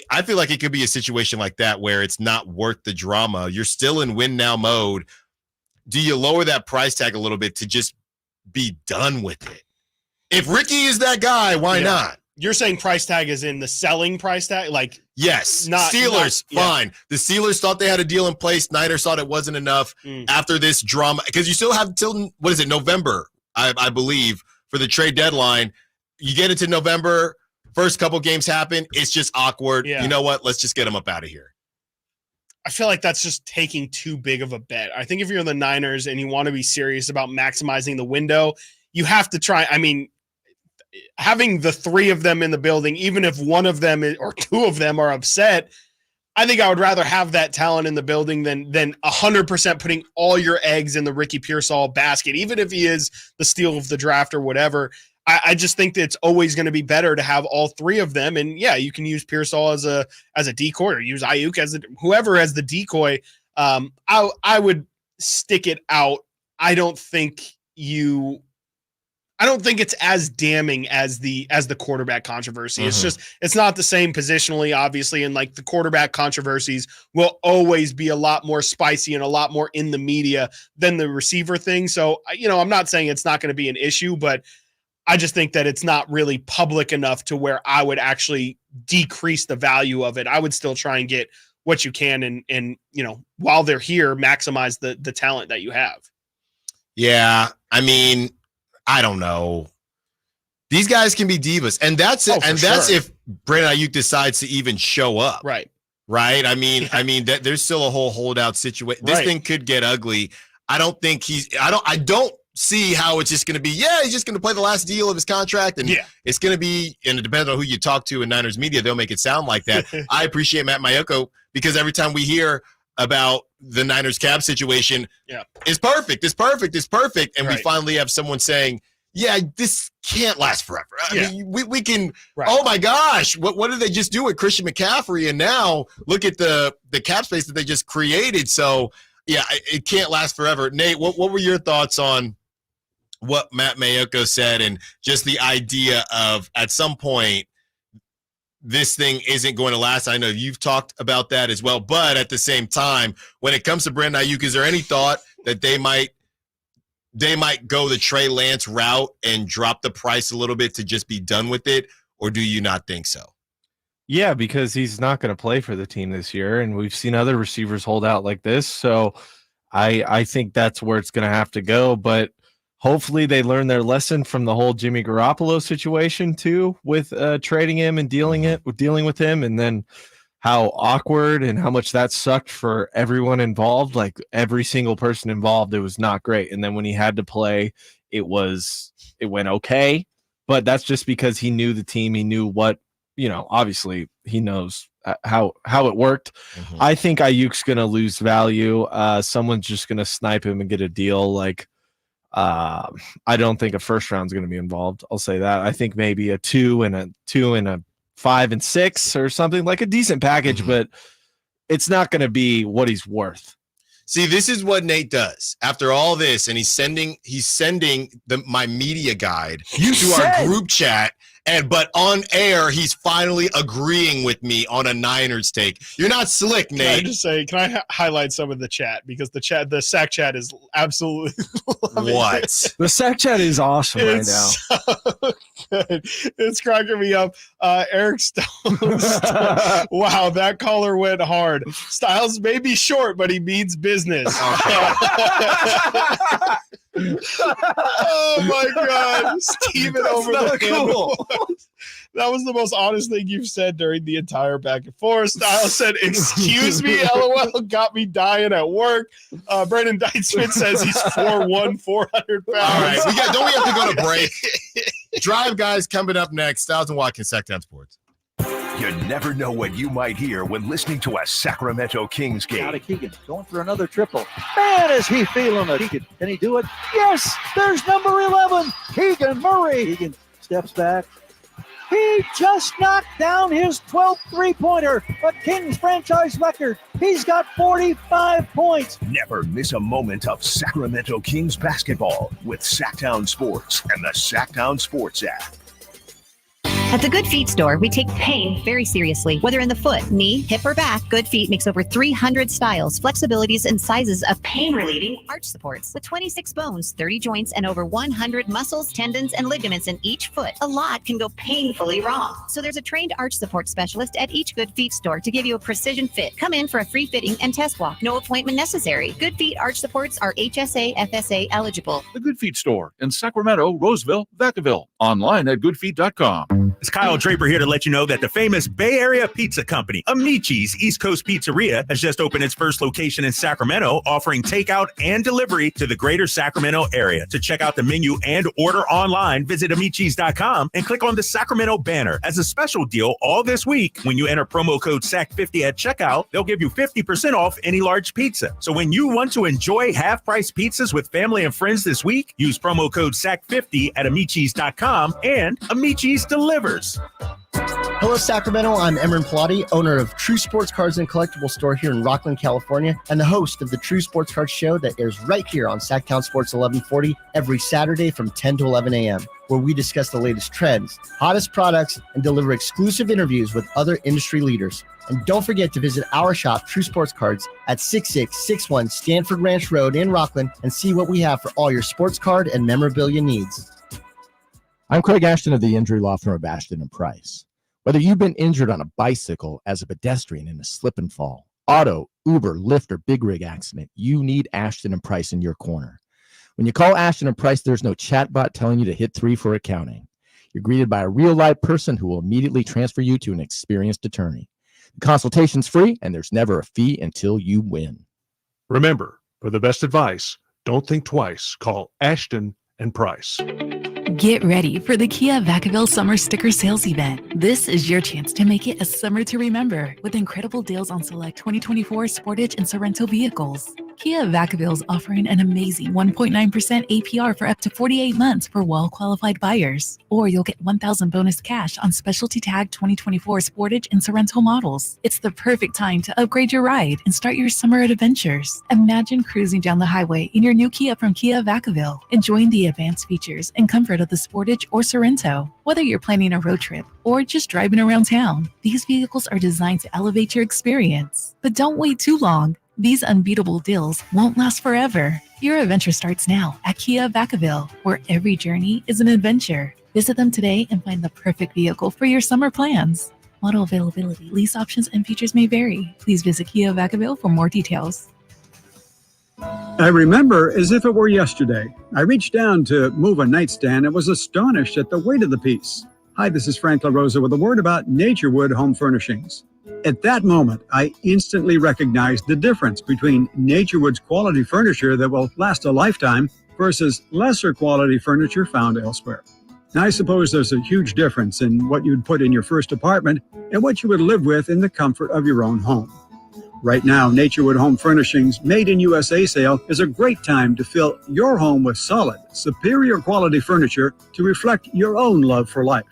I feel like it could be a situation like that where it's not worth the drama. You're still in win now mode. Do you lower that price tag a little bit to just be done with it? If Ricky is that guy, why not? You're saying price tag is in the selling price tag? Like, yes. Steelers, fine. The Steelers thought they had a deal in place. Niners thought it wasn't enough after this drama. Because you still have till, November, I believe, for the trade deadline. You get into November, first couple games happen. It's just awkward. You know what? Let's just get them up out of here. I feel like that's just taking too big of a bet. I think if you're the Niners and you want to be serious about maximizing the window, you have to try. I mean, having the three of them in the building, even if one of them or two of them are upset, I think I would rather have that talent in the building than 100% putting all your eggs in the Ricky Pearsall basket, even if he is the steal of the draft or whatever. I just think that it's always going to be better to have all three of them. And you can use Pearsall as a decoy, or use Ayuk as whoever as the decoy. I would stick it out. I don't think it's as damning as the quarterback controversy. It's just, it's not the same positionally, obviously. And like the quarterback controversies will always be a lot more spicy and a lot more in the media than the receiver thing. So, I'm not saying it's not going to be an issue, but I just think that it's not really public enough to where I would actually decrease the value of it. I would still try and get what you can. And while they're here, maximize the talent that you have. Yeah. I mean, I don't know. These guys can be divas, and that's it. And that's if Brandon Ayuk decides to even show up. Right. I mean, that there's still a whole holdout situation. This thing could get ugly. I don't think I don't see how it's just going to be. He's just going to play the last deal of his contract, and it's going to be. And it depends on who you talk to in Niners media. They'll make it sound like that. I appreciate Matt Mayoko, because every time we hear about the Niners cap situation, it's perfect. It's perfect. It's perfect. And we finally have someone saying, this can't last forever. I mean, we can, oh my gosh, what did they just do with Christian McCaffrey? And now look at the cap space that they just created. So it can't last forever. Nate, what were your thoughts on what Matt Mayoko said, and just the idea of at some point this thing isn't going to last? I know you've talked about that as well, but at the same time, when it comes to Brandon Ayuk, is there any thought that they might go the Trey Lance route and drop the price a little bit to just be done with it, or do you not think so? Yeah, because he's not going to play for the team this year, and we've seen other receivers hold out like this, so I think that's where it's going to have to go, but hopefully they learn their lesson from the whole Jimmy Garoppolo situation too, with trading him and dealing with him, and then how awkward and how much that sucked for everyone involved. Like every single person involved, it was not great. And then when he had to play, it went okay, but that's just because he knew the team. He knew what, obviously he knows how it worked. I think Ayuk's going to lose value. Someone's just going to snipe him and get a deal. Like, I don't think a first round is going to be involved. I'll say that. I think maybe a 2 and a 5 and 6 or something, like a decent package, but it's not going to be what he's worth. See, this is what Nate does after all this, and he's sending my media guide to our group chat, But on air, he's finally agreeing with me on a Niners take. You're not slick, Can I Nate. just say, highlight some of the chat? Because the Sac chat is absolutely loving What? it. The Sac chat is awesome right now. It's so good. It's cracking me up. Eric Stone. Wow, that caller went hard. Stiles may be short, but he means business. Oh my God, Steven over the handle. That was the most honest thing you've said during the entire back and forth. Stiles said, "Excuse me, LOL, got me dying at work." Brandon Deitzman says he's 4'1", 400 pounds. All right, don't we have to go to break? Drive Guys coming up next. Stiles and Watkins, Sactown Sports. You never know what you might hear when listening to a Sacramento Kings game. Out of Keegan, going for another triple. Man, is he feeling it. Keegan, can he do it? Yes, there's number 11, Keegan Murray. Keegan steps back. He just knocked down his 12th three-pointer, a Kings franchise record. He's got 45 points. Never miss a moment of Sacramento Kings basketball with Sactown Sports and the Sactown Sports app. At the Good Feet store, we take pain very seriously. Whether in the foot, knee, hip, or back, Good Feet makes over 300 styles, flexibilities, and sizes of pain-relieving arch supports. With 26 bones, 30 joints, and over 100 muscles, tendons, and ligaments in each foot, a lot can go painfully wrong. So there's a trained arch support specialist at each Good Feet store to give you a precision fit. Come in for a free fitting and test walk. No appointment necessary. Good Feet arch supports are HSA, FSA eligible. The Good Feet store in Sacramento, Roseville, Vacaville. Online at goodfeet.com. It's Kyle Draper here to let you know that the famous Bay Area pizza company, Amici's East Coast Pizzeria, has just opened its first location in Sacramento, offering takeout and delivery to the greater Sacramento area. To check out the menu and order online, visit amicis.com and click on the Sacramento banner. As a special deal, all this week, when you enter promo code SAC50 at checkout, they'll give you 50% off any large pizza. So when you want to enjoy half-price pizzas with family and friends this week, use promo code SAC50 at amicis.com and Amici's delivers. Hello, Sacramento. I'm Emran Pilati, owner of True Sports Cards and Collectible Store here in Rockland, California, and the host of the True Sports Cards Show that airs right here on Sactown Sports 1140 every Saturday from 10 to 11 a.m., where we discuss the latest trends, hottest products, and deliver exclusive interviews with other industry leaders. And don't forget to visit our shop, True Sports Cards, at 6661 Stanford Ranch Road in Rockland and see what we have for all your sports card and memorabilia needs. I'm Craig Ashton of the injury law firm of Ashton & Price. Whether you've been injured on a bicycle, as a pedestrian in a slip and fall, auto, Uber, Lyft, or big rig accident, you need Ashton & Price in your corner. When you call Ashton & Price, there's no chatbot telling you to hit 3 for accounting. You're greeted by a real-life person who will immediately transfer you to an experienced attorney. The consultation's free, and there's never a fee until you win. Remember, for the best advice, don't think twice. Call Ashton & Price. Get ready for the Kia Vacaville Summer Sticker Sales Event. This is your chance to make it a summer to remember with incredible deals on select 2024 Sportage and Sorento vehicles. Kia Vacaville is offering an amazing 1.9% APR for up to 48 months for well-qualified buyers. Or you'll get $1,000 bonus cash on specialty tag 2024 Sportage and Sorento models. It's the perfect time to upgrade your ride and start your summer adventures. Imagine cruising down the highway in your new Kia from Kia Vacaville, enjoying the advanced features and comfort of the Sportage or Sorento. Whether you're planning a road trip or just driving around town, these vehicles are designed to elevate your experience. But don't wait too long. These unbeatable deals won't last forever. Your adventure starts now at Kia Vacaville, where every journey is an adventure. Visit them today and find the perfect vehicle for your summer plans. Model availability, lease options, and features may vary. Please visit Kia Vacaville for more details. I remember as if it were yesterday. I reached down to move a nightstand and was astonished at the weight of the piece. Hi, this is Frank LaRosa with a word about Naturewood Home Furnishings. At that moment, I instantly recognized the difference between Naturewood's quality furniture that will last a lifetime versus lesser quality furniture found elsewhere. Now, I suppose there's a huge difference in what you'd put in your first apartment and what you would live with in the comfort of your own home. Right now, Naturewood Home Furnishings Made in USA sale is a great time to fill your home with solid, superior quality furniture to reflect your own love for life.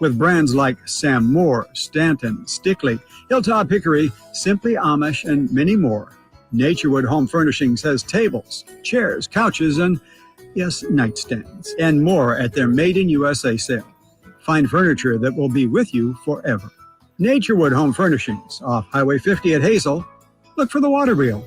With brands like Sam Moore, Stanton, Stickley, Hilltop Hickory, Simply Amish, and many more, Naturewood Home Furnishings has tables, chairs, couches, and, yes, nightstands, and more at their Made in USA sale. Find furniture that will be with you forever. Naturewood Home Furnishings off Highway 50 at Hazel. Look for the water wheel.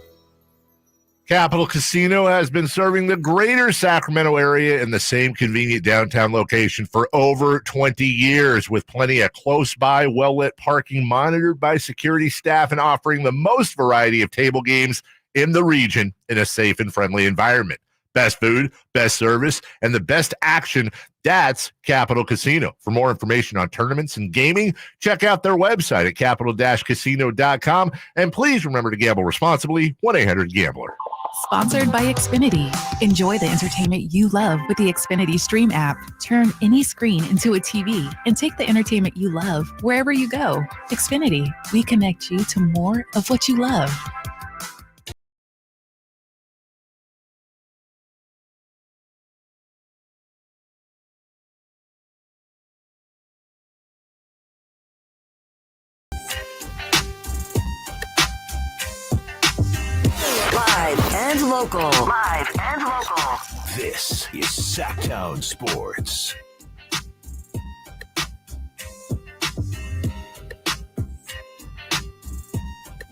Capital Casino has been serving the greater Sacramento area in the same convenient downtown location for over 20 years, with plenty of close-by, well-lit parking monitored by security staff and offering the most variety of table games in the region in a safe and friendly environment. Best food, best service, and the best action. That's Capital Casino. For more information on tournaments and gaming, check out their website at capital-casino.com. And please remember to gamble responsibly. 1-800-GAMBLER. Sponsored by Xfinity. Enjoy the entertainment you love with the Xfinity Stream app. Turn any screen into a TV and take the entertainment you love wherever you go. Xfinity, we connect you to more of what you love. Live and local. This is Sactown Sports.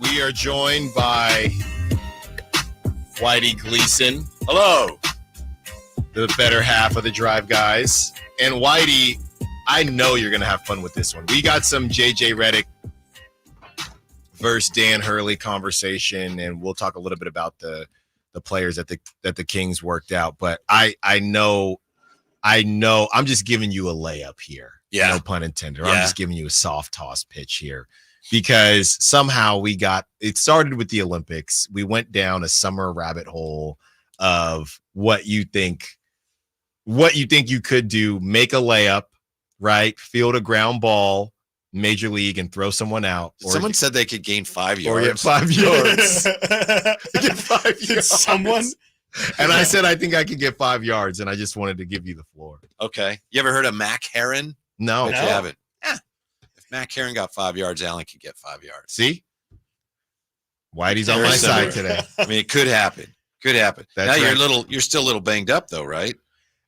We are joined by Whitey Gleason. Hello. The better half of the Drive guys. And Whitey, I know you're going to have fun with this one. We got some JJ Redick versus Dan Hurley conversation, and we'll talk a little bit about the players that the Kings worked out. But I know I'm just giving you a layup here. Yeah. No pun intended. I'm just giving you a soft toss pitch here, because somehow it started with the Olympics. We went down a summer rabbit hole of what you think you could do. Make a layup, right? Field a ground ball, Major League, and throw someone out. Someone said they could gain 5 yards. Or get 5 yards. Get 5 yards. Someone. And I said, I think I could get 5 yards, and I just wanted to give you the floor. Okay. You ever heard of Mac Heron? No. You haven't. If Mac Heron got 5 yards, Allen could get 5 yards. See? Whitey's on my side today. I mean, it could happen. Could happen. That's now right. you're still a little banged up though, right?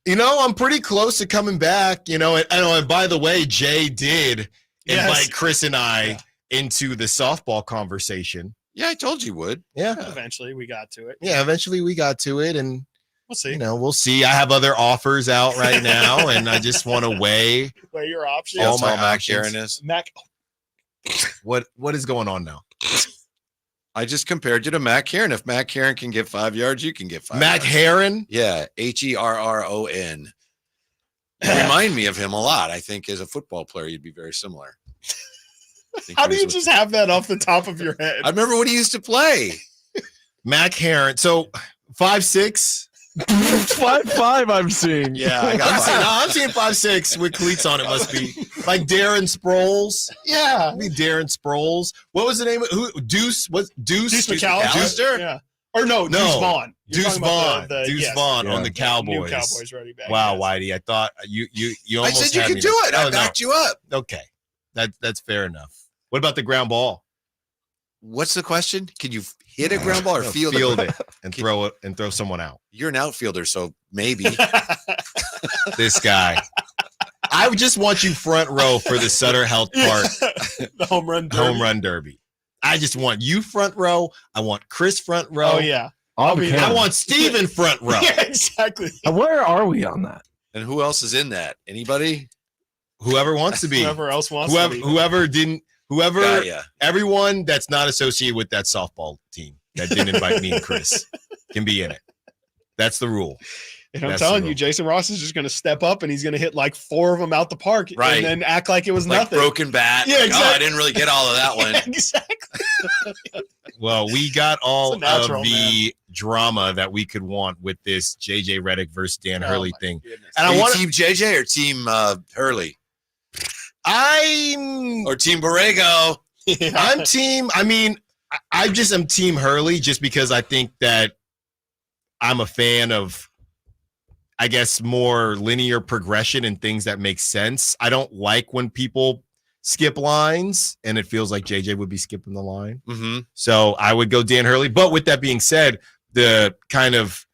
You know, I'm pretty close to coming back. You know, and by the way, Jay did invite Chris and I into the softball conversation. Yeah, I told you would. Yeah. Eventually we got to it. Yeah, eventually we got to it, and we'll see. You know, we'll see. I have other offers out right now, and I just want to weigh your options. all my Mac options. Heron is. What is going on now? I just compared you to Mac Heron. If Mac Heron can get 5 yards, you can get 5 Mac yards. Heron? Yeah, Herron. You remind me of him a lot. I think as a football player, you'd be very similar. How do you just have that off the top of your head? I remember when he used to play. Mac Heron. So 5'6". 5'5", I'm seeing. Yeah, I'm seeing 5'6" with cleats on it. Must be like Darren Sproles. Yeah, be Darren Sproles. What was the name? Deuce? What? Deuce McAllister? Yeah. Or no, Deuce Vaughn. Deuce Vaughn. Deuce Vaughn on the New Cowboys. Cowboys running back. Wow, Whitey. I thought you I almost said you had could me do there. it. I No, backed you up. Okay, that's fair enough. What about the ground ball? What's the question? Can you hit a ground ball or field it and throw it and throw someone out? You're an outfielder, so maybe. This guy. I would just want you front row for the Sutter Health Park the home run derby. I just want you front row. I want Chris front row. Oh yeah. I want Steven front row. Yeah, exactly. Where are we on that? And who else is in that? Anybody? Whoever wants to be. Whoever else wants to be. Whoever, everyone that's not associated with that softball team that didn't invite me and Chris can be in it. That's the rule. And I'm telling you, Jason Ross is just going to step up and he's going to hit like 4 of them out the park, right? And then act like it was like nothing. Broken bat. Yeah, like, exactly. Oh, I didn't really get all of that one. Yeah, exactly. Well, we got all natural, of the drama that we could want with this JJ Redick versus Dan Hurley thing. And I want team JJ or team Hurley. Or team Borrego. I'm team. I mean, I just am team Hurley just because I think that I'm a fan of, I guess, more linear progression and things that make sense. I don't like when people skip lines, and it feels like JJ would be skipping the line. Mm-hmm. So I would go Dan Hurley. But with that being said, the kind of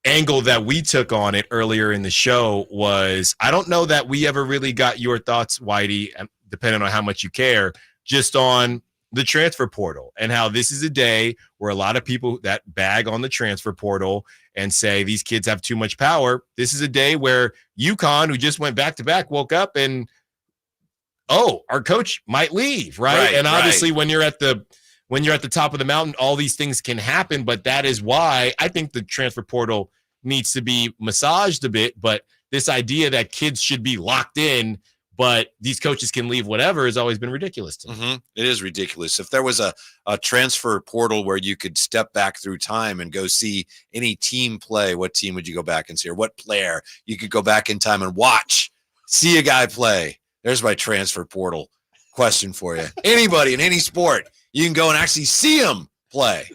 angle that we took on it earlier in the show was, I don't know that we ever really got your thoughts, Whitey, depending on how much you care, just on the transfer portal and how this is a day where a lot of people that bag on the transfer portal and say these kids have too much power. This is a day where UConn, who just went back-to-back, woke up and, our coach might leave, right? And obviously when you're at the top of the mountain, all these things can happen, but that is why I think the transfer portal needs to be massaged a bit. But this idea that kids should be locked in, but these coaches can leave whatever, has always been ridiculous to me. It is ridiculous. If there was a transfer portal where you could step back through time and go see any team play, what team would you go back and see? Or what player you could go back in time and watch, see a guy play? There's my transfer portal question for you. Anybody in any sport, you can go and actually see him play.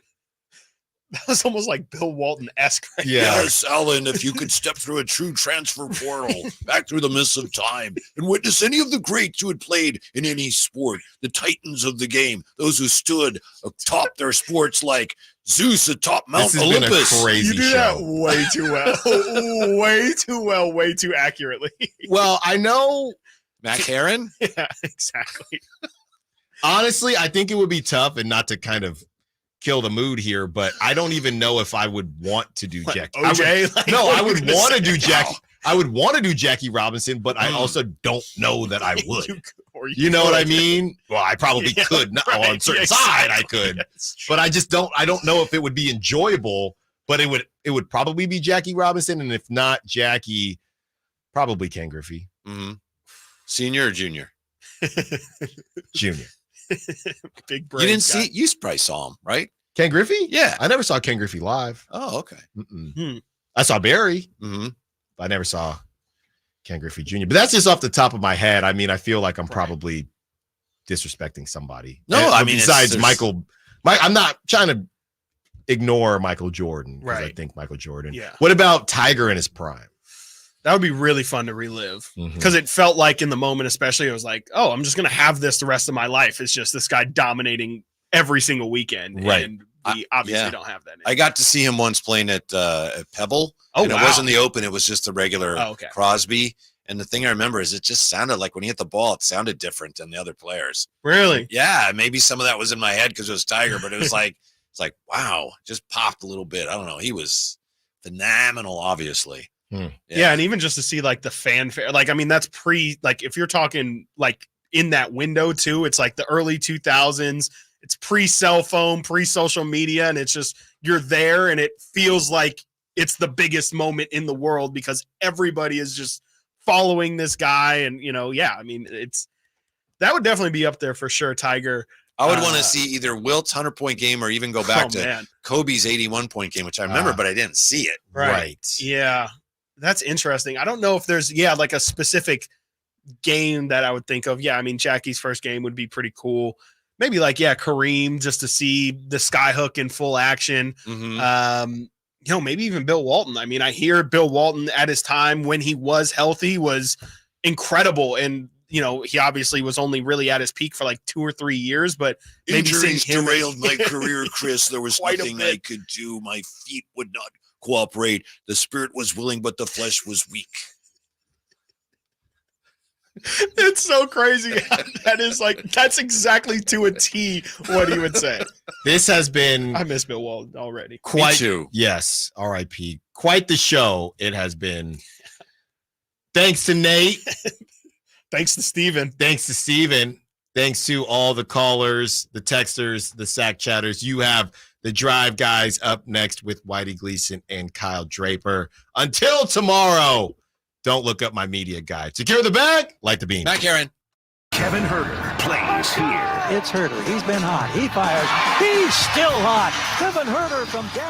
That was almost like Bill Walton-esque. Right? Yes, Alan, if you could step through a true transfer portal back through the mists of time and witness any of the greats who had played in any sport, the titans of the game, those who stood atop their sports like Zeus atop Mount Olympus. Crazy you do that way too well. Way too well, way too accurately. Well, I know Matt Heron. Yeah, exactly. Honestly, I think it would be tough, and not to kind of kill the mood here, but I don't even know if I would want to do Jackie. I would want to do Jackie. I would want to do Jackie Robinson, but I also don't know that I would. You know what I mean? Well, I probably could. Not on a certain side, I could, but I just don't. I don't know if it would be enjoyable. But it would probably be Jackie Robinson, and if not Jackie, probably Ken Griffey. Senior or junior? Junior. Big brain. You didn't see it? You probably saw him, right? Ken Griffey? Yeah. I never saw Ken Griffey live. Oh, okay. I saw Barry. I never saw Ken Griffey Jr. But that's just off the top of my head. I mean, I feel like I'm probably disrespecting somebody. No, I mean, besides Michael, I'm not trying to ignore Michael Jordan. Right. I think Michael Jordan. Yeah. What about Tiger in his prime? That would be really fun to relive, because it felt like in the moment, especially, it was like, oh, I'm just going to have this the rest of my life. It's just this guy dominating every single weekend. Right. And we obviously don't have that anymore. I got to see him once playing at Pebble. Oh, and wow. It wasn't the Open. It was just the regular okay. Crosby. And the thing I remember is it just sounded like when he hit the ball, it sounded different than the other players. Really? Yeah. Maybe some of that was in my head because it was Tiger, but it was like, it's like, wow, just popped a little bit. I don't know. He was phenomenal, obviously. Yeah, and even just to see like the fanfare, like, I mean, that's like if you're talking like in that window too, it's like the early 2000s, it's pre-cell phone, pre-social media, and it's just, you're there and it feels like it's the biggest moment in the world because everybody is just following this guy. And, I mean, that would definitely be up there for sure, Tiger. I would want to see either Wilt's 100-point game or even go back to Kobe's 81-point game, which I remember, but I didn't see it. Right. Yeah. That's interesting. I don't know if there's, like a specific game that I would think of. Yeah, I mean, Jackie's first game would be pretty cool. Maybe like, Kareem, just to see the skyhook in full action. Maybe even Bill Walton. I mean, I hear Bill Walton at his time when he was healthy was incredible. And, he obviously was only really at his peak for like 2 or 3 years, but maybe injuries derailed my career, Chris. There was nothing I could do. My feet would not cooperate. The spirit was willing, but the flesh was weak. It's so crazy. That's exactly to a T what he would say. This has been, I miss Bill Walton already. Quite, me too. Yes, RIP. Quite the show it has been. Thanks to Nate. Thanks to Steven. Thanks to all the callers, the texters, the Sack Chatters. You have the Drive Guys up next with Whitey Gleason and Kyle Draper. Until tomorrow, don't look up my media guide. Secure the bag, light the beam. Back, Aaron. Kevin Herter plays here. It's Herter. He's been hot. He fires. He's still hot. Kevin Herter from down.